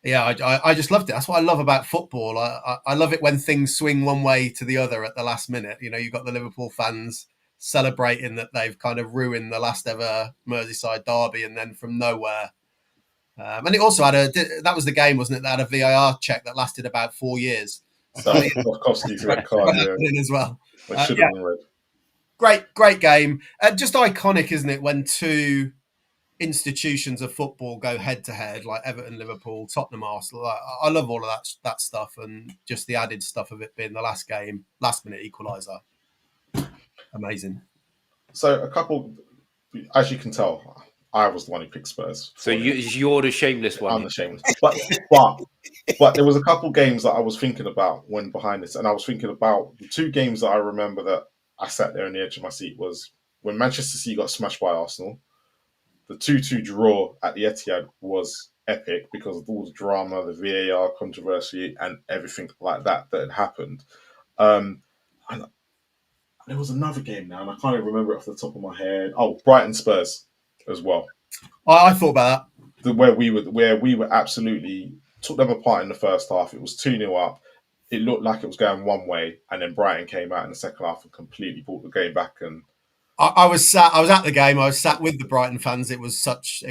Yeah, I just loved it. That's what I love about football. I love it when things swing one way to the other at the last minute. You know, you've got the Liverpool fans celebrating that they've kind of ruined the last ever Merseyside derby, and then from nowhere. And it also that was the game, wasn't it? That had a VAR check that lasted about 4 years. So Tarkowski's red card as well. Should have been red. Great game. Just iconic, isn't it? When two institutions of football go head to head, like Everton, Liverpool, Tottenham, Arsenal. I love all of that stuff, and just the added stuff of it being the last game, last minute equaliser. Amazing. So a couple, as you can tell, I was the one who picked Spurs. So you're the shameless one. I'm the shameless. But there was a couple games that I was thinking about when behind this, and I was thinking about the two games that I remember that I sat there on the edge of my seat was when Manchester City got smashed by Arsenal. The 2-2 draw at the Etihad was epic because of all the drama, the VAR controversy, and everything like that had happened. And there was another game now, and I can't even remember it off the top of my head. Oh, Brighton Spurs as well. I thought about that. Where we were absolutely took them apart in the first half. It was 2-0 up. It looked like it was going one way, and then Brighton came out in the second half and completely brought the game back. And I was at the game. I was sat with the Brighton fans. It was such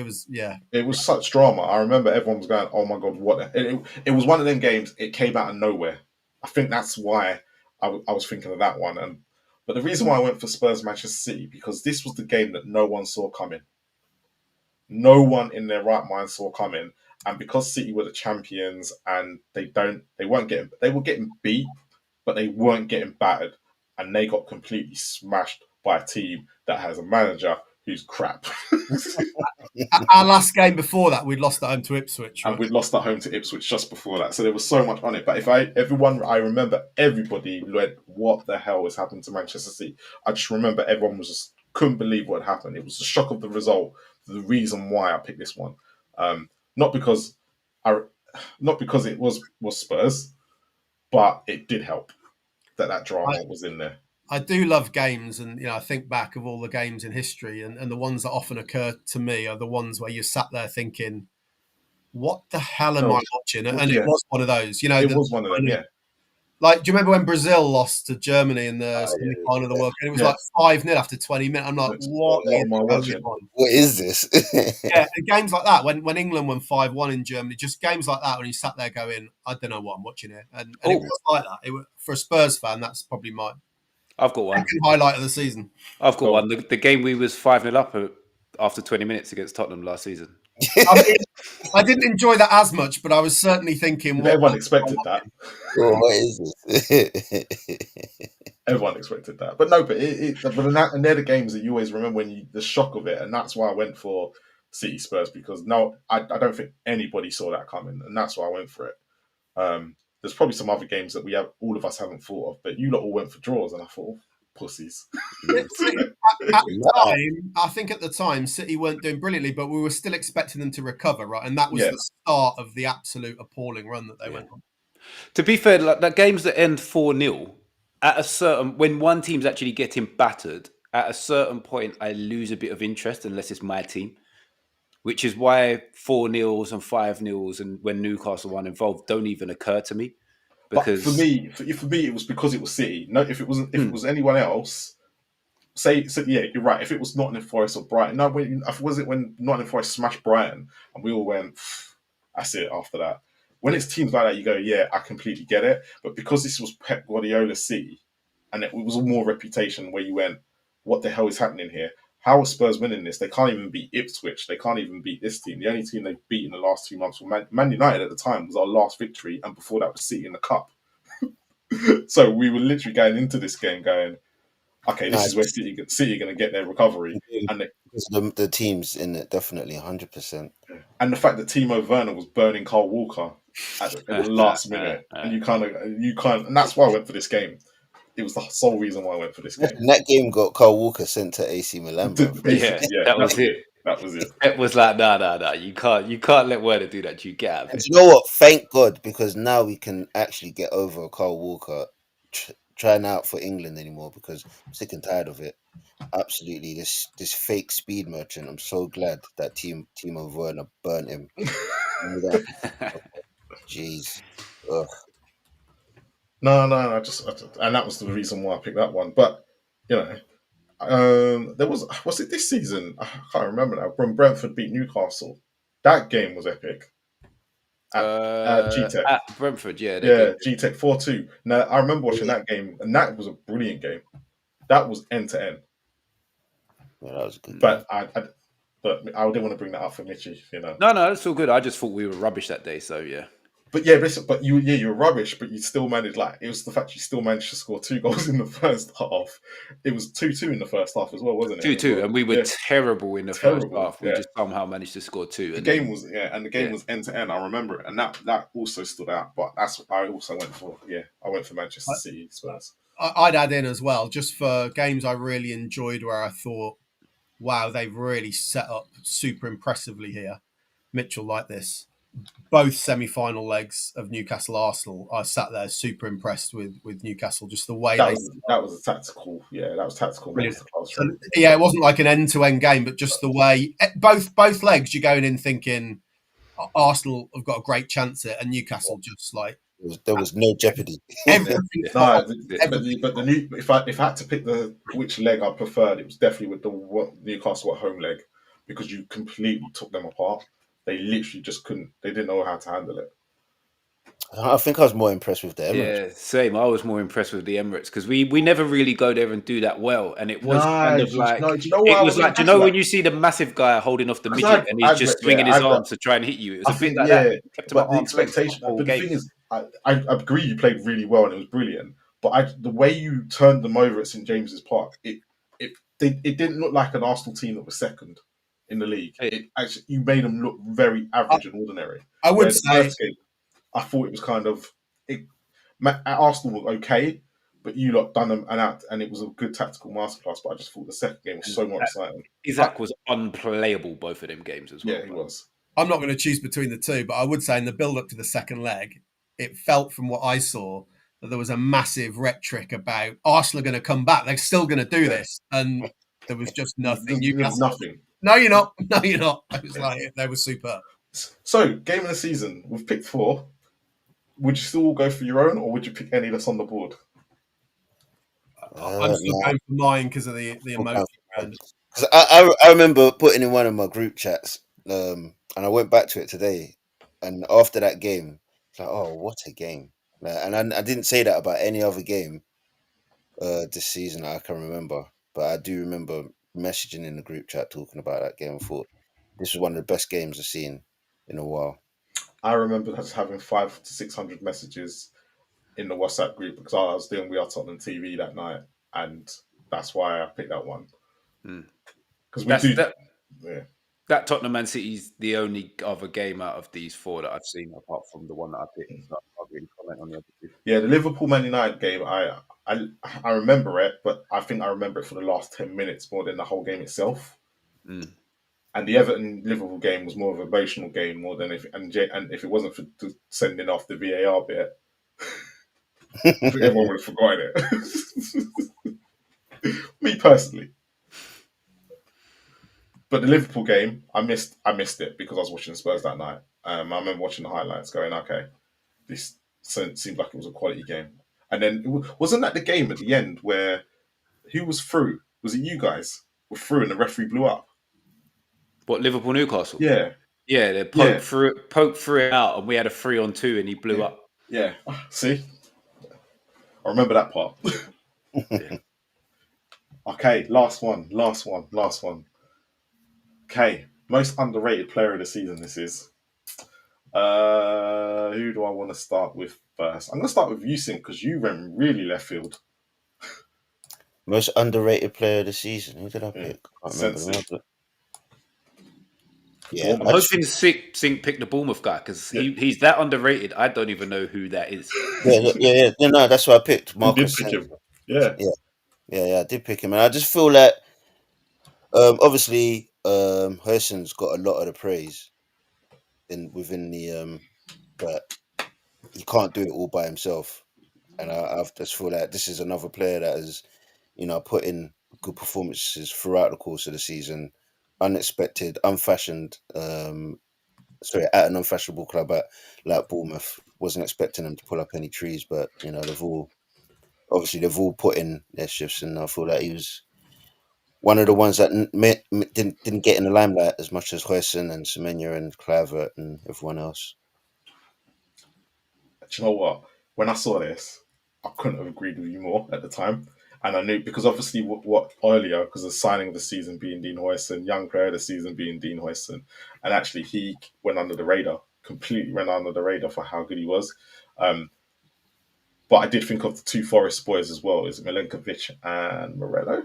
drama. I remember everyone was going, "Oh my god, what?" It was one of them games. It came out of nowhere. I think that's why I was thinking of that one. But the reason why I went for Spurs Manchester City because this was the game that no one saw coming. No one in their right mind saw coming, and because City were the champions and they were getting beat, but they weren't getting battered, and they got completely smashed by a team that has a manager who's crap. Our last game before that, we'd lost at home to Ipswich, right? And we'd lost at home to Ipswich just before that, so there was so much on it. But I remember everybody went, "What the hell has happened to Manchester City?" I just remember everyone was just couldn't believe what had happened. It was the shock of the result, the reason why I picked this one, not because it was Spurs, but it did help that drama was in there. I do love games, and I think back of all the games in history, and the ones that often occur to me are the ones where you sat there thinking, "What the hell am I watching?" And it was one of those. It was one of them, yeah. Like, do you remember when Brazil lost to Germany in the semi-final of the World Cup? It was like 5-0 after 20 minutes. I'm like, what am I watching? What is this? Yeah, games like that, when England won 5-1 in Germany, just games like that when you sat there going, I don't know what I'm watching here. And it was like that. For a Spurs fan, that's probably I've got one. Highlight of the season. I've got one. The game we was 5-0 up after 20 minutes against Tottenham last season. I didn't enjoy that as much, but I was certainly thinking... Everyone expected that. What is this? Everyone expected that. But no, and they're the games that you always remember the shock of it. And that's why I went for City Spurs, because I don't think anybody saw that coming. And that's why I went for it. There's probably some other games that all of us haven't thought of, but you lot all went for draws. And I thought, pussies. At the time, I think at the time, City weren't doing brilliantly, but we were still expecting them to recover, right? And that was the start of the absolute appalling run that they went on. To be fair, like the games that end 4-0, when one team's actually getting battered, at a certain point, I lose a bit of interest unless it's my team, which is why 4-0s and 5-0s and when Newcastle won involved don't even occur to me. Because but for me, it was because it was City. No, if it was anyone else, you're right. If it was Nottingham Forest or Brighton, was it when Nottingham Forest smashed Brighton and we all went, that's it after that. When it's teams like that, you go, yeah, I completely get it. But because this was Pep Guardiola's City, and it was a more reputation where you went, what the hell is happening here? How are Spurs winning this? They can't even beat Ipswich. They can't even beat this team. The only team they've beat in the last 2 months was Man United at the time was our last victory, and before that was City in the Cup. So we were literally going into this game going, okay, this is where City are going to get their recovery. And the teams in it, definitely 100%. And the fact that Timo Werner was burning Kyle Walker at the last minute, and you can't, and that's why I went for this game. It was the sole reason why I went for this game. And that game got Kyle Walker sent to AC Milan. That was it. That was it. It was like, nah. You can't let Werner do that. You get out of it. And you know what? Thank God, because now we can actually get over Kyle Walker trying out for England anymore, because I'm sick and tired of it. Absolutely, this fake speed merchant. I'm so glad that Timo Werner burnt him. Jeez. Ugh. No. And that was the reason why I picked that one. But there was it this season? I can't remember now. When Brentford beat Newcastle, that game was epic. At G-Tech. At Brentford, yeah. G-Tech 4-2. Now I remember watching that game, and that was a brilliant game. That was end to end. Yeah, that was good. But I didn't want to bring that up for Mitchie, No, that's all good. I just thought we were rubbish that day, so yeah. But yeah, you were rubbish, but you still managed. Like, it was the fact you still managed to score 2 goals in the first half. It was 2-2 in the first half as well, wasn't it? 2-2, and we were terrible in the first half. We just somehow managed to score 2. The game was end to end. I remember it, and that also stood out. But I went for Manchester City Spurs. I'd add in as well, just for games I really enjoyed where I thought, wow, they've really set up super impressively here. Mitchell like this. Both semi-final legs of Newcastle Arsenal, I sat there super impressed with Newcastle, just the way That they was a tactical, that was tactical brilliant. masterclass. So, yeah, it wasn't like an end-to-end game, but just the way both legs you're going in thinking Arsenal have got a great chance at, and Newcastle just like There was no jeopardy. everything. No, everything. but the new if I had to pick which leg I preferred, it was definitely with the Newcastle at home leg, because you completely took them apart. They literally just couldn't. They didn't know how to handle it. I think I was more impressed with the Emirates. Yeah, same. I was more impressed with the Emirates because we never really go there and do that well, and it was kind of like do you know what I it was was like, do you impressed know with? when you see the massive guy holding off the 'Cause midget and he's just swinging his I've arms to try and hit you? It was I a bit think like that. He kept him at but the arm's length expectation. the whole But the game. thing is, I agree you played really well and it was brilliant. But the way you turned them over at St James's Park, it didn't look like an Arsenal team that was second in the league. It actually, you made them look very average and ordinary. I would Where the say first game, I thought it was kind of at Arsenal were okay, but you lot done them and it was a good tactical masterclass. But I just thought the second game was so more exciting. Isaac was unplayable both of them games as well. Yeah, he was. I'm not going to choose between the two, but I would say in the build-up to the second leg, it felt from what I saw that there was a massive rhetoric about Arsenal are going to come back. They're still going to do this, and there was just nothing. Nothing. No, you're not. No, you're not. I was like, they were superb. So, game of the season. We've picked 4. Would you still go for your own, or would you pick any that's on the board? I'm still going for mine because of the emotion around it. Because I remember putting in one of my group chats, and I went back to it today, and after that game, it's like, oh, what a game! And I didn't say that about any other game this season that I can remember, but I do remember messaging in the group chat talking about that game. I thought this was one of the best games I've seen in a while. I remember just having 500 to 600 messages in the WhatsApp group because I was doing We Are Tottenham TV that night, and that's why I picked that one. Because that Tottenham Man City's the only other game out of these 4 that I've seen apart from the one that I picked. So I can't really comment on the other 2. Yeah, the Liverpool Man United game, I remember it, but I think I remember it for the last 10 minutes more than the whole game itself. And the Everton Liverpool game was more of an emotional game more than if if it wasn't for sending off the VAR bit, I think everyone would have forgotten it. Me personally. But the Liverpool game, I missed it because I was watching Spurs that night. I remember watching the highlights, going, "Okay, this seemed like it was a quality game." And then wasn't that the game at the end where who was through? Was it you guys were through and the referee blew up? What, Liverpool Newcastle? Yeah, they poked through it out, and we had a 3-on-2, and he blew up. Yeah, see, I remember that part. Okay, last one. Okay, most underrated player of the season. This is. Who do I want to start with first? I'm going to start with you, Sink, because you went really left field. Most underrated player of the season. Who did I pick? I can't remember. Yeah, I'm hoping Sink picked the Bournemouth guy because he's that underrated. I don't even know who that is. Yeah. No, that's what I picked. Marcus. You did pick him. Yeah. I did pick him, and I just feel like, obviously, Hurston's got a lot of the praise within the, but he can't do it all by himself, and I just feel like this is another player that has, put in good performances throughout the course of the season. Unexpected, unfashioned. At an unfashionable club like Bournemouth, wasn't expecting them to pull up any trees, but they've all put in their shifts, and I feel like he was one of the ones that didn't get in the limelight as much as Huijsen and Semenya and Kluivert and everyone else. Do you know what? When I saw this, I couldn't have agreed with you more at the time. And I knew, because obviously what earlier, because the signing of the season being Dean Huijsen, young player of the season being Dean Huijsen, and actually he went under the radar, completely went under the radar for how good he was. But I did think of the 2 Forest boys as well. Is it Milenkovic and Morello?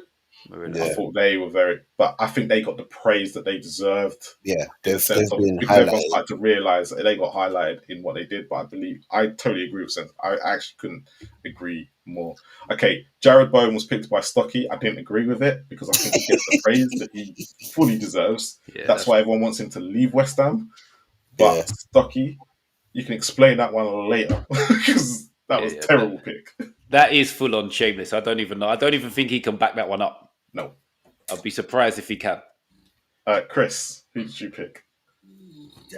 Really. I Yeah. thought they were very, but I think they got the praise that they deserved. Yeah, In the they've sense of, been because everyone highlighted. started to realise that they got highlighted in what they did. But I totally agree with Sense. I actually couldn't agree more. Okay, Jared Bowen was picked by Stocky. I didn't agree with it because I think he gets the praise that he fully deserves. Yeah, That's why everyone wants him to leave West Ham. But Yeah. Stocky, you can explain that one later because that was a terrible pick. that is full on shameless. I don't even know. I don't even think he can back that one up. No. I'd be surprised if he can. Chris, who did you pick?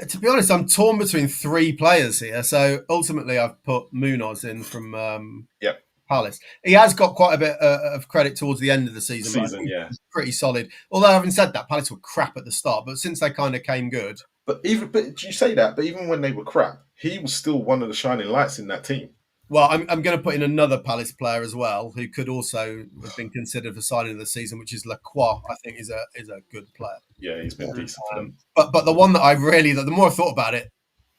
To be honest, I'm torn between 3 players here. So ultimately, I've put Munoz in from Yep. Palace. He has got quite a bit of credit towards the end of the season, but I think Yeah. he's pretty solid. Although, having said that, Palace were crap at the start, but since they kind of came good. But you say that, but even when they were crap, he was still one of the shining lights in that team. Well, I'm going to put in another Palace player as well, who could also have been considered for signing of the season, which is Lacroix. I think is a good player. Yeah, he's been decent for them. But the one that I really, the more I thought about it,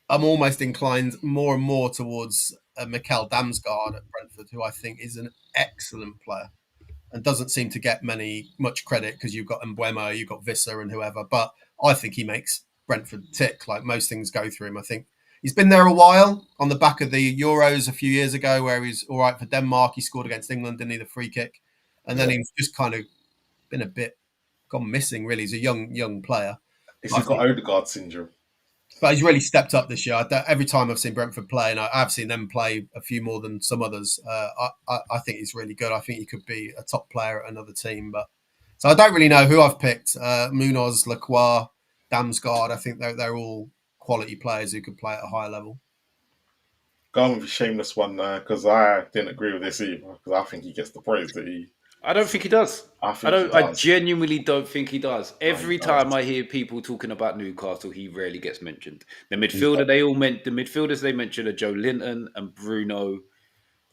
I'm almost inclined more and more towards Mikel Damsgaard at Brentford, who I think is an excellent player and doesn't seem to get much credit because you've got Mbeumo, you've got Visser and whoever. But I think he makes Brentford tick. Like most things go through him. I think he's been there a while on the back of the Euros a few years ago where he's all right for Denmark. He scored against England, didn't he, the free kick? And then he's just kind of been a bit gone missing, really. He's a young player. He's got Odegaard syndrome. But he's really stepped up this year. Every time I've seen Brentford play, and I've seen them play a few more than some others, I think he's really good. I think he could be a top player at another team. But so I don't really know who I've picked. Munoz, Lacroix, Damsgaard. I think they're all quality players who could play at a high level. Go on with a shameless one because I didn't agree with this either because I think he gets the praise that he. I don't think he does. I genuinely don't think he does. Every time I hear people talking about Newcastle, he rarely gets mentioned. The midfielders they mention are Joe Linton and Bruno.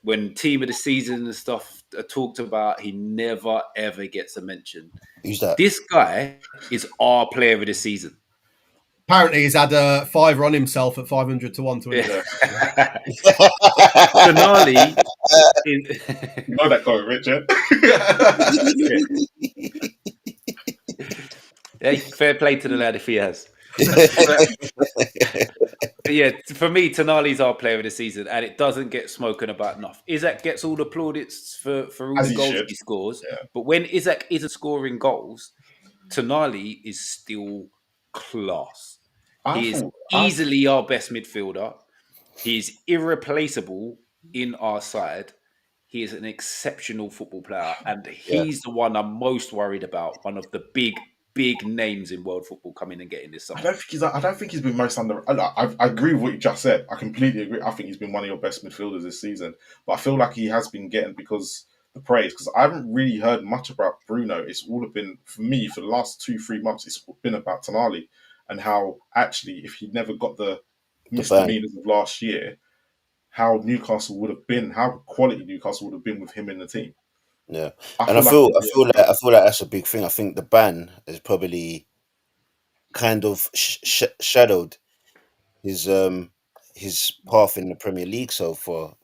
When team of the season and stuff are talked about, he never ever gets a mention. Who's that? This guy is our player of the season. Apparently, he's had a fiver on himself at 500 to 1 to win. Tonali is... You know that comment, Richard. Yeah, fair play to the lad if he has. But yeah, for me, Tonali's our player of the season, and it doesn't get spoken about enough. Isaac gets all the plaudits for all the goals he scores, but when Isaac isn't scoring goals, Tonali is still class. He is easily our best midfielder. He is irreplaceable in our side. He is an exceptional football player, and he's the one I'm most worried about. One of the big names in world football coming and getting this summer. I don't think he's been most under. I agree with what you just said. I completely agree. I think he's been one of your best midfielders this season. But I feel like he has been getting the praise because I haven't really heard much about Bruno. It's all been for me for the last 2-3 months. It's been about Tonali and how actually if he never got the misdemeanors of last year, how Newcastle would have been, how quality Newcastle would have been with him in the team. Yeah, I feel like that's a big thing. I think the ban has probably kind of shadowed his path in the Premier League so far.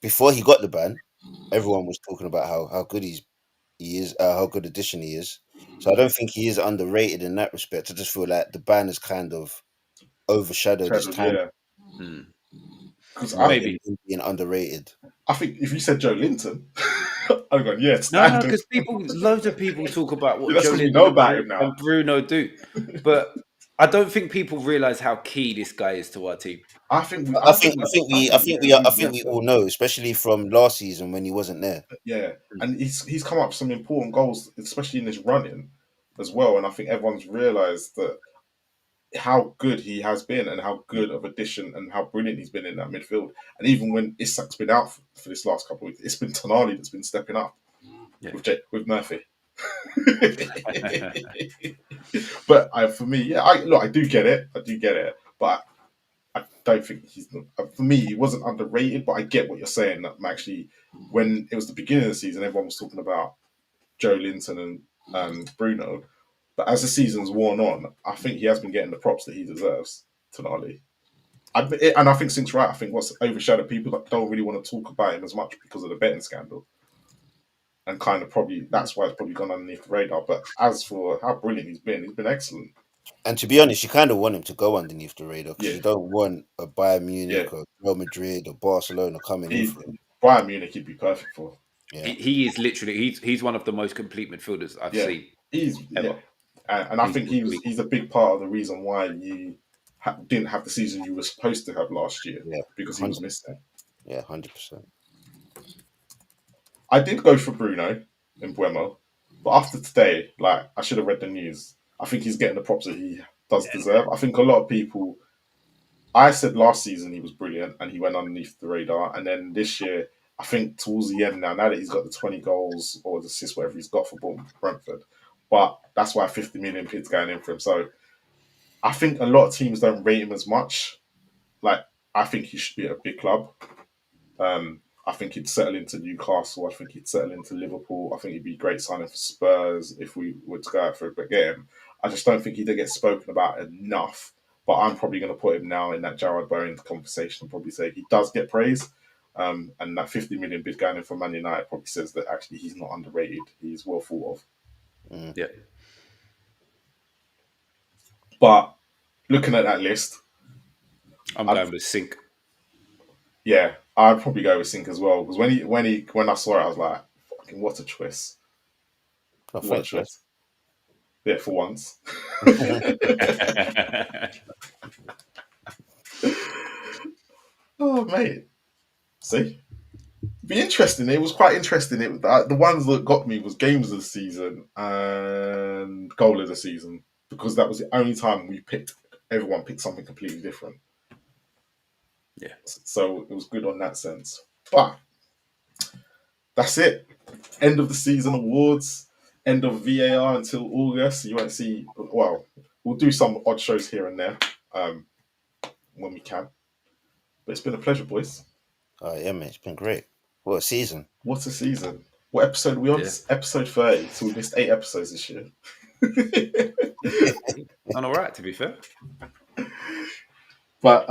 Before he got the ban, everyone was talking about how good he is, how good addition he is. So I don't think he is underrated in that respect. I just feel like the ban has kind of overshadowed his time. Because maybe being underrated. I think if you said Joe Linton, I've gone, yes. No, because loads of people talk about what Joe Linton know about him now. And Bruno do, but I don't think people realise how key this guy is to our team. I think we all know, especially from last season when he wasn't there. Yeah, and he's come up with some important goals, especially in his running as well. And I think everyone's realised that how good he has been and how good of addition and how brilliant he's been in that midfield. And even when Isak's been out for this last couple of weeks, it's been Tonali that's been stepping up with Murphy. But for me, I do get it. But I don't think for me, he wasn't underrated, but I get what you're saying. That actually, when it was the beginning of the season, everyone was talking about Joe Linton and Bruno. But as the season's worn on, I think he has been getting the props that he deserves, Tonali. And I think since what's overshadowed people that don't really want to talk about him as much because of the betting scandal. and kind of probably that's why it's probably gone underneath the radar. But as for how brilliant he's been excellent. And to be honest, you kind of want him to go underneath the radar because Yeah. you don't want a Bayern Munich Yeah. or Real Madrid or Barcelona coming in for him. Bayern Munich he'd be perfect for. Yeah, He is literally he's one of the most complete midfielders I've seen ever. And I think he's a big part of the reason why you didn't have the season you were supposed to have last year, yeah, because he was missing. Yeah, 100%. I did go for Bruno in Buemo, but after today, like, I should have read the news. I think he's getting the props that he does deserve. I think a lot of people. I said last season he was brilliant and he went underneath the radar, and then this year, I think towards the end now that he's got the 20 goals or the assists, whatever he's got for Brentford, but that's why 50 million quid's going in for him. So I think a lot of teams don't rate him as much. Like, I think he should be at a big club. I think he'd settle into Newcastle. I think he'd settle into Liverpool. I think he'd be a great signing for Spurs if we were to go out for a game. I just don't think he did get spoken about enough. But I'm probably going to put him now in that Jarrod Bowen conversation and probably say he does get praise. And that 50 million bid going in for Man United probably says that actually he's not underrated. He's well thought of. Yeah. But looking at that list, I'm going with Sink. Yeah, I'd probably go with Sink as well, because when I saw it, I was like, "Fucking what a choice! Oh, What a thanks, choice!" Yeah, for once. Oh, mate. See, be interesting. It was quite interesting. The ones that got me was games of the season and goal of the season, because that was the only time everyone picked something completely different. Yeah. So it was good on that sense. But that's it. End of the season awards. End of VAR until August. You won't see. Well, we'll do some odd shows here and there when we can. But it's been a pleasure, boys. Oh yeah, man, it's been great. What a season! What a season! What episode are we on? Yeah. Episode 30. So we missed 8 episodes this year. Done all right, to be fair. But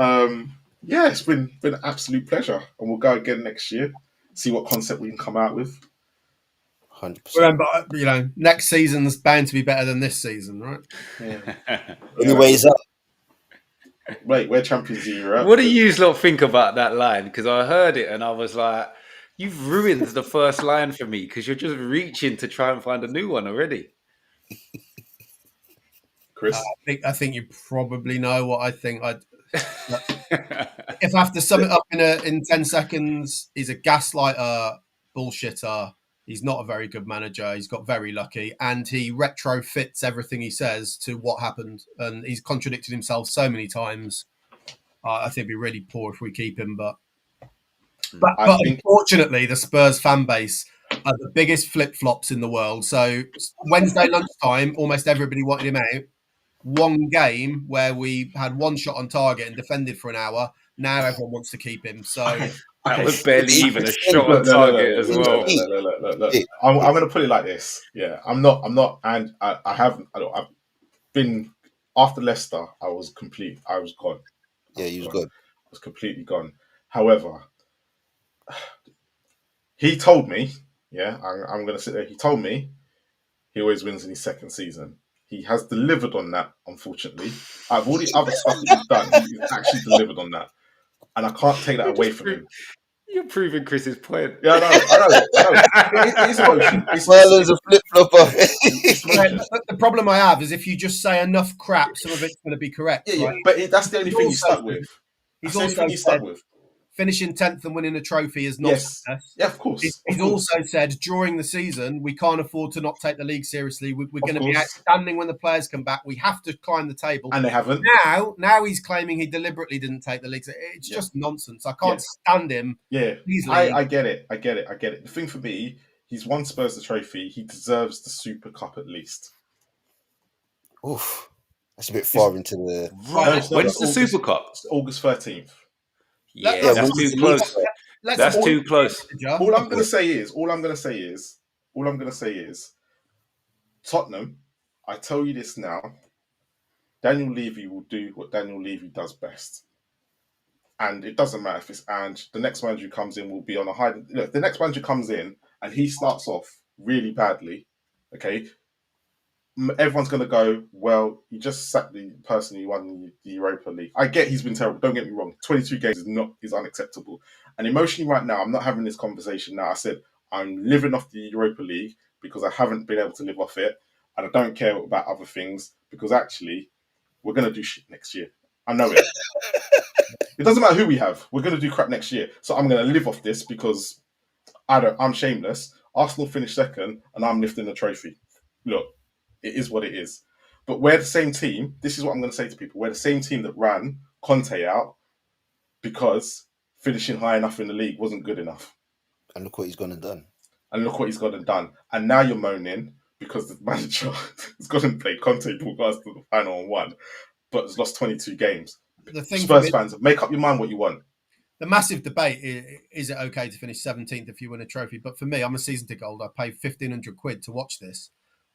yeah, it's been an absolute pleasure, and we'll go again next year. See what concept we can come out with. 100%. Remember, next season's bound to be better than this season, right? Yeah. Anyways, Wait, we're champions of Europe. What do you lot think about that line? Because I heard it and I was like, you've ruined the first line for me because you're just reaching to try and find a new one already. Chris? I think you probably know what I think. If I have to sum it up in 10 seconds, he's a gaslighter, bullshitter. He's not a very good manager. He's got very lucky, and he retrofits everything he says to what happened. And he's contradicted himself so many times. I think it'd be really poor if we keep him. But unfortunately, the Spurs fan base are the biggest flip-flops in the world. So Wednesday lunchtime, almost everybody wanted him out. One game where we had one shot on target and defended for an hour. Now everyone wants to keep him. So that was barely even a shot on target as well. Look. I'm going to put it like this. Yeah, I'm not, and I've been after Leicester. I was gone. Yeah, he was good. I was completely gone. However, he told me, I'm going to sit there. He told me he always wins in his second season. He has delivered on that, unfortunately. Out of all the other stuff that he's done, he's actually delivered on that. And I can't take that away from him. You're proving Chris's point. Yeah, I know. It's emotion. There's a flip-flopper. The problem I have is if you just say enough crap, some of it's going to be correct. Yeah, right? But that's the only thing he's stuck with. He's also stuck with. Finishing 10th and winning a trophy is not success. Yeah, of course. He's also said during the season, we can't afford to not take the league seriously. We're going to be outstanding when the players come back. We have to climb the table. And they haven't. Now he's claiming he deliberately didn't take the league. It's just nonsense. I can't stand him. Yeah, I get it. The thing for me, he's won Spurs the trophy. He deserves the Super Cup at least. Oof. That's a bit far into the... Right. When's the Super Cup? It's August 13th. Yeah, that's too close. That's too close. All I'm going to say is, Tottenham, I tell you this now, Daniel Levy will do what Daniel Levy does best. And it doesn't matter if it's Ange. The next manager who comes in will be on a high... Look, the next manager comes in and he starts off really badly, okay, everyone's going to go, well, you just sacked the person who won the Europa League. I get he's been terrible. Don't get me wrong. 22 games is unacceptable. And emotionally right now, I'm not having this conversation now. I said, I'm living off the Europa League because I haven't been able to live off it. And I don't care about other things because actually, we're going to do shit next year. I know it. It doesn't matter who we have. We're going to do crap next year. So I'm going to live off this because I'm shameless. Arsenal finished second and I'm lifting the trophy. Look, it is what it is. But we're the same team. This is what I'm going to say to people. We're the same team that ran Conte out because finishing high enough in the league wasn't good enough. And look what he's gone and done. And now you're moaning because the manager has gone and played Conte, brought us to the final and won, but has lost 22 games. The thing Spurs fans, make up your mind what you want. The massive debate is it okay to finish 17th if you win a trophy? But for me, I'm a season ticket holder. I paid 1,500 quid to watch this.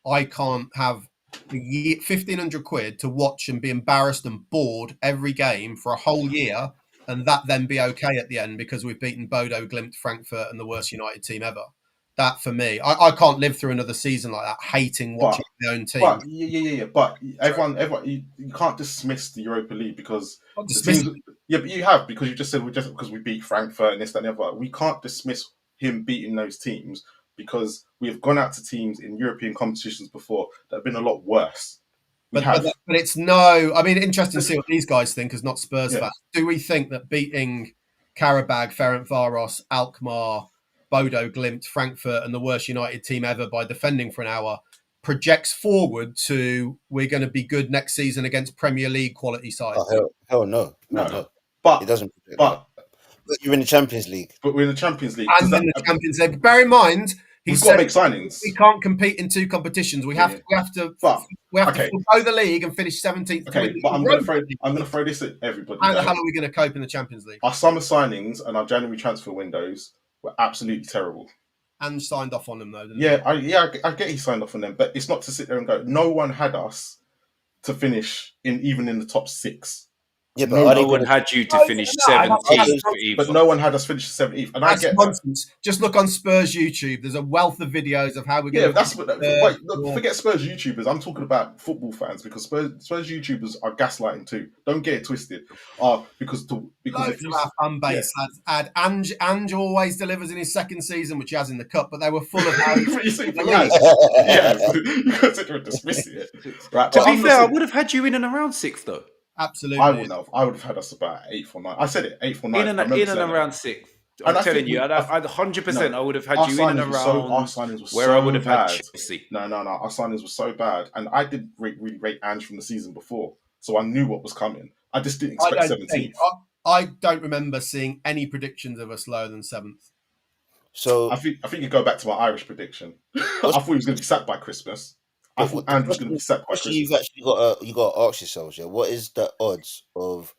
I can't have 1,500 quid to watch and be embarrassed and bored every game for a whole year, and that then be okay at the end because we've beaten Bodo, Glimt, Frankfurt, and the worst United team ever. That for me, I can't live through another season like that, hating watching my own team. But But everyone, you can't dismiss the Europa League because but you have, because you just said because we beat Frankfurt and this, that, and the other. We can't dismiss him beating those teams because we have gone out to teams in European competitions before that have been a lot worse. But it's interesting to see what these guys think as not Spurs fans. Do we think that beating Karabag, Ferencváros, Alkmaar, Bodo, Glimt, Frankfurt, and the worst United team ever by defending for an hour projects forward to we're going to be good next season against Premier League quality sides? Oh, hell no. But it doesn't. But you're in the Champions League. But we're in the Champions League. And in the Champions League. Bear in mind, we've got to make signings. We can't compete in two competitions. We have to forgo the league and finish 17th. Okay, but I'm going to throw this at everybody. How the hell are we going to cope in the Champions League? Our summer signings and our January transfer windows were absolutely terrible. And signed off on them though. I get he signed off on them, but it's not to sit there and go. No one had us to finish even in the top 6. Yeah, but no one had you to finish 17th. But no one had us finish 17th, and that's nonsense. That. Just look on Spurs YouTube. There's a wealth of videos of how we're going. Yeah, that's what. Look, forget Spurs YouTubers. I'm talking about football fans because Spurs YouTubers are gaslighting too. Don't get it twisted. Because if you our fan base had Ange always delivers in his second season, which he has in the cup, but they were full of how you can't sit there and dismiss it. Right, to be fair, I would have had you in and around 6th though. Absolutely, I wouldn't have. I would have had us about 8th or 9th. I said it, 8th or 9th. In and around 6th. I'm telling you, I'd 100%. I would have had you in and around. Our signings were where I would have had Chelsea. No. Our signings were so bad, and I did really rate Ange from the season before, so I knew what was coming. I just didn't expect 17th. I don't remember seeing any predictions of us lower than 7th. So I think you go back to my Irish prediction. I thought he was going to be sacked by Christmas. I thought Ange was going to be sacked by Christmas. You've actually got to ask yourselves, what is the odds of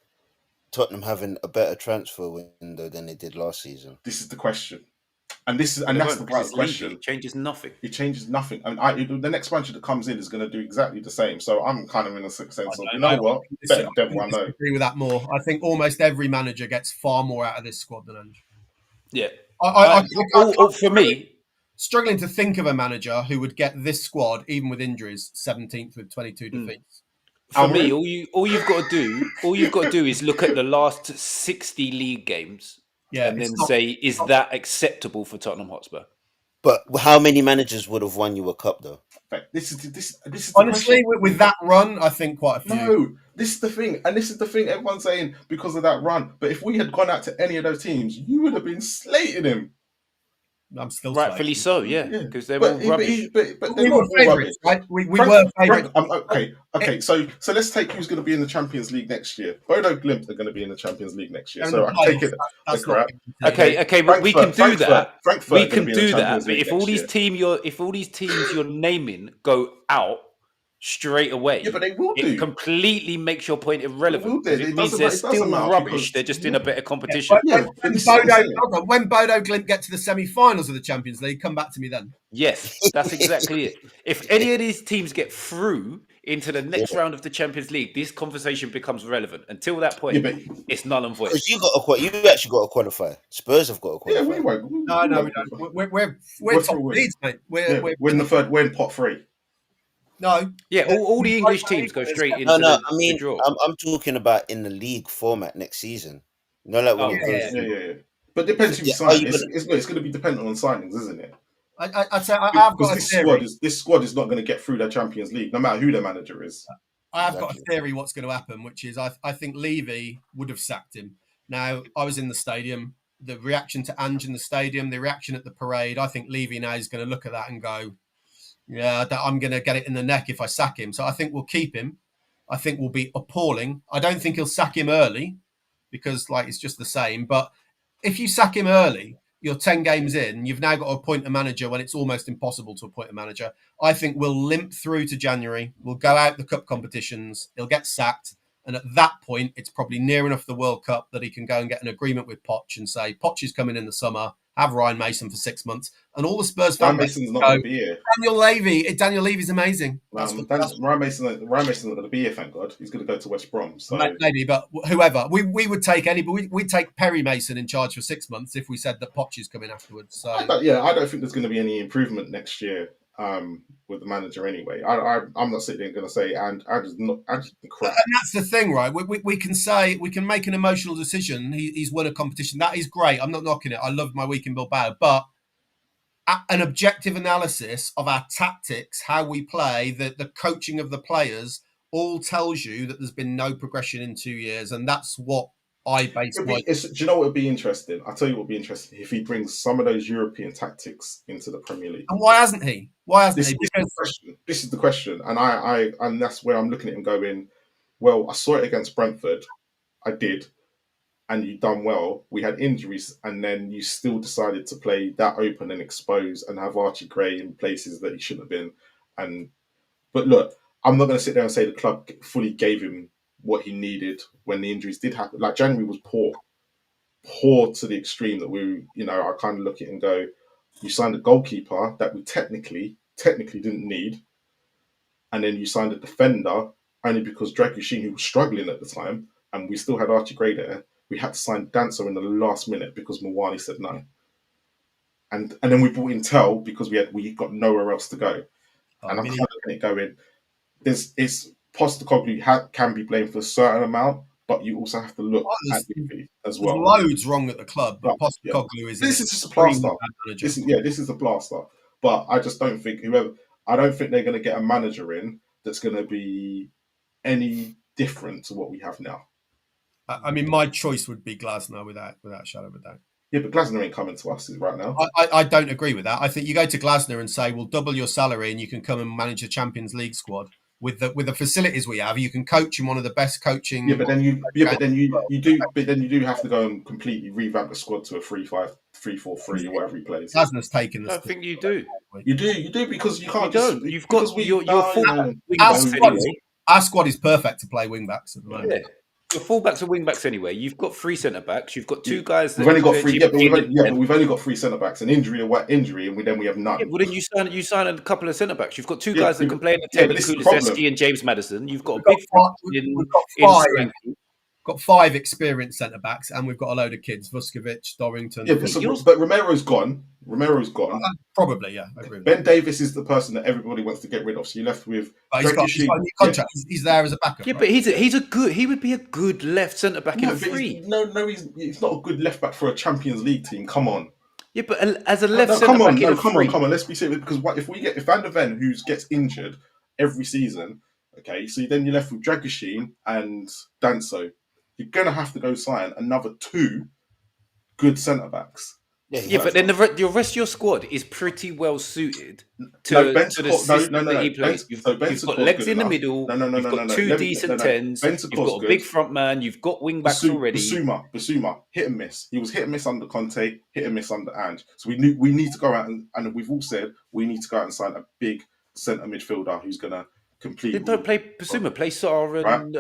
Tottenham having a better transfer window than they did last season? This is the question, and that's the right question. It changes nothing. It changes nothing, and the next manager that comes in is going to do exactly the same. So I'm kind of in a sense of what, better devil I know. Agree with that more. I think almost every manager gets far more out of this squad than Ange. Yeah, for me. Struggling to think of a manager who would get this squad, even with injuries, 17th with 22 defeats. For me, all you've got to do is look at the last 60 league games, and then say, is that acceptable for Tottenham Hotspur? But how many managers would have won you a cup, though? This is honestly with that run, I think quite a few. No, this is the thing, and this is the thing everyone's saying because of that run. But if we had gone out to any of those teams, you would have been slating him. I'm still rightfully so, because they were rubbish. But we were favourites, right? We were favourites. Okay. So let's take who's going to be in the Champions League next year. Bodo Glimt are going to be in the Champions League next year. So I take it. Okay, but we can do that. We can do that. But if all these teams you're naming go out straight away, but they will do. It completely makes your point irrelevant. It means they're still rubbish. They're just in a better competition. When Bodo Glimt get to the semi-finals of the Champions League, come back to me then. Yes, that's exactly it. If any of these teams get through into the next round of the Champions League, this conversation becomes relevant. Until that point, Yeah, but it's null and void. Because you actually got to qualify. Spurs have got to yeah, qualify. we won't. No, we don't. We're top leads, mate. We're in the third. We're in pot 3. No. Yeah, all the English teams go straight into the draw. I'm talking about in the league format next season. Not like when it goes. Yeah. But it depends who you sign. It's going to be dependent on signings, isn't it? I'd say I've got a theory. This squad is not going to get through their Champions League, no matter who their manager is. I've got a theory what's going to happen, which is I think Levy would have sacked him. Now, I was in the stadium. The reaction to Ange in the stadium, the reaction at the parade, I think Levy now is going to look at that and go, yeah, I'm going to get it in the neck if I sack him. So I think we'll keep him. I think we'll be appalling. I don't think he'll sack him early because it's just the same. But if you sack him early, you're 10 games in, you've now got to appoint a manager when it's almost impossible to appoint a manager. I think we'll limp through to January. We'll go out the cup competitions. He'll get sacked. And at that point, it's probably near enough the World Cup that he can go and get an agreement with Poch and say, Poch is coming in the summer, have Ryan Mason for 6 months. And all the Spurs fans Mason's not going to be here. Daniel Levy's amazing. Ryan Mason's not going to be here, thank God. He's going to go to West Brom. So. Maybe, but whoever. We would take we'd take Perry Mason in charge for 6 months if we said that Poch is coming afterwards. So I don't think there's going to be any improvement next year with the manager anyway. I'm not sitting there going to say, and I just crap. And that's the thing, right? We can say, we can make an emotional decision. He's won a competition. That is great. I'm not knocking it. I love my week in Bilbao. But an objective analysis of our tactics, how we play, the coaching of the players, all tells you that there's been no progression in 2 years. And that's what I base my... Do you know what would be interesting? I'll tell you what would be interesting if he brings some of those European tactics into the Premier League. And why hasn't he? This is the question. And that's where I'm looking at him going, well, I saw it against Brentford. I did. And you done well. We had injuries, and then you still decided to play that open and expose and have Archie Gray in places that he shouldn't have been. But look, I'm not going to sit there and say the club fully gave him what he needed when the injuries did happen. Like January was poor to the extreme that I kind of look at it and go, you signed a goalkeeper that we technically didn't need, and then you signed a defender only because Dragushin, who was struggling at the time, and we still had Archie Gray there. We had to sign Dancer in the last minute because Mawani said no, and then we brought in Tell because we got nowhere else to go. And I'm kind of looking at it going, it's Postecoglou can be blamed for a certain amount, but you also have to look at it as well. There's loads wrong at the club, but Postecoglou is... This is just a plaster. This is a plaster. But I just don't think I don't think they're going to get a manager in that's going to be any different to what we have now. I mean, my choice would be Glasner without a shadow of a doubt. Yeah, but Glasner ain't coming to us right now. I don't agree with that. I think you go to Glasner and say, we'll double your salary and you can come and manage a Champions League squad. With the facilities we have, you can coach in one of the best coaching. Yeah, but then you do have to go and completely revamp the squad to a 3-5, 3-4-3 or whatever he plays. Glasner's taken this. I think you do. You do because you can't. You've got your fullbacks. Our squad is perfect to play wing backs at the moment. Yeah. Your fullbacks and wing backs anyway. You've got 3 centre backs. You've got 2 guys. We've only got 3. Yeah, but we've only got 3 centre backs. An injury, and then we have none. Yeah, well, then you sign a couple of centre backs. You've got 2 guys that can play in the 10, Kulusevski and James Madison. You've got a big got 5 experienced centre backs, and we've got a load of kids: Vuskovic, Dorrington. Yeah, but Romero's gone. Probably, yeah. I agree. Ben Davis is the person that everybody wants to get rid of. So you're left with. He's got a new contract. Yeah. He's there as a backup. Yeah, but he would be a good left centre back in 3. He's not a good left back for a Champions League team. Come on. Yeah, but as a left centre back in 3. Come on. Let's be serious because if Van der Ven, who gets injured every season, okay, so then you're left with Dragushin and Danso. You're gonna have to go sign another 2 good centre backs. Yeah, but then the rest of your squad is pretty well suited to the system that he plays. You've got legs in the middle. You've got 2 decent 10s. You've got a big front man. You've got wing backs already. Basuma, hit and miss. He was hit and miss under Conte, hit and miss under Ange. So we need to go out and we've all said we need to go out and sign a big centre midfielder who's gonna completely. Don't play Basuma, play Sarr and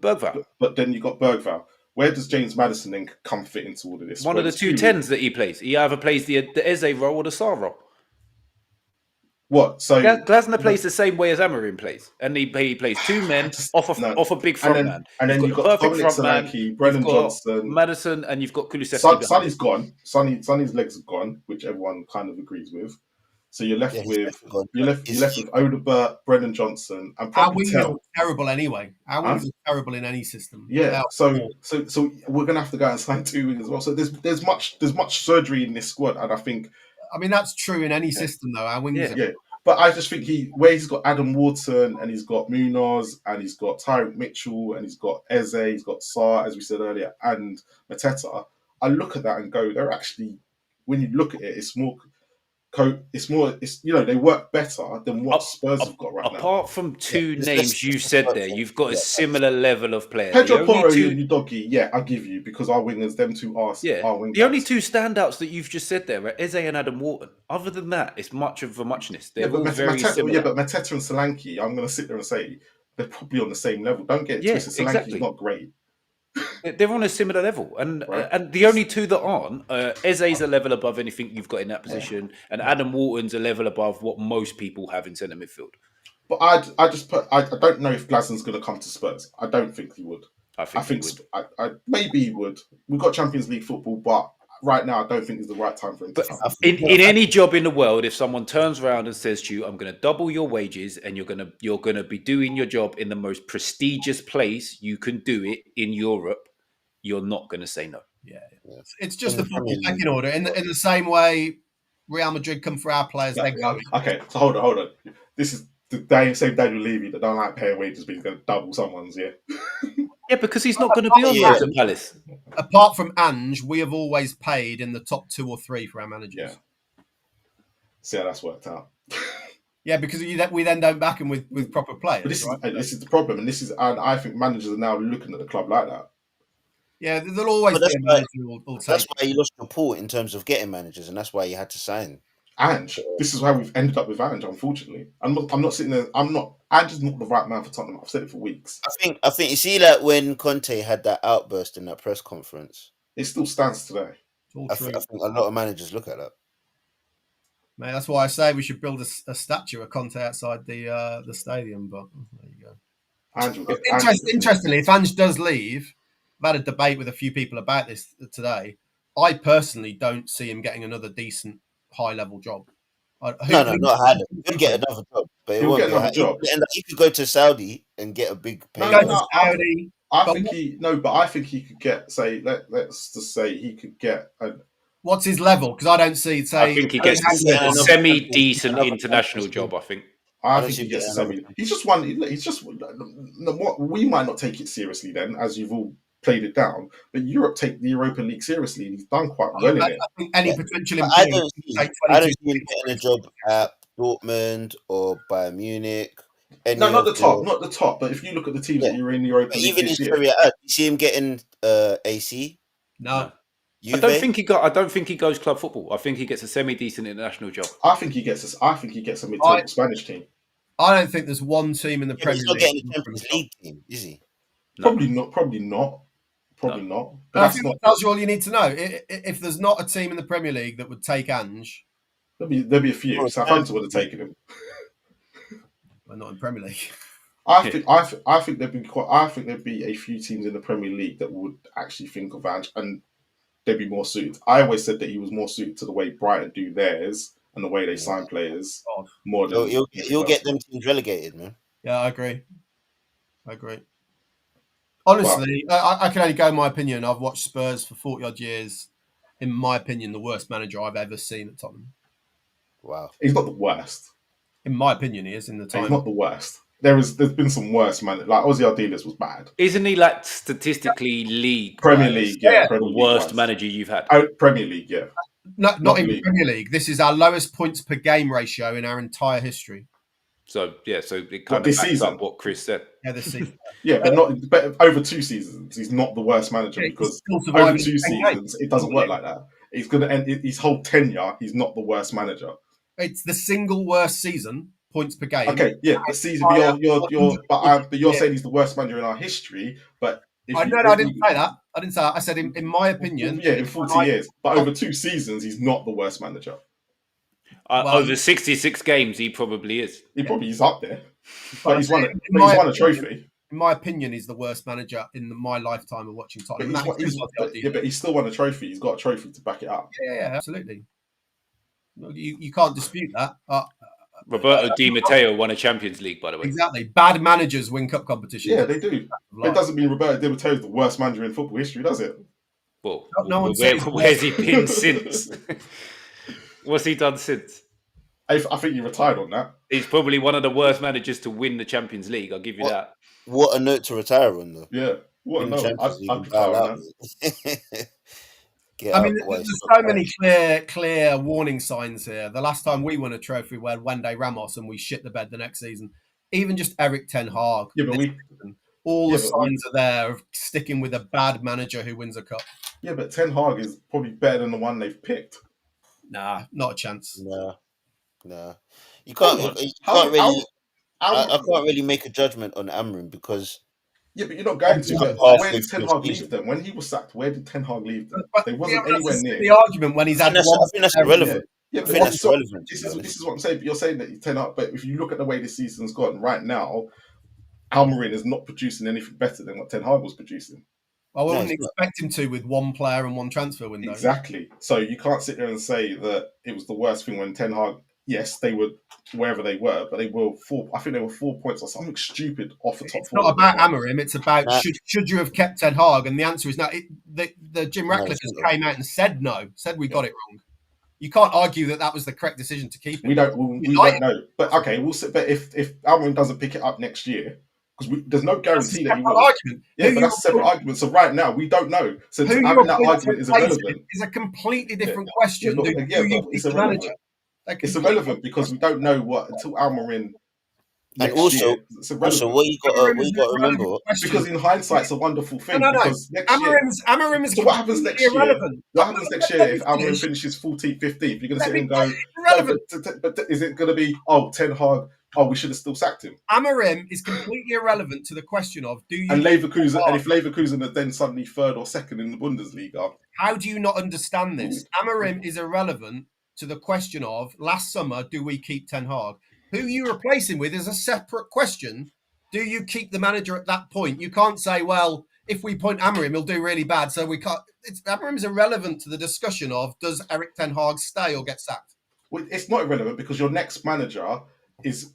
Bergvall. But then you got Bergvall. Where does James Madison then come fit into all of this? One of the 2 10s that he plays. He either plays the Eze role or the Sarr role. What? So Glasner plays the same way as Amorim plays, and he plays two men off a big front man. And then You've you've got got the perfect Dominic front man. Solanke, You've Brennan got Johnson, Madison, and you've got Kulusevski behind Sonny's him. gone. Sonny's legs are gone, which everyone kind of agrees with. So you're left with Odobert, Brennan Johnson, and Our probably wingers are terrible anyway. Our wingers are terrible in any system. Yeah. So we're gonna have to go and sign 2 wingers as well. So there's much surgery in this squad, and I think. I mean, that's true in any system, though. Our wingers. Yeah. But I just think he's got Adam Wharton and he's got Munoz and he's got Tyreek Mitchell and he's got Eze, he's got Sarr, as we said earlier, and Mateta. I look at that and go, they're actually, when you look at it, it's more, they work better than what Spurs have got right now. Apart from two names you said there, you've got a similar level of player. Pedro Porro and Udogie, I'll give you, because our wingers, them two are wingers. The only two standouts that you've just said there are Eze and Adam Wharton. Other than that, it's much of a muchness. They're all very similar. Yeah, but Mateta and Solanke, I'm going to sit there and say, they're probably on the same level. Don't get it twisted. Solanke's not great. They're on a similar level, and the only two that aren't, Eze's a level above anything you've got in that position, and Adam Wharton's a level above what most people have in centre midfield. But I don't know if Glasner's going to come to Spurs. I don't think he would. I think he would. Maybe he would. We've got Champions League football, but right now I don't think it's the right time for him to come. In any job in the world, if someone turns around and says to you, "I'm going to double your wages and you're going to be doing your job in the most prestigious place you can do it in Europe," you're not going to say no. Yeah. It's just the football pecking order. In the same way Real Madrid come for our players, they go. Okay, so hold on. This is the same Daniel Levy that don't like paying wages, but he's going to double someone's, Yeah, because he's not going to be on loans at Palace. Apart from Ange, we have always paid in the top 2 or 3 for our managers. Yeah. See how that's worked out. Yeah, because we then don't back him with proper players. But this is the problem, and I think managers are now looking at the club like that. Yeah, there'll always be a manager who will take. That's why you lost your pull in terms of getting managers, and that's why you had to sign. Ange, this is how we've ended up with Ange. Unfortunately, I'm not sitting there. Ange is not the right man for Tottenham. I've said it for weeks. I think you see, like when Conte had that outburst in that press conference, it still stands today. I think a lot of managers look at that. Mate, that's why I say we should build a statue of Conte outside the stadium. But there you go. Interestingly, if Ange does leave, I've had a debate with a few people about this today. I personally don't see him getting another decent high-level job. No, not high level. He'll get another job, but it won't get another job. He could go to Saudi and get a big pay. I think he could get, say, let's just say he could get a. What's his level? Because I don't see. I think he gets a semi-decent international job. I think he gets a semi. He's just one. He's just what we might not take it seriously then, as you've all played it down. But Europe take the Europa League seriously, and he's done quite well in it. I think any potential. I don't see him getting a job at Dortmund or Bayern Munich. No, not the top. But if you look at the teams that you're in the Europa League even in Serie A, you see him getting AC. No. I don't think he goes club football. I think he gets a semi-decent international job. I think he gets a mid-table Spanish team. I don't think there's one team in the Premier League. He's not getting a Champions League team, is he? No. Probably not. But I think that tells you all you need to know. If there's not a team in the Premier League that would take Ange, there'll be a few. Southampton would have taken him. But not in Premier League. I think there'd be a few teams in the Premier League that would actually think of Ange and they'd be more suited. I always said that he was more suited to the way Brighton do theirs and the way they sign players. More than you'll get them teams relegated, man. Yeah, I agree. Honestly, I can only go my opinion. I've watched Spurs for 40 odd years. In my opinion, the worst manager I've ever seen at Tottenham. Wow, he's not the worst. In my opinion, he is in the time. He's not the worst. There's been some worse managers. Like Ozzy Ardiles was bad. Isn't he like statistically league Premier League? Yeah, Premier League worst manager you've had. Premier League, yeah. Not in Premier League. This is our lowest points per game ratio in our entire history. So it kind of backs up what Chris said. Yeah, this season. Yeah, but over 2 seasons, he's not the worst manager because over 2 seasons it doesn't work like that. He's going to end his whole tenure. He's not the worst manager. It's the single worst season. Points per game. Okay, yeah, the season. But you're saying he's the worst manager in our history. But I didn't say that. I said in my opinion. Yeah, in 40 years. But over 2 seasons, he's not the worst manager. Over 66 games, he probably is. He probably is up there, But but he's won. in But my he's won a opinion- trophy. In my opinion, he's the worst manager in my lifetime of watching But Tottenham. but he's still won a trophy. He's got a trophy to back it up. Yeah, absolutely. You can't dispute that. Roberto Di Matteo won a Champions League, by the way. Exactly. Bad managers win cup competitions. Yeah, they do. But it doesn't mean Roberto Di Matteo is the worst manager in football history, does it? Well, where's he been since? What's he done since? I think he retired on that. He's probably one of the worst managers to win the Champions League. I'll give you that. What a note to retire on, though. Yeah, what a note. I'd retire on that. There's so many clear warning signs here. The last time we won a trophy, we had Wendy Ramos and we shit the bed the next season. Even just Eric Ten Hag. Yeah, but the signs are there of sticking with a bad manager who wins a cup. Yeah, but Ten Hag is probably better than the one they've picked. Nah, not a chance. No. You can't really. I can't really make a judgment on Amorim because. Yeah, but you're not going to. But where did Ten Hag leave them? When he was sacked, where did Ten Hag leave them? They wasn't anywhere near. The argument when he's had I think that's irrelevant. Yeah, I think that's relevant. This is what I'm saying. But you're saying that Ten Hag. But if you look at the way this season's gone right now, Amorim is not producing anything better than what Ten Hag was producing. I wouldn't expect him to with one player and one transfer window. Exactly. So you can't sit there and say that it was the worst thing when Ten Hag. Yes, they were wherever they were, but they were 4. I think they were 4 points or something stupid off the top. It's not about Amorim. It's about should you have kept Ten Hag? And the answer is no. The Jim Ratcliffe just came out and said no. Said we got it wrong. You can't argue that was the correct decision to keep it. We don't know. But okay, we'll see. But if Amorim doesn't pick it up next year, because there's no guarantee that he will. Argument. Yeah, but that's a separate argument. So right now we don't know. So having that argument is irrelevant. Is a completely different question. But it's irrelevant. It's irrelevant because we don't know what until Amorim. And also, what you got to remember, because in hindsight, it's a wonderful thing. No. Because Amorim is so what happens next year? irrelevant. What happens next year if Amorim finishes 14th, 15th? You're going to sit and go, but is it going to be Ten Hag? Oh, we should have still sacked him. Amorim is completely irrelevant to the question of do you and Leverkusen, and if Leverkusen are then suddenly 3rd or 2nd in the Bundesliga, how do you not understand this? Amorim is irrelevant to the question of last summer, do we keep Ten Hag? Who you replace him with is a separate question. Do you keep the manager at that point? You can't say, well, if we point Amorim, he'll do really bad, so we can't. Amorim's irrelevant to the discussion of does Eric Ten Hag stay or get sacked? Well, it's not irrelevant because your next manager is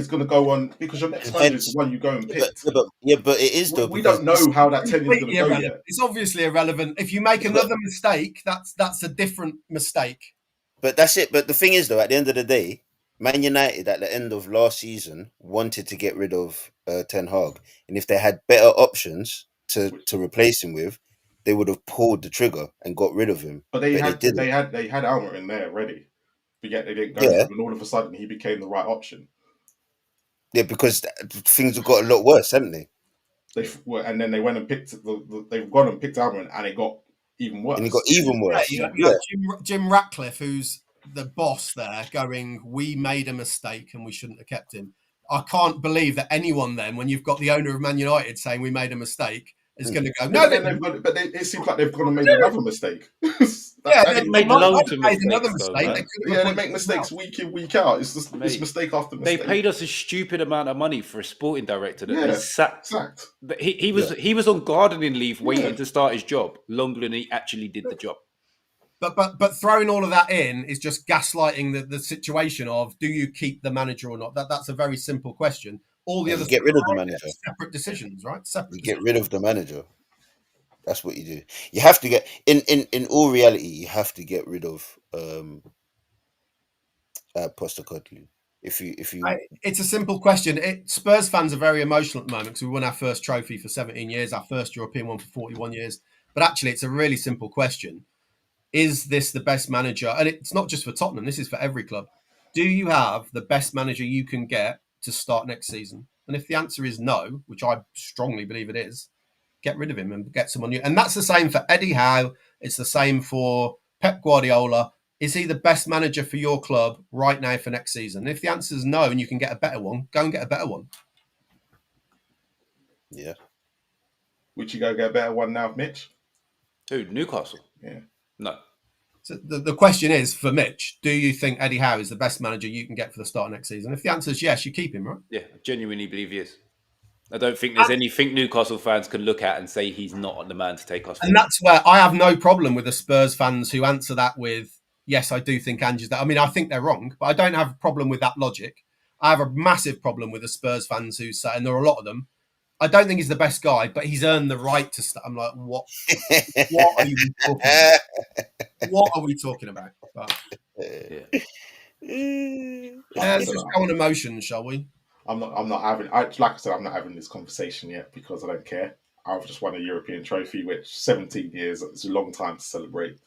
going to go on because your next manager is the one you go and pick. But it is though. We don't know how that tenure is going to go yet. It's obviously irrelevant. If you make another mistake, that's a different mistake. But that's it. But the thing is, though, at the end of the day, Man United at the end of last season wanted to get rid of Ten Hag, and if they had better options to replace him with, they would have pulled the trigger and got rid of him. But they had Almer in there ready, but yet they didn't go. And all of a sudden, he became the right option. Yeah, because things have got a lot worse, haven't they? And then they went and picked they've gone and picked Almer, and it got even worse. And it got even worse. Jim Ratcliffe, who's the boss there, going, we made a mistake and we shouldn't have kept him. I can't believe that anyone then, when you've got the owner of Man United saying we made a mistake, is going to go, no. It seems like they've gone and made another mistake. They made loads of mistakes. Another mistake. They make mistakes week in, week out. It's just it's mistake after mistake. They paid us a stupid amount of money for a sporting director that they sacked. He was on gardening leave waiting to start his job longer than he actually did the job. But throwing all of that in is just gaslighting the situation of do you keep the manager or not? That's a very simple question. All the other get rid of the manager. Separate decisions, right? Get rid of the manager. That's what you do. You have to get in all reality. You have to get rid of Postecoglou. If you, it's a simple question. Spurs fans are very emotional at the moment because we won our first trophy for 17 years, our first European one for 41 years. But actually, it's a really simple question. Is this the best manager? And it's not just for Tottenham. This is for every club. Do you have the best manager you can get to start next season? And if the answer is no, which I strongly believe it is, get rid of him and get someone new. And that's the same for Eddie Howe. It's the same for Pep Guardiola. Is he the best manager for your club right now for next season? And if the answer is no and you can get a better one, go and get a better one. Yeah. Would you go get a better one now, Mitch? Who? Newcastle? Yeah. No. So the question is for Mitch: do you think Eddie Howe is the best manager you can get for the start of next season? If the answer is yes, you keep him, right? Yeah, I genuinely believe he is. I don't think there's anything Newcastle fans can look at and say he's not the man to take us forward. And that's where I have no problem with the Spurs fans who answer that with, yes, I do think Ange's that. I mean, I think they're wrong, but I don't have a problem with that logic. I have a massive problem with the Spurs fans who say, and there are a lot of them, I don't think he's the best guy, but he's earned the right to start. I'm like, what are you talking about? What are we talking about? But, let's just go on emotion, shall we? I'm not having. Like I said, I'm not having this conversation yet because I don't care. I've just won a European trophy, which 17 years is a long time to celebrate,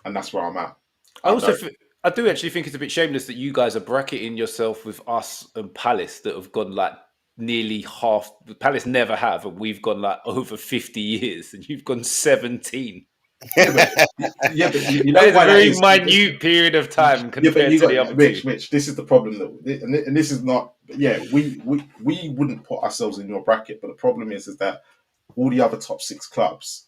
and that's where I'm at. I do actually think it's a bit shameless that you guys are bracketing yourself with us and Palace that have gone like nearly half. Palace never have, and we've gone like over 50 years, and you've gone 17. Yeah, but you know that is a why very that is. minute period of time compared to the other two. Mitch, this is the problem and this is not. Yeah, we wouldn't put ourselves in your bracket, but the problem is that all the other top 6 clubs,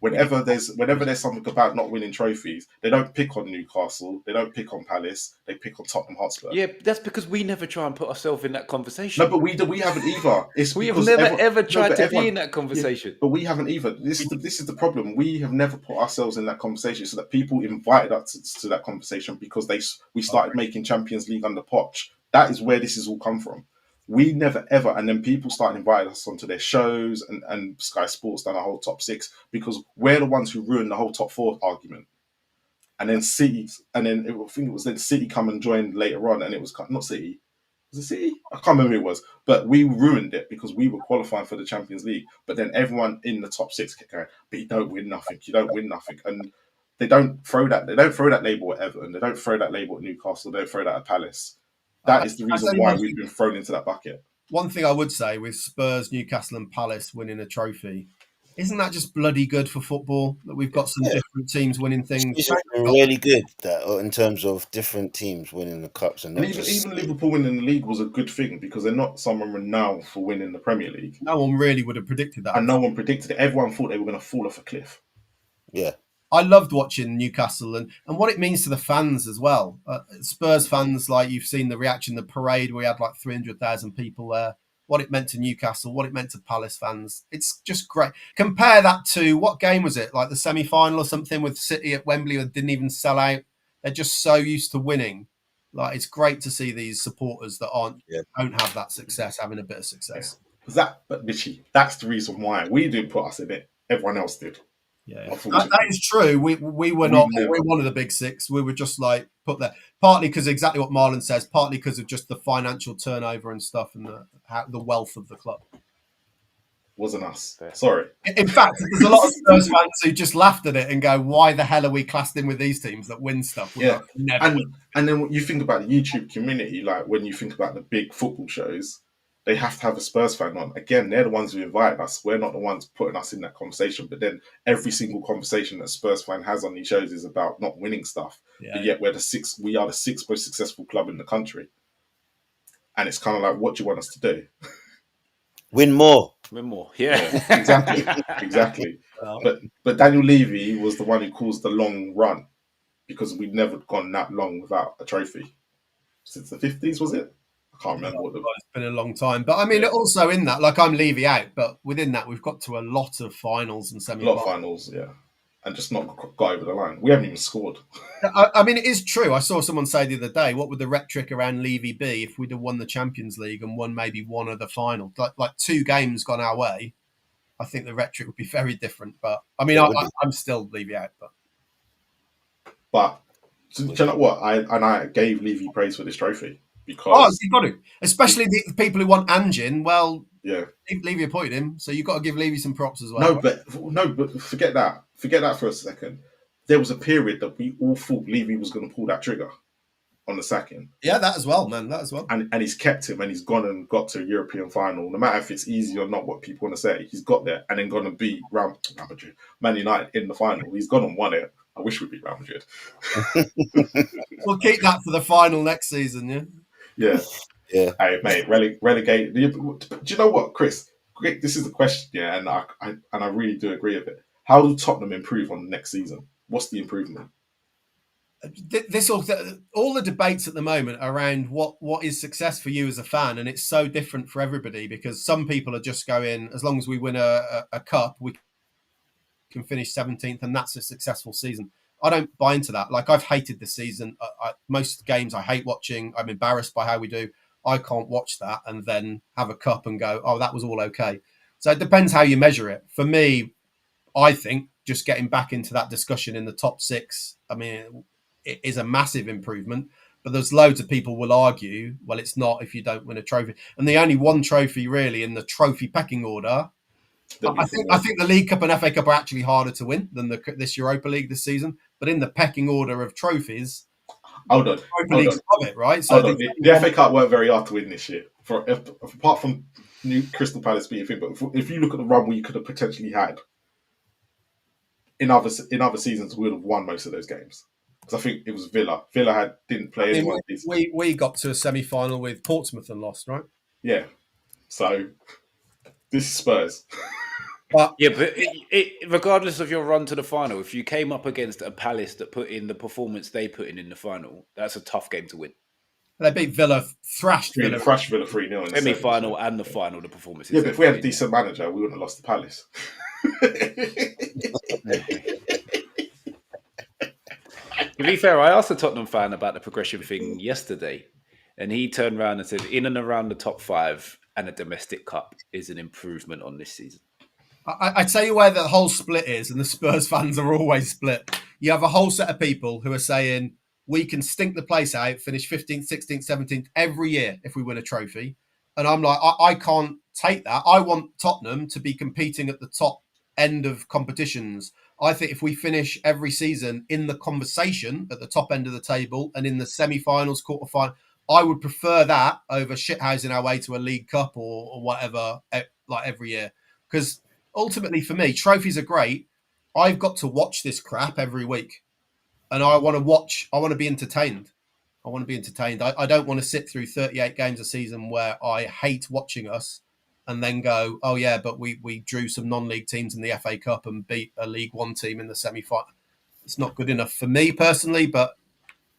whenever there's something about not winning trophies, they don't pick on Newcastle, they don't pick on Palace, they pick on Tottenham Hotspur. Yeah, that's because we never try and put ourselves in that conversation. No, but we haven't either. We have never ever tried to be in that conversation. Yeah, but we haven't either. This is the problem. We have never put ourselves in that conversation, so that people invited us to that conversation because we started making Champions League under Poch. That is where this has all come from. We never ever, and then people started inviting us onto their shows, and Sky Sports done a whole top 6 because we're the ones who ruined the whole top 4 argument. And then City, and then I think it was then City come and joined later on, and it was not City. Was it City? I can't remember who it was, but we ruined it because we were qualifying for the Champions League. But then everyone in the top 6 kept going, but you don't win nothing. You don't win nothing, and they don't throw that. They don't throw that label at Everton. They don't throw that label at Newcastle. They don't throw that at Palace. That is the reason why we've been thrown into that bucket. One thing I would say with Spurs, Newcastle, and Palace winning a trophy, isn't that just bloody good for football that we've got some different teams winning things? It's really good that in terms of different teams winning the cups, and even Liverpool winning the league was a good thing because they're not someone renowned for winning the Premier League. No one really would have predicted that, and no one predicted it. Everyone thought they were going to fall off a cliff. Yeah. I loved watching Newcastle and what it means to the fans as well. Spurs fans, like you've seen the reaction, the parade, we had like 300,000 people there. What it meant to Newcastle, what it meant to Palace fans. It's just great. Compare that to, what game was it? Like the semi-final or something with City at Wembley that didn't even sell out. They're just so used to winning. Like it's great to see these supporters that don't have that success, having a bit of success. Yeah. But Richie, that's the reason why we didn't put us in it. Everyone else did. Yeah, that is true. We were not. We were one of the big 6. We were just like put there, partly because exactly what Marlon says, partly because of just the financial turnover and stuff, and the wealth of the club. Wasn't us. Sorry. In fact, there's a lot of Spurs fans who just laughed at it and go, "Why the hell are we classed in with these teams that win stuff?" Yeah, and then when you think about the YouTube community, like when you think about the big football shows, they have to have a Spurs fan on. Again, they're the ones who invited us. We're not the ones putting us in that conversation. But then every single conversation that Spurs fan has on these shows is about not winning stuff. Yeah. But yet we are the 6th most successful club in the country. And it's kind of like, what do you want us to do? Win more. Yeah. Exactly. But Daniel Levy was the one who caused the long run because we'd never gone that long without a trophy. Since the 50s, was it? I can't remember it's been a long time. But I mean, also in that, like I'm Levy out, but within that, we've got to a lot of finals and semi-finals. A lot of finals, yeah. And just not got over the line. We haven't even scored. I mean, it is true. I saw someone say the other day, what would the rhetoric around Levy be if we'd have won the Champions League and won maybe one of the finals? Like 2 games gone our way, I think the rhetoric would be very different. But I mean, I'm still Levy out. But do you know what? I gave Levy praise for this trophy. Because you've got to, especially the people who want Anjin. Well, yeah, Levy appointed him, so you've got to give Levy some props as well. No, but forget that. Forget that for a second. There was a period that we all thought Levy was going to pull that trigger on the sacking. Yeah, that as well, man. That as well. And he's kept him, and he's gone and got to a European final. No matter if it's easy or not, what people want to say, he's got there, and then gone and beat Man United in the final. He's gone and won it. I wish we beat Real Madrid. We'll keep that for the final next season, yeah. Yeah. Hey, mate, relegate. Do you know what, Chris? This is the question, yeah, and I really do agree with it. How do Tottenham improve on the next season? What's the improvement? All the debates at the moment around what is success for you as a fan, and it's so different for everybody, because some people are just going, as long as we win a cup, we can finish 17th, and that's a successful season. I don't buy into that. Like, I've hated this season. Most games I hate watching. I'm embarrassed by how we do. I can't watch that and then have a cup and go, oh, that was all okay. So it depends how you measure it. For me, I think just getting back into that discussion in the top 6, I mean, it is a massive improvement. But there's loads of people will argue, well, it's not if you don't win a trophy. And the only one trophy really in the trophy pecking order, I think the League Cup and FA Cup are actually harder to win than this Europa League this season. But in the pecking order of trophies, Europa League's above it, right? So the FA Cup weren't very hard to win this year. Apart from New Crystal Palace being a thing, but if you look at the run we could have potentially had in other seasons, we would have won most of those games. Because I think it was Villa. Villa didn't play anyone. We got to a semi-final with Portsmouth and lost, right? Yeah. So this is Spurs. But regardless of your run to the final, if you came up against a Palace that put in the performance they put in the final, that's a tough game to win. They beat Villa, thrashed Villa 3-0 in the semi-final and the final. The performances. Yeah, but if we had a decent manager, we wouldn't have lost to Palace. To be fair, I asked a Tottenham fan about the progression thing yesterday, and he turned around and said, in and around the top 5 and a domestic cup is an improvement on this season. I tell you where the whole split is, and the Spurs fans are always split. You have a whole set of people who are saying, we can stink the place out, finish 15th, 16th, 17th every year if we win a trophy. And I'm like, I can't take that. I want Tottenham to be competing at the top end of competitions. I think if we finish every season in the conversation at the top end of the table and in the semi-finals, quarter-final, I would prefer that over shithousing our way to a League Cup or whatever, like every year. Because ultimately, for me, trophies are great. I've got to watch this crap every week. And I want to be entertained. I don't want to sit through 38 games a season where I hate watching us and then go, oh yeah, but we drew some non-league teams in the FA Cup and beat a League One team in the semi-final. It's not good enough for me personally, but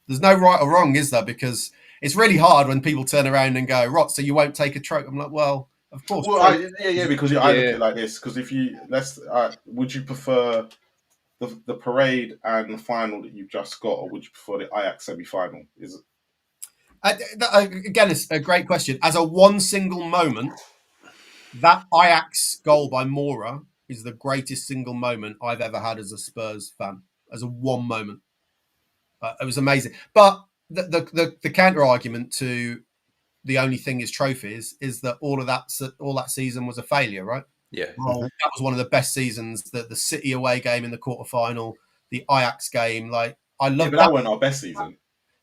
there's no right or wrong, is there? Because it's really hard when people turn around and go, Rot, so you won't take a trophy. I'm like, well, of course. Well, I look at it like this, because would you prefer the parade and the final that you've just got, or would you prefer the Ajax semi-final? Again, it's a great question. As a one single moment, that Ajax goal by Moura is the greatest single moment I've ever had as a Spurs fan. As a one moment, it was amazing. But the counter argument to the only thing is trophies is that all that season was a failure, right? Yeah, that was one of the best seasons. The City away game in the quarterfinal, the Ajax game. Like, I love that. That wasn't our best season.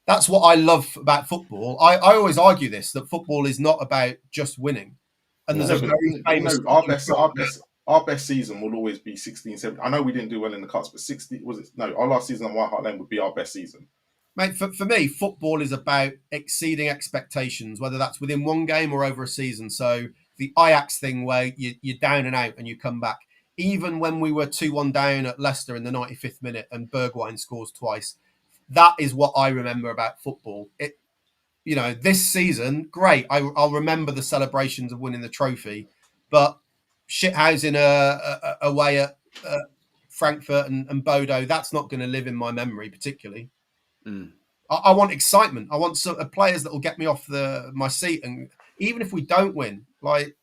That's what I love about football. I always argue this, that football is not about just winning. And there's our best season will always be 16, 17. I know we didn't do well in the cups, but our last season at White Hart Lane would be our best season. Mate, for me, football is about exceeding expectations, whether that's within one game or over a season. So the Ajax thing where you're down and out and you come back. Even when we were 2-1 down at Leicester in the 95th minute and Bergwijn scores twice, that is what I remember about football. This season, great. I'll remember the celebrations of winning the trophy, but shithousing away at Frankfurt and Bodo, that's not going to live in my memory particularly. I want excitement. I want some players that will get me off my seat. And even if we don't win, like,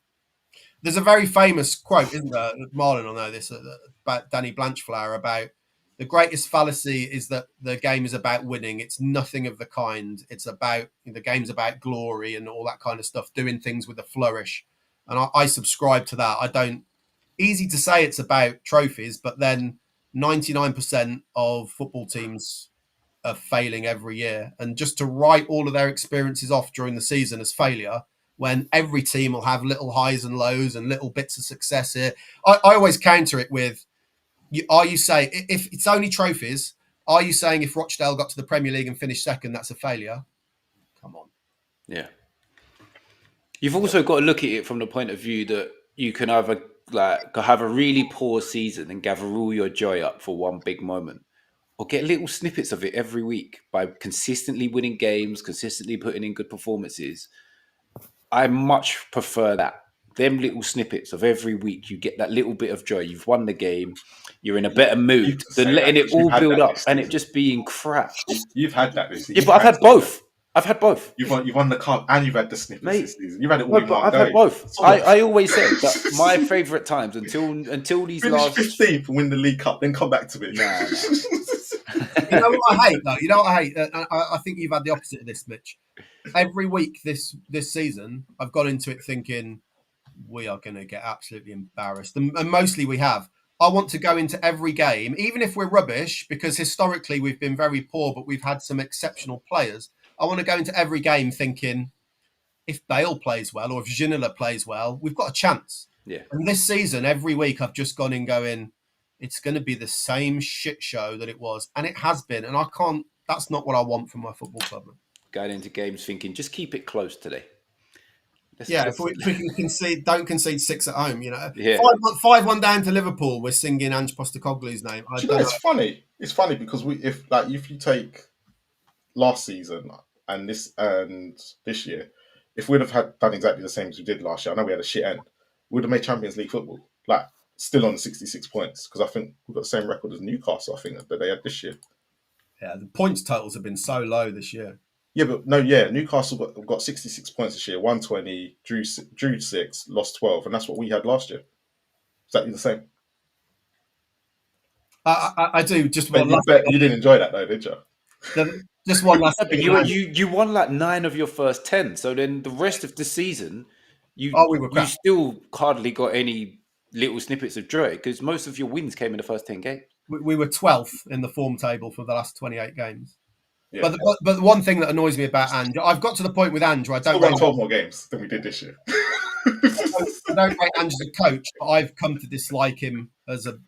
there's a very famous quote, isn't there? Marlon will know this, about Danny Blanchflower, about the greatest fallacy is that the game is about winning. It's nothing of the kind. It's about, the game's about glory and all that kind of stuff, doing things with a flourish. And I subscribe to that. Easy to say it's about trophies, but then 99% of football teams are failing every year. And just to write all of their experiences off during the season as failure, when every team will have little highs and lows and little bits of success here. I always counter it with, are you saying, if it's only trophies, are you saying if Rochdale got to the Premier League and finished second, that's a failure? Come on. Yeah. You've also got to look at it from the point of view that you can either have a really poor season and gather all your joy up for one big moment, or get little snippets of it every week by consistently winning games, consistently putting in good performances, I much prefer that. Them little snippets of every week, you get that little bit of joy. You've won the game. You're in a better You mood can than say letting that it because you've all had build that up this and it season. just being crap. You've had that this season. Yeah, but I've had both. I've had both. You've won the cup and you've had the snippets Mate, this season. You've had it all No, in but one I've go. had both. So what? I always said that my favourite times until these Finish last 15th and win the League Cup, then come back to me. Nah. You know what I hate, though? You know what I hate? I think you've had the opposite of this, Mitch. Every week this season, I've gone into it thinking we are going to get absolutely embarrassed. And mostly we have. I want to go into every game, even if we're rubbish, because historically we've been very poor, but we've had some exceptional players. I want to go into every game thinking if Bale plays well or if Ginola plays well, we've got a chance. Yeah. And this season, every week I've just gone in going, it's going to be the same shit show that it was. And it has been. And I can't, that's not what I want from my football club. Going into games thinking, just keep it close today. If we can concede, don't concede 6 at home. You know, Yeah. 5-1 down to Liverpool. We're singing Ange Postecoglou's name. Do you know, it's funny. It's funny because if you take last season and this year, if we'd have done exactly the same as we did last year, I know we had a shit end. We'd have made Champions League football, like still on 66 points because I think we've got the same record as Newcastle. I think that they had this year. Yeah, the points totals have been so low this year. Yeah, but no, Newcastle got 66 points this year, 120, drew 6, lost 12, and that's what we had last year. Exactly the same. I do just But you didn't enjoy that though, did you? Just one last thing. You won like 9 of your first 10, so then the rest of the season, you still hardly got any little snippets of joy because most of your wins came in the first 10 games. We were 12th in the form table for the last 28 games. Yeah. But the one thing that annoys me about Ange, I've got to the point with Ange where I don't won 12 more games than we did this year. I don't rate Ange as a coach, but I've come to dislike him as a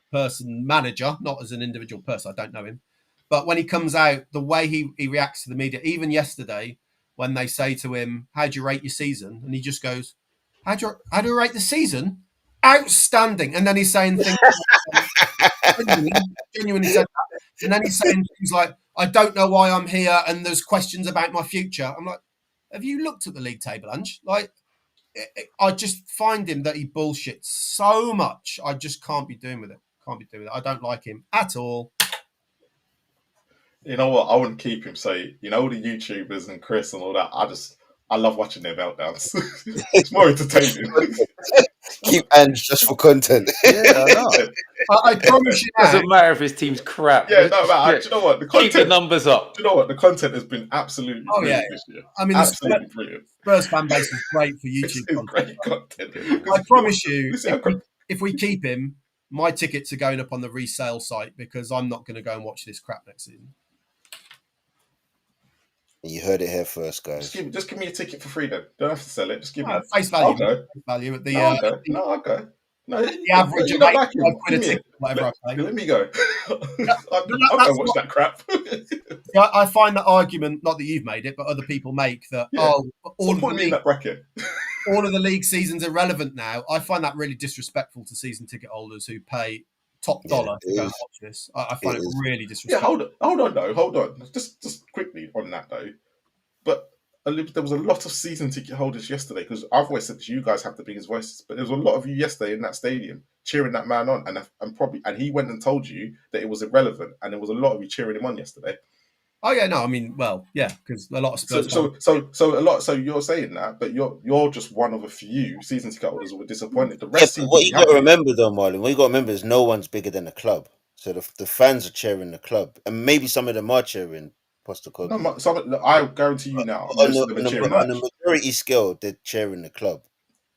manager, not as an individual person. I don't know him. But when he comes out, the way he reacts to the media, even yesterday, when they say to him, how do you rate your season? And he just goes, how do you rate the season? Outstanding. And then he's saying things genuinely said that. And then he's saying things like, I don't know why I'm here and there's questions about my future. I'm like, have you looked at the league table, Ange? Like, I just find him that he bullshits so much. I just can't be doing with it. I don't like him at all. You know what? I wouldn't keep him. So, you know, the YouTubers and Chris and all that, I love watching their meltdowns. It's more entertaining. Keep Ange just for content. Yeah, I know. I promise you now. Doesn't matter if his team's crap. Yeah, no, man. Do you know what? The content, keep the numbers up. Do you know what? The content has been absolutely brilliant this year. I mean, absolutely brilliant. Spurs fan base is great for YouTube content. Great content. I promise you, if we keep him, my tickets are going up on the resale site because I'm not going to go and watch this crap next season. You heard it here first, guys. Just give me a ticket for free then. Don't have to sell it. Just give me face value. I'll go. Face value at the I'll go. No, the average of like quid a ticket, whatever I pay. Let me go. I'll go watch that crap. I find that argument, not that you've made it, but other people make that. Yeah. All of the league seasons are relevant now. I find that really disrespectful to season ticket holders who pay top dollar to go and watch this. I find it really disrespectful. Yeah, hold on. Just quickly on that though. But there was a lot of season ticket holders yesterday because I've always said that you guys have the biggest voices, but there was a lot of you yesterday in that stadium cheering that man on, and he went and told you that it was irrelevant, and there was a lot of you cheering him on yesterday. Oh yeah, no, I mean, well, yeah, because a lot of Spurs. So you're saying that, but you're just one of a few season ticket holders who were disappointed. The rest. Yeah, what you got to remember, though, Marlon, what you got to remember is no one's bigger than the club. So the fans are cheering the club, and maybe some of them are cheering Postecoglou. No, I guarantee you now, on the majority scale, they're cheering the club,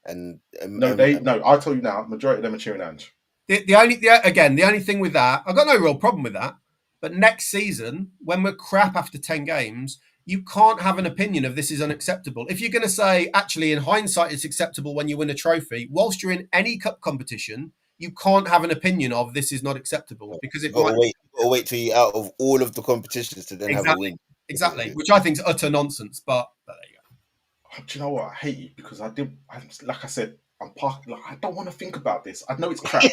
and I'll tell you now, majority of them are cheering Ange. The only thing with that, I've got no real problem with that. But next season, when we're crap after 10 games, you can't have an opinion of this is unacceptable. If you're going to say, actually, in hindsight, it's acceptable when you win a trophy, whilst you're in any cup competition, you can't have an opinion of this is not acceptable because it might wait till you're out of all of the competitions to then have a win. Exactly, which I think is utter nonsense. But there you go. Do you know what? I hate you because like I said, I'm parking. Like, I don't want to think about this. I know it's crap,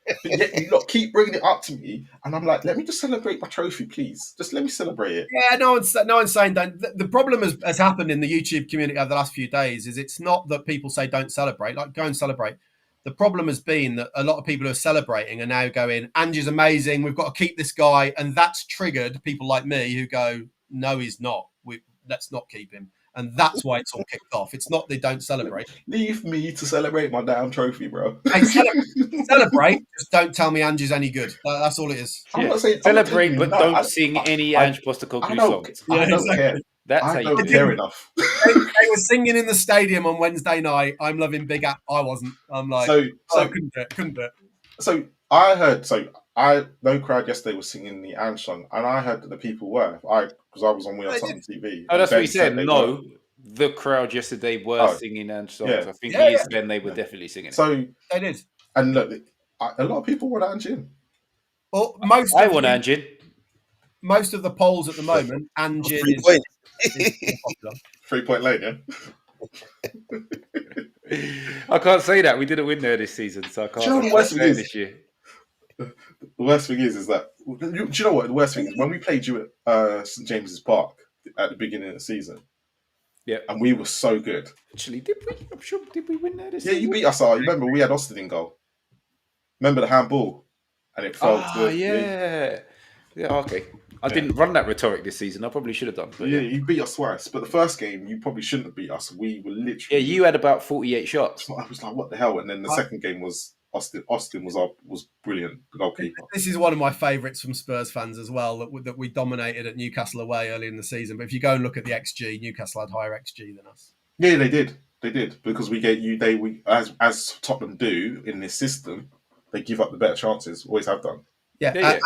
but yet you lot keep bringing it up to me, and I'm like, let me just celebrate my trophy, please. Just let me celebrate it. Yeah, no one's saying don't. The problem has happened in the YouTube community over the last few days is it's not that people say don't celebrate, like go and celebrate. The problem has been that a lot of people who are celebrating are now going, Ange's amazing, we've got to keep this guy. And that's triggered people like me who go, no, he's not. Let's not keep him. And that's why it's all kicked off. It's not they don't celebrate. Leave me to celebrate my damn trophy, bro. Hey, celebrate. Just don't tell me Ange's any good. That's all it is. I'm not saying celebrate, but don't sing any Ange Postecoglou songs. I don't care. That's I don't care enough. They were singing in the stadium on Wednesday night. I'm loving Big App. I wasn't. I'm like, I couldn't do it. So I heard. No crowd yesterday was singing the Ange song, and I heard that the people were. Because I was on Tottenham TV. Oh, that's what he said. No, the crowd yesterday were singing Ange songs. Yeah. I think he is. Then they were definitely singing. So they did. And look, a lot of people want Ange in. Well, I want Ange in. Most of the polls at the moment, Ange is 3-point lane, yeah. I can't say that we didn't win there this season, so I can't. Do you know what the worst thing is this year? The worst thing is that do you know what the worst thing is? When we played you at St James's Park at the beginning of the season, yeah, and we were so good. Actually, did we? I'm sure. Did we win there this season? Yeah, you beat us. You remember we had Austin in goal. Remember the handball, and it fell. Yeah. Okay. I didn't run that rhetoric this season. I probably should have done. But you beat us twice. But the first game, you probably shouldn't have beat us. We were literally. Yeah, you had about 48 shots. I was like, what the hell? And then the second game was Austin. Austin was brilliant, the goalkeeper. This is one of my favourites from Spurs fans as well. That we dominated at Newcastle away early in the season. But if you go and look at the XG, Newcastle had higher XG than us. Yeah, they did. They did because we gave you. As Tottenham do in this system, they give up the better chances. Always have done. Yeah.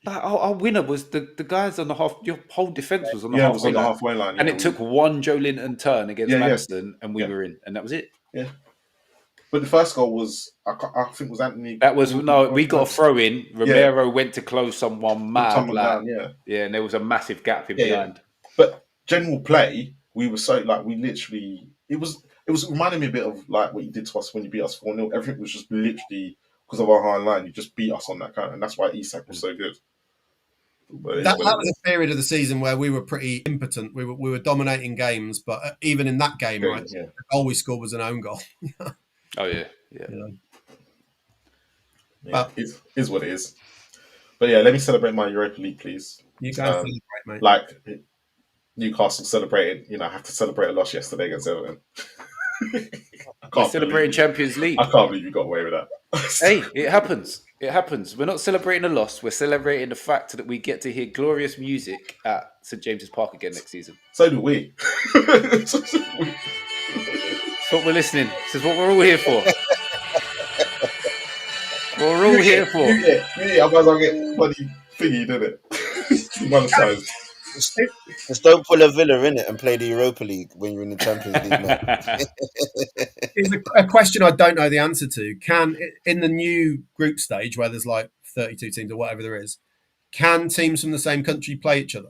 Our winner was the guys on the half. Your whole defence was on the halfway line. And it took one Joe Linton turn against Maddison, and we were in, and that was it. Yeah. But the first goal was, I think, was Anthony. That was we got a throw in. Romero went to close someone mad. Down, and there was a massive gap in behind. But general play, we were so we literally. It was reminding me a bit of like what you did to us when you beat us 4-0. Everything was just literally. Because of our high line, you just beat us on that count, and that's why Isak was so good. That was a period of the season where we were pretty impotent. We were dominating games, but even in that game, the goal we scored was an own goal. Oh yeah. But it is what it is. But yeah, let me celebrate my Europa League, please. You guys celebrate, mate. Like Newcastle celebrated. I have to celebrate a loss yesterday against Everton. Celebrating Champions League. I can't believe you got away with that. Hey, it happens. It happens. We're not celebrating a loss. We're celebrating the fact that we get to hear glorious music at St James's Park again next season. So do we. It's what we're listening. This is what we're all here for. We're all here for. I might as well get bloody thingy, didn't it? Monetized. Just don't pull a Villa in it and play the Europa League when you're in the Champions League. Here's a question I don't know the answer to. Can, in the new group stage where there's 32 teams or whatever there is, can teams from the same country play each other?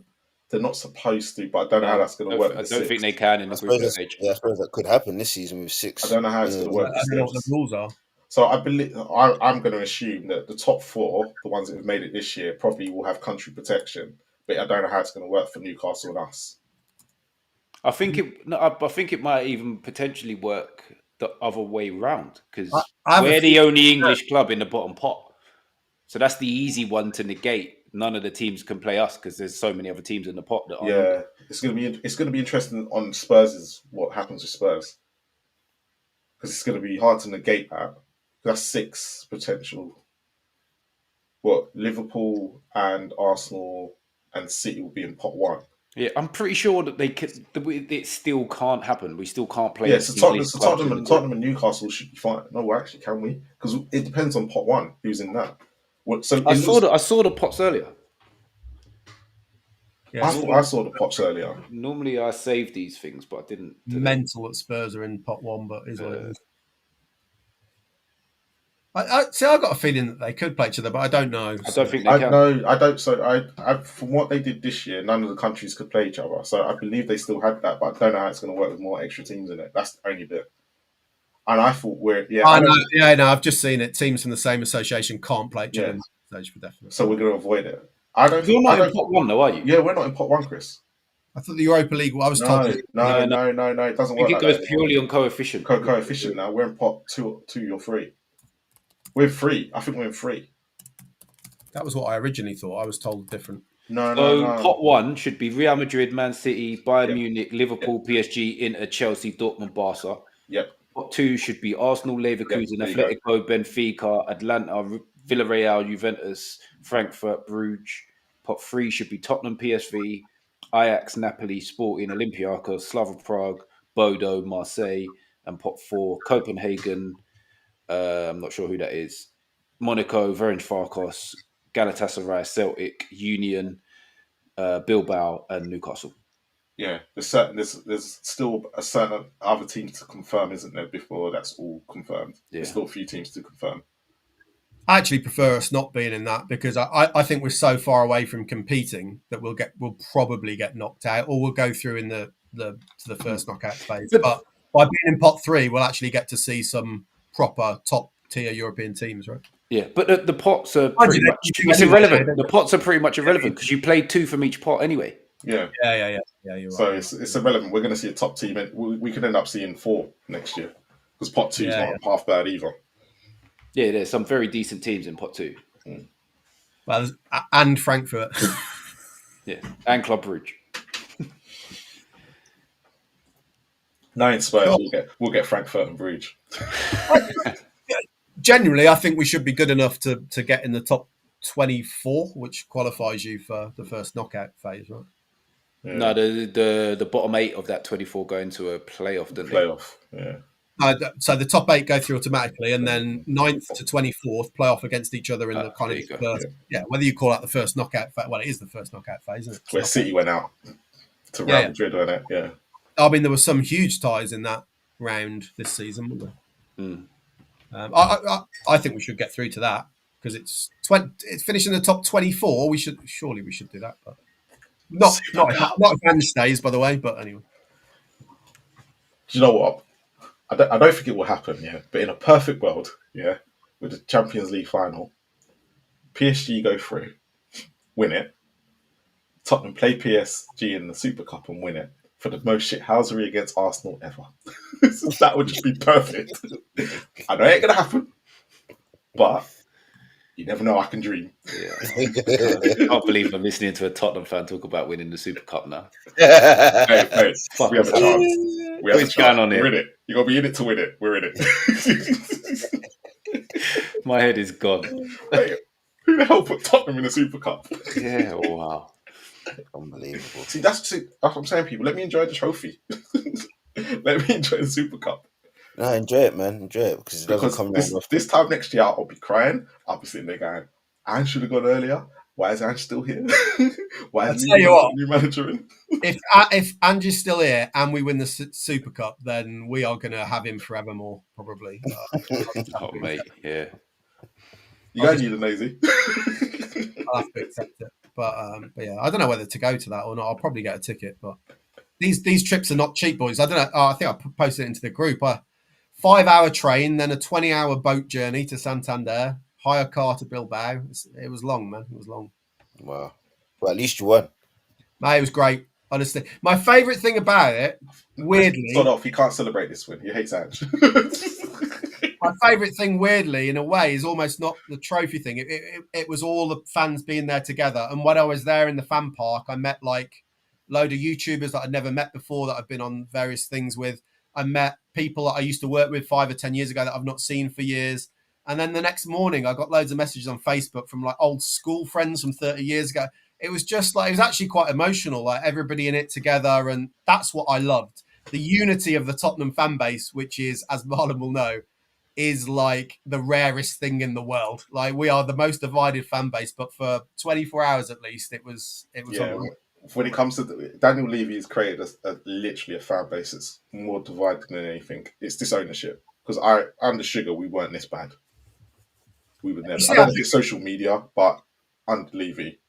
They're not supposed to, but I don't know how that's going to work. I don't think they can in the group stage. Yeah, I suppose that could happen this season with 6. I don't know how it's going to work. I don't know what the rules are. So I believe I'm going to assume that the top 4, the ones that have made it this year, probably will have country protection. But I don't know how it's going to work for Newcastle and us. I think it might even potentially work the other way round because we're the only English club in the bottom pot. So that's the easy one to negate. None of the teams can play us because there's so many other teams in the pot that aren't. Yeah, it's going to be interesting on Spurs what happens with Spurs because it's going to be hard to negate that. That's 6 potential. Liverpool and Arsenal and City will be in pot 1. Yeah, I'm pretty sure that it still can't happen. We still can't play. Yeah, so Tottenham and Newcastle should be fine. No, actually, can we? Because it depends on pot 1 who's in that. I saw the pots earlier. Yeah, I saw the pots earlier. Normally, I save these things, but I didn't. Mental that Spurs are in pot 1, but is what it is. I've got a feeling that they could play each other, but I don't know. I don't think they can. No, I don't. So I from what they did this year, none of the countries could play each other. So I believe they still had that, but I don't know how it's going to work with more extra teams in it. That's the only bit. And I thought I've just seen it. Teams from the same association can't play each other in that stage for definite. So we're going to avoid it. You're not in pot 1 though, are you? Yeah, we're not in pot 1, Chris. I thought the Europa League. I was told. No. It doesn't work. I think it goes purely on coefficient. Coefficient now. We're in pot 2 or 3. We're 3. I think we're in 3. That was what I originally thought. I was told different. No. Pot 1 should be Real Madrid, Man City, Bayern Munich, Liverpool, PSG, Inter, Chelsea, Dortmund, Barca. Yep. Pot 2 should be Arsenal, Leverkusen, Atletico, Benfica, Atlanta, Villarreal, Juventus, Frankfurt, Bruges. Pot 3 should be Tottenham, PSV, Ajax, Napoli, Sporting, Olympiacos, Slava Prague, Bodo, Marseille, and pot 4 Copenhagen. I'm not sure who that is. Monaco, Ferencváros, Galatasaray, Celtic, Union, Bilbao, and Newcastle. Yeah, there's still a certain other teams to confirm, isn't there? Before that's all confirmed, there's still a few teams to confirm. I actually prefer us not being in that because I think we're so far away from competing that we'll probably get knocked out, or we'll go through in to the first knockout phase. But by being in pot 3, we'll actually get to see some proper top tier European teams, right? Yeah, but the pots are pretty much it's irrelevant. The pots are pretty much irrelevant because you played 2 from each pot anyway. Yeah. You're so right. it's irrelevant. We're going to see a top team, and we could end up seeing 4 next year because pot 2 is not half bad either. Yeah, there's some very decent teams in pot 2. Well, and Frankfurt. Yeah, and Club Brugge. 9 Spurs. We'll get Frankfurt and Bruges. Generally, I think we should be good enough to get in the top 24, which qualifies you for the first knockout phase, right? Yeah. No, the bottom 8 of that 24 go into a playoff, don't they? Playoff, yeah. So the top 8 go through automatically, and then 9th to 24th play off against each other in the kind of first. Yeah, whether you call that the first knockout phase, well, it is the first knockout phase, isn't it? Where City went out to Real Madrid, wasn't it? Yeah. I mean, there were some huge ties in that round this season, wasn't there? I think we should get through to that because it's finishing the top 24. We should do that, but not advanced stays, by the way. But anyway, do you know what? I don't think it will happen. Yeah, but in a perfect world, with the Champions League final, PSG go through, win it. Tottenham play PSG in the Super Cup and win it for the most shithousery against Arsenal ever. That would just be perfect. I know it ain't gonna happen, but you never know. I can dream. Yeah. I can't believe I'm listening to a Tottenham fan talk about winning the Super Cup now. Hey, we have a chance. What's going on here? We're in it. You gotta be in it to win it. We're in it. My head is gone. Hey, who the hell put Tottenham in the Super Cup? Yeah, wow. Unbelievable. See, that's what I'm saying, people. Let me enjoy the trophy. Let me enjoy the Super Cup. No, enjoy it, man. Enjoy it because it doesn't come down. This time next year, I'll be crying. I'll be sitting there going, "Ange should have gone earlier. Why is Ange still here? Why is new manager in?" If Ange is still here and we win the Super Cup, then we are going to have him forevermore, probably. Oh, mate, yeah. You guys need a nosy. I'll have to accept it. But yeah, I don't know whether to go to that or not. I'll probably get a ticket, but these trips are not cheap, boys. I don't know. I think I posted it into the group. 5-hour train, then a 20-hour boat journey to Santander, hire car to Bilbao. It was long, man. It was long. Wow. Well, at least you won. Mate, it was great. Honestly, my favourite thing about it, weirdly, sort of, he can't celebrate this win. He hates Ange. My favourite thing, weirdly, in a way, is almost not the trophy thing. It was all the fans being there together. And when I was there in the fan park, I met like a load of YouTubers that I'd never met before that I've been on various things with. I met people that I used to work with 5 or 10 years ago that I've not seen for years. And then the next morning, I got loads of messages on Facebook from like old school friends from 30 years ago. It was just like, it was actually quite emotional, like everybody in it together. And that's what I loved. The unity of the Tottenham fan base, which is, as Marlon will know, is like the rarest thing in the world. Like we are the most divided fan base, but for 24 hours at least, it was. Yeah. When it comes to Daniel Levy, has created literally a fan base that's more divided than anything. It's this ownership because under Sugar we weren't this bad. We would never. I don't think it's social media, but under Levy,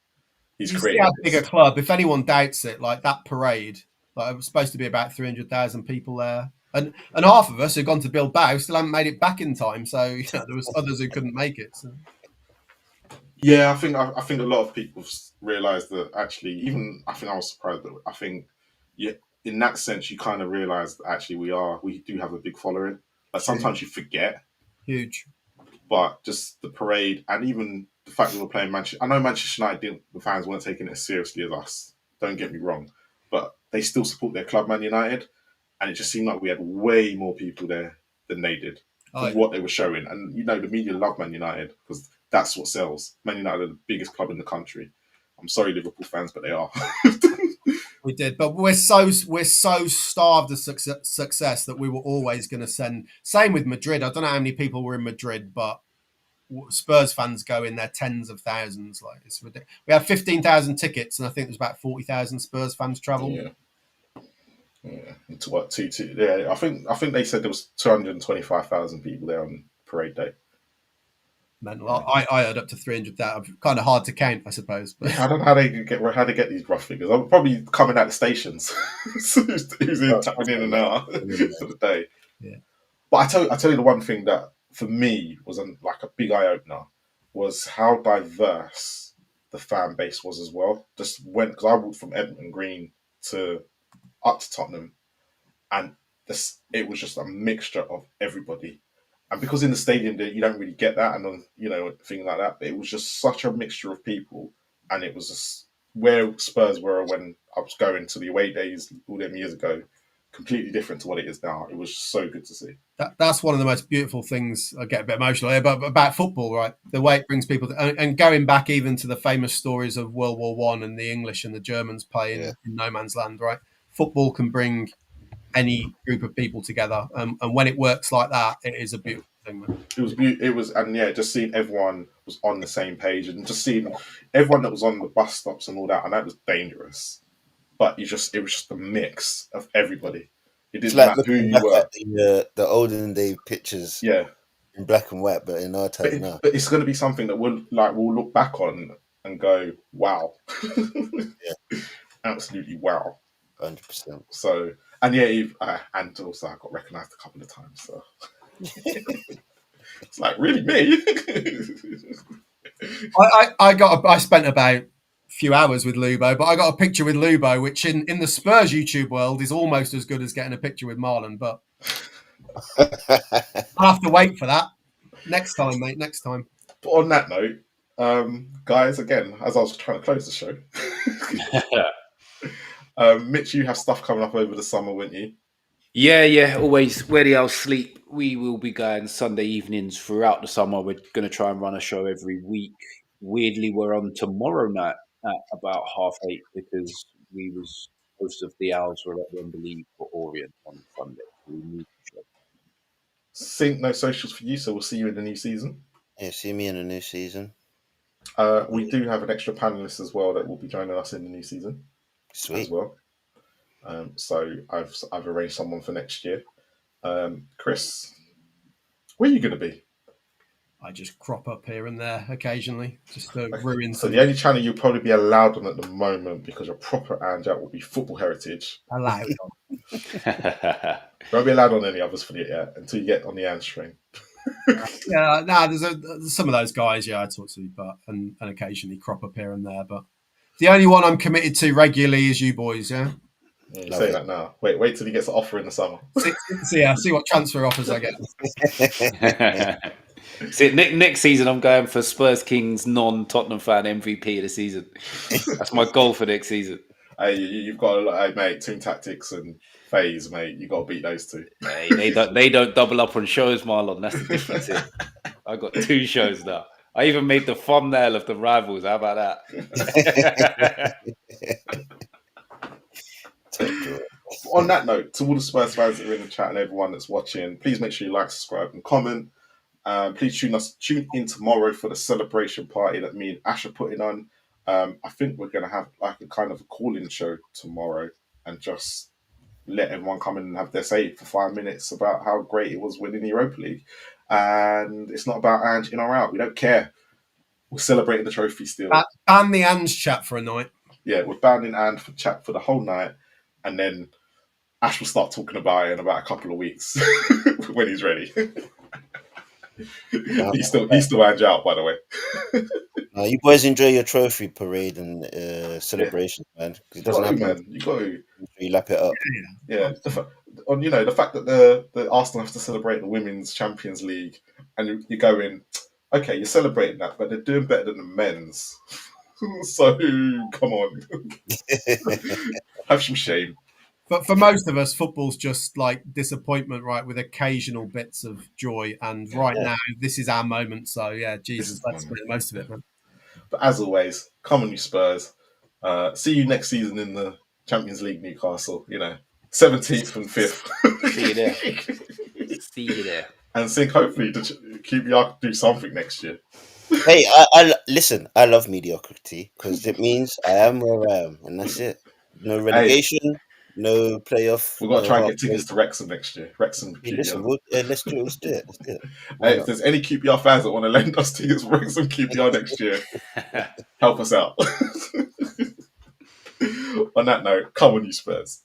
he's created a bigger club. If anyone doubts it, like that parade, like it was supposed to be about 300,000 people there. And half of us who've gone to Bilbao still haven't made it back in time. So there was others who couldn't make it. So. Yeah, I think a lot of people realised that actually, even I think I was surprised, but I think yeah, in that sense, you kind of realise that actually we do have a big following. Like sometimes you forget, Huge. but just the parade and even the fact that we're playing Manchester. I know Manchester United didn't, the fans weren't taking it as seriously as us. Don't get me wrong, but they still support their club, Man United, and it just seemed like we had way more people there than they did from what they were showing. And the media love Man United because that's what sells. Man United are the biggest club in the country. I'm sorry, Liverpool fans, but they are. We did, but we're so starved of success that we were always going to send. Same with Madrid. I don't know how many people were in Madrid, but Spurs fans go in there tens of thousands. Like it's ridiculous. We had 15,000 tickets, and I think there's about 40,000 Spurs fans travel. Yeah. To what? Yeah, I think they said there was 225,000 people there on parade day. Mental. I heard up to 300,000. Kind of hard to count, I suppose. But I don't know how they get these rough figures. I'm probably coming out the stations. Who's tapping in and out for the day. Yeah. But I tell you the one thing that for me was like a big eye opener was how diverse the fan base was as well. Just went because I walked from Edmonton Green up to Tottenham, and it was just a mixture of everybody. And because in the stadium you don't really get that, and things like that. But it was just such a mixture of people, and it was just where Spurs were when I was going to the away days all them years ago. Completely different to what it is now. It was so good to see. That's one of the most beautiful things. I get a bit emotional here, but about football, right? The way it brings people and going back even to the famous stories of World War One and the English and the Germans playing in no man's land, right? Football can bring any group of people together, and when it works like that, it is a beautiful thing. Man. It was, and yeah, just seeing everyone was on the same page, and just seeing everyone that was on the bus stops and all that, and that was dangerous. But it was just a mix of everybody. It didn't matter who you were. The olden day pictures, in black and white, but in our time now. But it's going to be something that we'll look back on and go, wow, absolutely wow, 100%. So, and and also I got recognised a couple of times. So it's like really me. I spent about few hours with Lubo, but I got a picture with Lubo, which in the Spurs YouTube world is almost as good as getting a picture with Marlon. But I'll have to wait for that next time, mate. Next time. But on that note, guys, again, as I was trying to close the show, Mitch, you have stuff coming up over the summer, won't you? Yeah. Always where the owls sleep. We will be going Sunday evenings throughout the summer. We're going to try and run a show every week. Weirdly, we're on tomorrow night at about 8:30 because we was most of the owls were at Wembley for Orient on Sunday. So we moved the show. Sync no socials for you, so we'll see you in the new season. Yeah, see me in the new season. We do have an extra panelist as well that will be joining us in the new season. Sweet. As well. So I've arranged someone for next year. Chris, where are you going to be? I just crop up here and there occasionally, just to ruin. So the only channel you'll probably be allowed on at the moment, because you're proper Ange, will be Football Heritage. Allowed on. Won't be allowed on any others for yet until you get on the Ange train. There's some of those guys, I talk to, but and occasionally crop up here and there. But the only one I'm committed to regularly is you boys, yeah. You say that now. Wait till he gets an offer in the summer. See what transfer offers I get. See, next season I'm going for Spurs Kings non-Tottenham fan MVP of the season. That's my goal for next season. Hey, you've got a lot, mate. Team Tactics and Phase, mate. You got to beat those two. Hey, they don't double up on shows, Marlon. That's the difference here. I got 2 shows now. I even made the thumbnail of the rivals. How about that? On that note, to all the Spurs fans that are in the chat and everyone that's watching, please make sure you like, subscribe, and comment. Please tune in tomorrow for the celebration party that me and Ash are putting on. I think we're going to have like a kind of a call-in show tomorrow and just let everyone come in and have their say for 5 minutes about how great it was winning the Europa League. And it's not about Ange in or out. We don't care. We're celebrating the trophy still. Ban the Ange chat for a night. Yeah, we're banning Ange for chat for the whole night. And then Ash will start talking about it in about a couple of weeks when he's ready. He's still hands out, by the way. You boys enjoy your trophy parade and celebrations, man. Because it You doesn't got to, happen. man. You got to. You lap it up. Yeah. The fact that the Arsenal have to celebrate the Women's Champions League, and you're going, okay, you're celebrating that, but they're doing better than the men's. So come on, have some shame. But for most of us, football's just like disappointment, right? With occasional bits of joy. And right now, this is our moment. So yeah, Jesus, let's make the most of it, man. But as always, come on, you Spurs. See you next season in the Champions League, Newcastle. 17th and 5th. See you there. See you there. And think hopefully to QPR do something next year. Hey, I listen. I love mediocrity because it means I am where I am, and that's it. No relegation, no playoff. We've got to try and get tickets to Wrexham next year. Wrexham, Hey, QPR. listen, let's do it. Hey, if there's any QPR fans that want to lend us tickets for Wrexham QPR next year, help us out. On that note, come on, you Spurs.